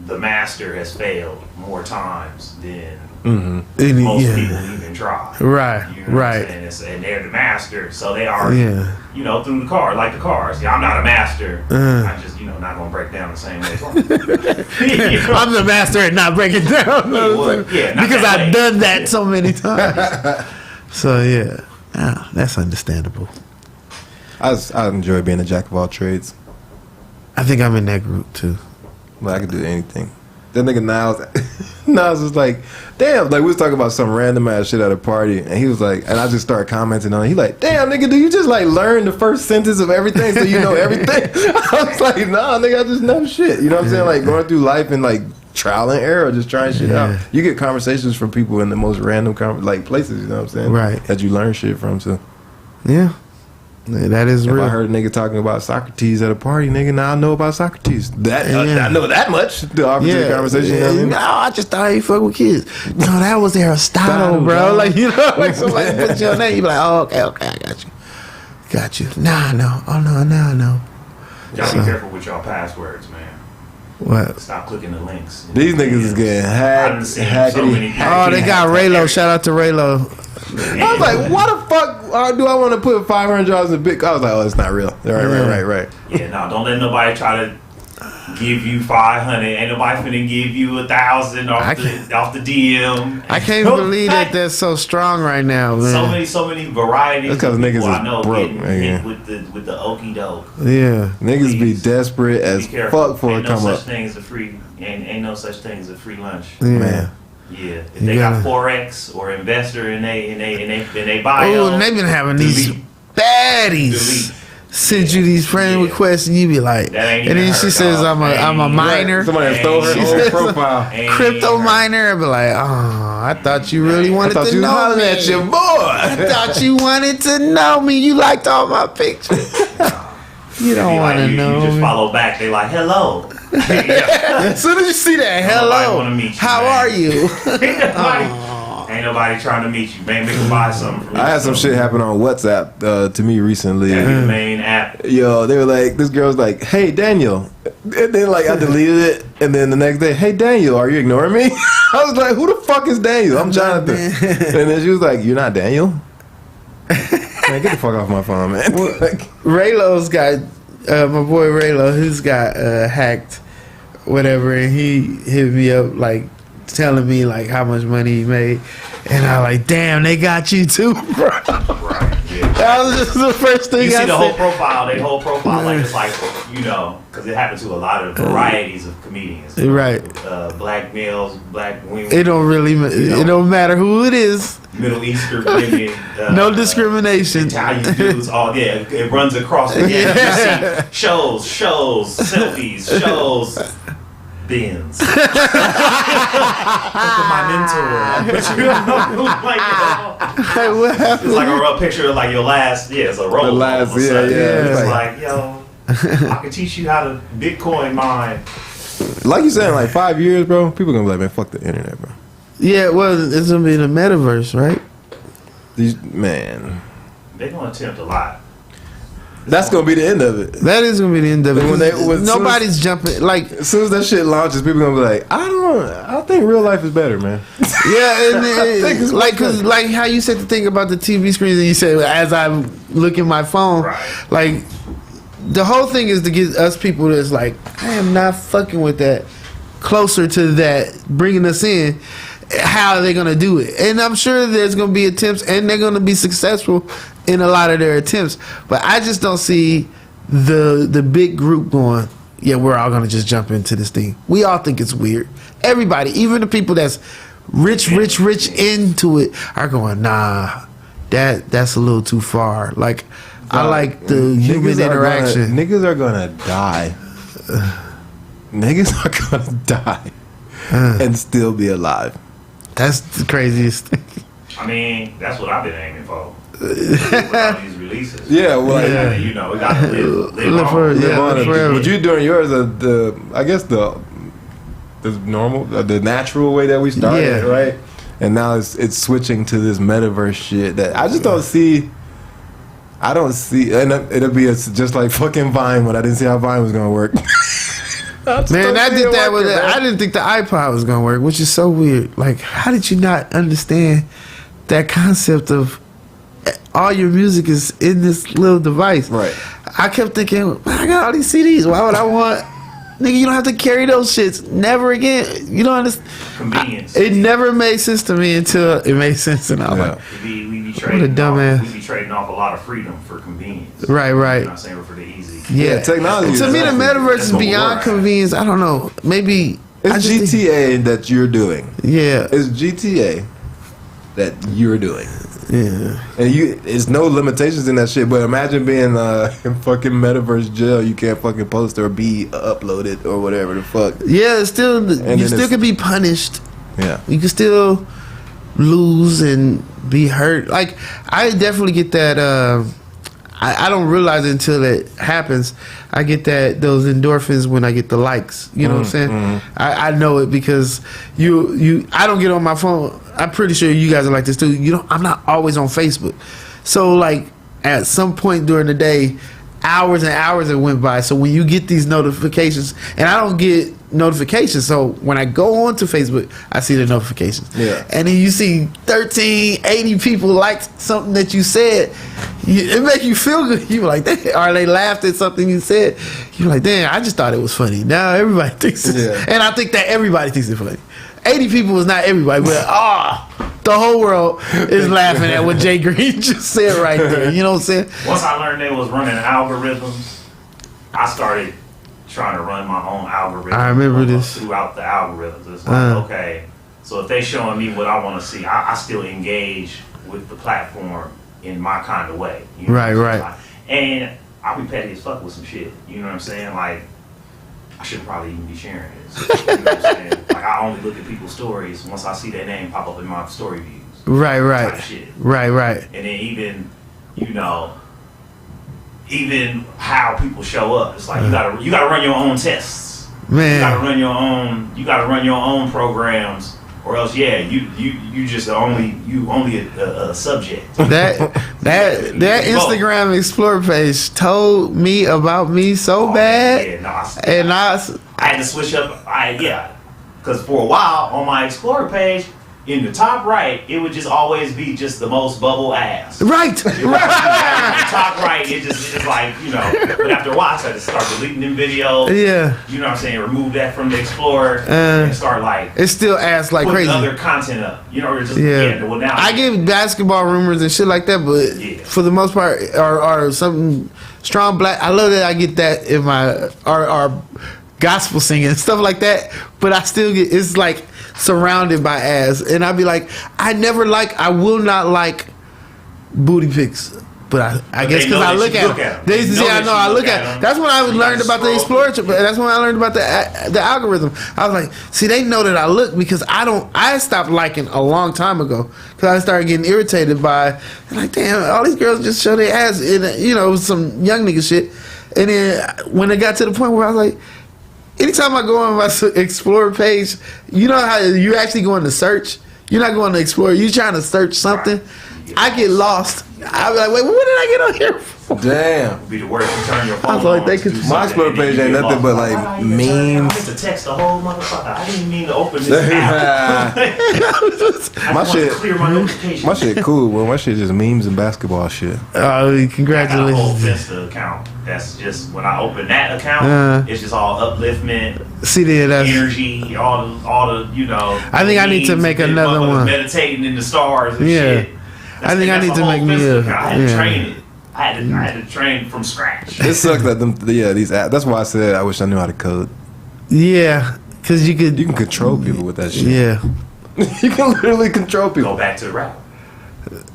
the master has failed more times than most people even try. Right, you know right. What I'm saying? And they're the master, so they are, you know, through the car, like the cars. Yeah, I'm not a master. I'm just, you know, not going to break down the same way. You know? I'm the master at not breaking down. Because I've done that so many times. So, yeah, that's understandable. I enjoy being a jack of all trades. I think I'm in that group, too. Like, I could do anything. That nigga Niles was like, damn, like we was talking about some random ass shit at a party, and he was like, and I just started commenting on it. He like, damn, nigga, do you just like learn the first sentence of everything so you know everything? I was like, nah, nigga, I just know shit. You know what I'm saying? Like going through life and like trial and error, just trying shit out. You get conversations from people in the most random like places. You know what I'm saying? Right. That you learn shit from too. Yeah. That is real. If I heard a nigga talking about Socrates at a party, nigga, now I know about Socrates. I know that much. The opposite conversation. You know what I mean? No, I just thought he fuck with kids. No, that was Aristotle, bro. Like, you know, like somebody put your name, you be like, oh, okay, I got you. Nah, I know. Oh no, now I know. Y'all be careful with y'all passwords, man. What? Stop clicking the links. These niggas is getting hacked. So many they got Raylo. Shout out to Raylo. I was like, why the fuck do I want to put $500 in Bitcoin? I was like, oh, it's not real. Right. Yeah, no, don't let nobody try to give you 500. Ain't nobody finna give you 1,000 off the DM. I can't believe that that's so strong right now, man. So many varieties. That's because niggas I know is broke, getting hit with the okie doke. Yeah, niggas be desperate as fuck for it come up. Ain't no such thing as a free lunch. Yeah. Man. Yeah, if they got Forex or investor in they bio. Oh, and they been having these baddies send you these friend requests, and you be like, and then she says, "I'm a miner." Somebody stole her whole profile. Crypto miner. I be like, oh, I thought you really wanted to know me. At your boy. I thought you wanted to know me. You liked all my pictures. You don't want to know. You just follow back. They like, hello. As soon as you see that, hello, meet you, how are you? Ain't nobody trying to meet you, man. Make them buy something from you. I had some shit happen on WhatsApp to me recently. That'd be the main app. Yo, they were like, this girl was like, hey, Daniel. And then like I deleted it, and then the next day, hey, Daniel, are you ignoring me? I was like, who the fuck is Daniel? I'm Jonathan. And then she was like, you're not Daniel? Man, get the fuck off my phone, man. Raylo's got my boy Raylo, who's got hacked, whatever, and he hit me up like telling me like how much money he made, and I like, damn, they got you too, bro. Right. Yeah. That was just the first thing you I see the said. whole profile, like it's like, you know, because it happens to a lot of varieties of comedians, right? Black males, black women. It don't really, it don't matter who it is. Middle Eastern women, no discrimination. Italian dudes, it runs across the gamut. You see shows, selfies, shows. Bins. Look at my mentor. It's like a real picture of like your last, it's a roll. The last, It's like, yo, I can teach you how to Bitcoin mine. Like you said, in like 5 years, bro, people gonna be like, man, fuck the internet, bro. Yeah, well, it's gonna be the metaverse, right? Man, they're gonna attempt a lot. That's gonna be the end of it. That is gonna be the end of it. Nobody's jumping. Like as soon as that shit launches, people gonna be like, I think real life is better, man. Yeah, and like how you said the thing about the TV screens, and you said as I look at my phone, right. Like the whole thing is to get us people that's like, I am not fucking with that, closer to that, bringing us in. How are they gonna do it? And I'm sure there's gonna be attempts, and they're gonna be successful in a lot of their attempts. But I just don't see the big group going, yeah, we're all gonna just jump into this thing. We all think it's weird. Everybody, even the people that's rich into it, are going, nah, that's a little too far. Like, I like the human interaction. Niggas are gonna die. Niggas are gonna die. and still be alive. That's the craziest thing. I mean, that's what I've been aiming for. With all these releases. Yeah, well, like, you know, we gotta live live on forever. But you're doing yours I guess the normal, the natural way that we started, right? And now it's switching to this metaverse shit that I just don't see. I don't see, and it'll be just like fucking Vine when I didn't see how Vine was gonna work. Man, I did that with it. I didn't think the iPod was gonna work, which is so weird. Like, how did you not understand that concept of all your music is in this little device? Right. I kept thinking, I got all these CDs. Why would I want? Nigga, you don't have to carry those shits. Never again. You don't understand. Convenience. It never made sense to me until it made sense, and I was like, we be trading we be trading off a lot of freedom for convenience. Right. You know what I'm saying? For the easy. Yeah, technology. To me, the metaverse is beyond convenience. I don't know. Maybe it's GTA that you're doing. Yeah, it's GTA that you're doing. Yeah, and it's no limitations in that shit. But imagine being in fucking metaverse jail. You can't fucking post or be uploaded or whatever the fuck. Yeah, you still can be punished. Yeah, you can still lose and be hurt. Like, I definitely get that. I don't realize it until it happens. I get those endorphins when I get the likes. You know what I'm saying? Mm-hmm. I know it because I don't get on my phone. I'm pretty sure you guys are like this too. I'm not always on Facebook. So like at some point during the day, hours and hours have went by. So when you get these notifications, and I don't get notifications, so when I go onto Facebook, I see the notifications. Yeah. And then you see 80 people liked something that you said. It make you feel good. You like, or they laughed at something you said. You're like, damn, I just thought it was funny. Now everybody thinks it's, and I think that everybody thinks it's funny. 80 people is not everybody, but the whole world is laughing at what Jay Green just said right there. You know what I'm saying? Once I learned they was running algorithms, I started trying to run my own algorithm. I remember this. Throughout the algorithms. It's like, okay, so if they showing me what I want to see, I still engage with the platform in my kind of way. You know right. And I'll be petty as fuck with some shit. You know what I'm saying? Like, I shouldn't probably even be sharing this. You know what I'm saying? Like, I only look at people's stories once I see their name pop up in my story views. Right. Type shit. Right. And then even how people show up, it's like you gotta run your own tests. Man, you gotta run your own programs, or else you just only a subject. That Instagram Explore page told me about me so bad. Yeah, I had to switch up. Because for a while on my Explorer page, in the top right, it would just always be just the most bubble ass. Right. In the top right, it's like, but after a while, I started to start deleting them videos. Yeah. You know what I'm saying? Remove that from the Explorer and start like. It's still ass like crazy. Other content up. Or just, well, now I give basketball rumors and shit like that, but for the most part, or something strong black. I love that I get that in my, or gospel singing and stuff like that, but I still get, it's like surrounded by ass, and I'd be like, I will not like booty pics, but I guess because I look at them. They see, I look at them. That's when I learned about the Explorer. That's when I learned about the algorithm. I was like, see, they know that I look because I stopped liking a long time ago because I started getting irritated by, like, damn, all these girls just show their ass, and it was some young nigga shit, and then when it got to the point where I was like, anytime I go on my Explorer page, you know how you actually going to search? You're not going to Explorer. You're trying to search something. Right. I get lost. I be like, wait, what did I get on here for? Damn. It'd be the worst. You turn your phone. I was like, they could. My Explorer page ain't nothing but like memes. I meant to text the whole motherfucker. I didn't mean to open this app. My shit cool. Well, my shit just memes and basketball shit. Oh, congratulations. I got a whole Vista account. That's just when I open that account, it's just all upliftment, energy, all the I think I need to make another one. Meditating in the stars and shit. I think I need to make me a. I had to train it. I had to train from scratch. It sucks that these apps. That's why I said I wish I knew how to code. Yeah, because you can control people with that shit. Yeah, you can literally control people. Go back to the rap.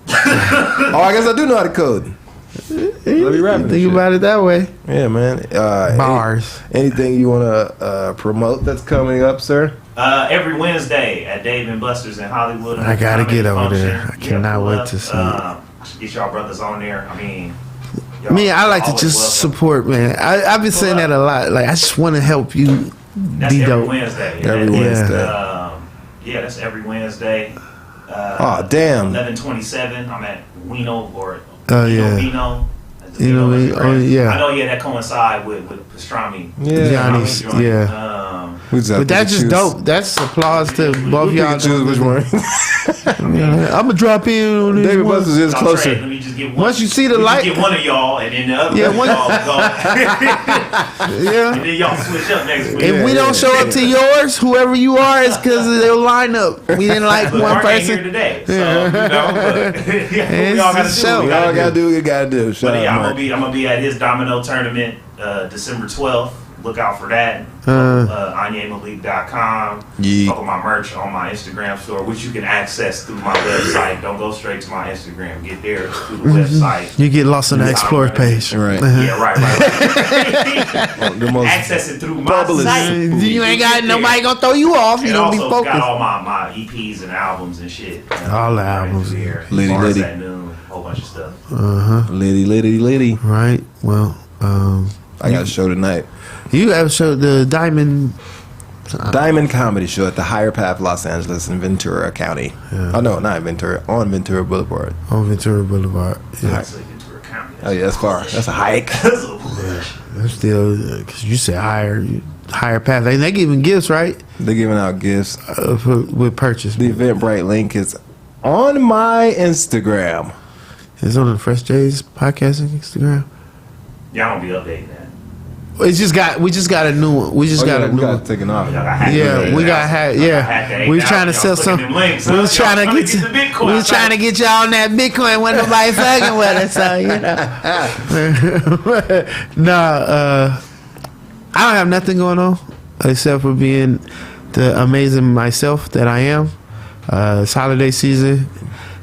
Oh, I guess I do know how to code. Think about it that way. Yeah, man. Bars. Anything you want to promote that's coming up, sir? Every Wednesday at Dave and Buster's in Hollywood. I gotta get over function. there. I cannot wait to see it. I should get y'all brothers on there. I mean, Me, I like to just support, man. I've been saying that a lot. Like, I just want to help you That's be every dope. Wednesday. Every Wednesday. Yeah, that's every Wednesday. Oh, damn. 11:27. I'm at Wino or yeah. Vino. You know what I mean? Oh, yeah. I know, yeah, that coincide with pastrami. Yeah. Johnny's, yeah. But that's just dope. That's applause to both y'all. Choose which one. I'm gonna drop in on this David one. Buster's is closer. Let me just get one. Once you see the light, get one of y'all, and then the other Yeah, one of y'all go. yeah. And then y'all switch up next week. If we don't show up to yours, whoever you are, it's because of their lineup. We didn't like Look, one Mark ain't here person. today, so you know. But, yeah, we all gotta It's do a what we We all gotta gotta do. do what we gotta do. Shout But yeah, out, I'm gonna be at his domino tournament December 12th. Look out for that. AnyaMalik.com. Yeah. Follow my merch on my Instagram store, which you can access through my website. Don't go straight to my Instagram. Get there through the website. You get lost on the Explore page. Right. Yeah, right. The most Access it through my bubblest. site. You ain't got nobody gonna throw you off. You It don't be also got focused. all my EPs and albums and shit. All the albums. Liddy, Bars liddy. at noon, whole bunch of stuff. Liddy. Right. Well, I got a show tonight. you have showed the Diamond. Diamond Comedy Show at the Higher Path, Los Angeles, in Ventura County. Oh no, not in Ventura. On Ventura Boulevard. On Ventura Boulevard. Yeah. Actually, Ventura County. Oh yeah, that's far. That's a hike. That's a push. I'm still, because you said higher path. They giving gifts, right? They're giving out gifts. With purchase. The Eventbrite link is on my Instagram. It's on the Fresh J's podcasting Instagram. Y'all don't be updating that. We just got a new one. We just got a new we got one. it taken off. Y'all got hacked. Yeah, we got hacked. Yeah, we was trying to sell some. We was trying to get you. We was trying to get y'all on that Bitcoin when nobody fucking with us. So you know. I don't have nothing going on except for being the amazing myself that I am. It's holiday season.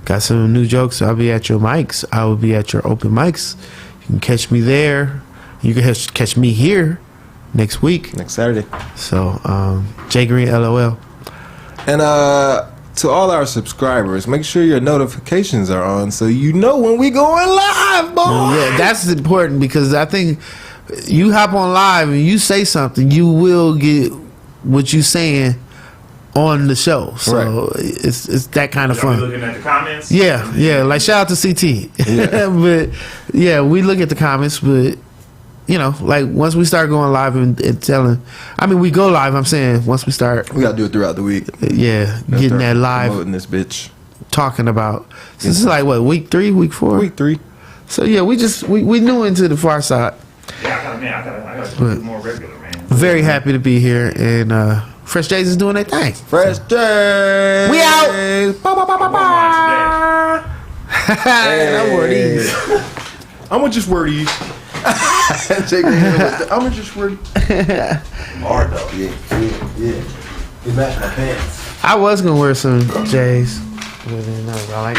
Got some new jokes. I'll be at your mics. I will be at your open mics. You can catch me there. You can catch me here next week. Next Saturday. So, J Green LOL. And to all our subscribers, make sure your notifications are on so you know when we going live, boy. Yeah, that's important because I think you hop on live and you say something, you will get what you saying on the show. So it's that kind of fun. Looking at the comments. Yeah. Like shout out to CT. Yeah. But yeah, we look at the comments, but you know, like once we start going live and telling, I mean, we go live. I'm saying once we start, We gotta do it throughout the week. yeah, getting that live, Promoting this bitch. talking about. So this is like what, week 3, week 4? Week 3. So yeah, we new into the far side. Yeah, I gotta do more regular, man. Very happy to be here, and Fresh J's is doing their thing. Fresh J. We out. Ba, ba, ba, ba, ba. I wore these. I'm gonna just wear these. I'm gonna just wear these. Hard though. Yeah. It matched my pants. I was gonna wear some J's, but I like.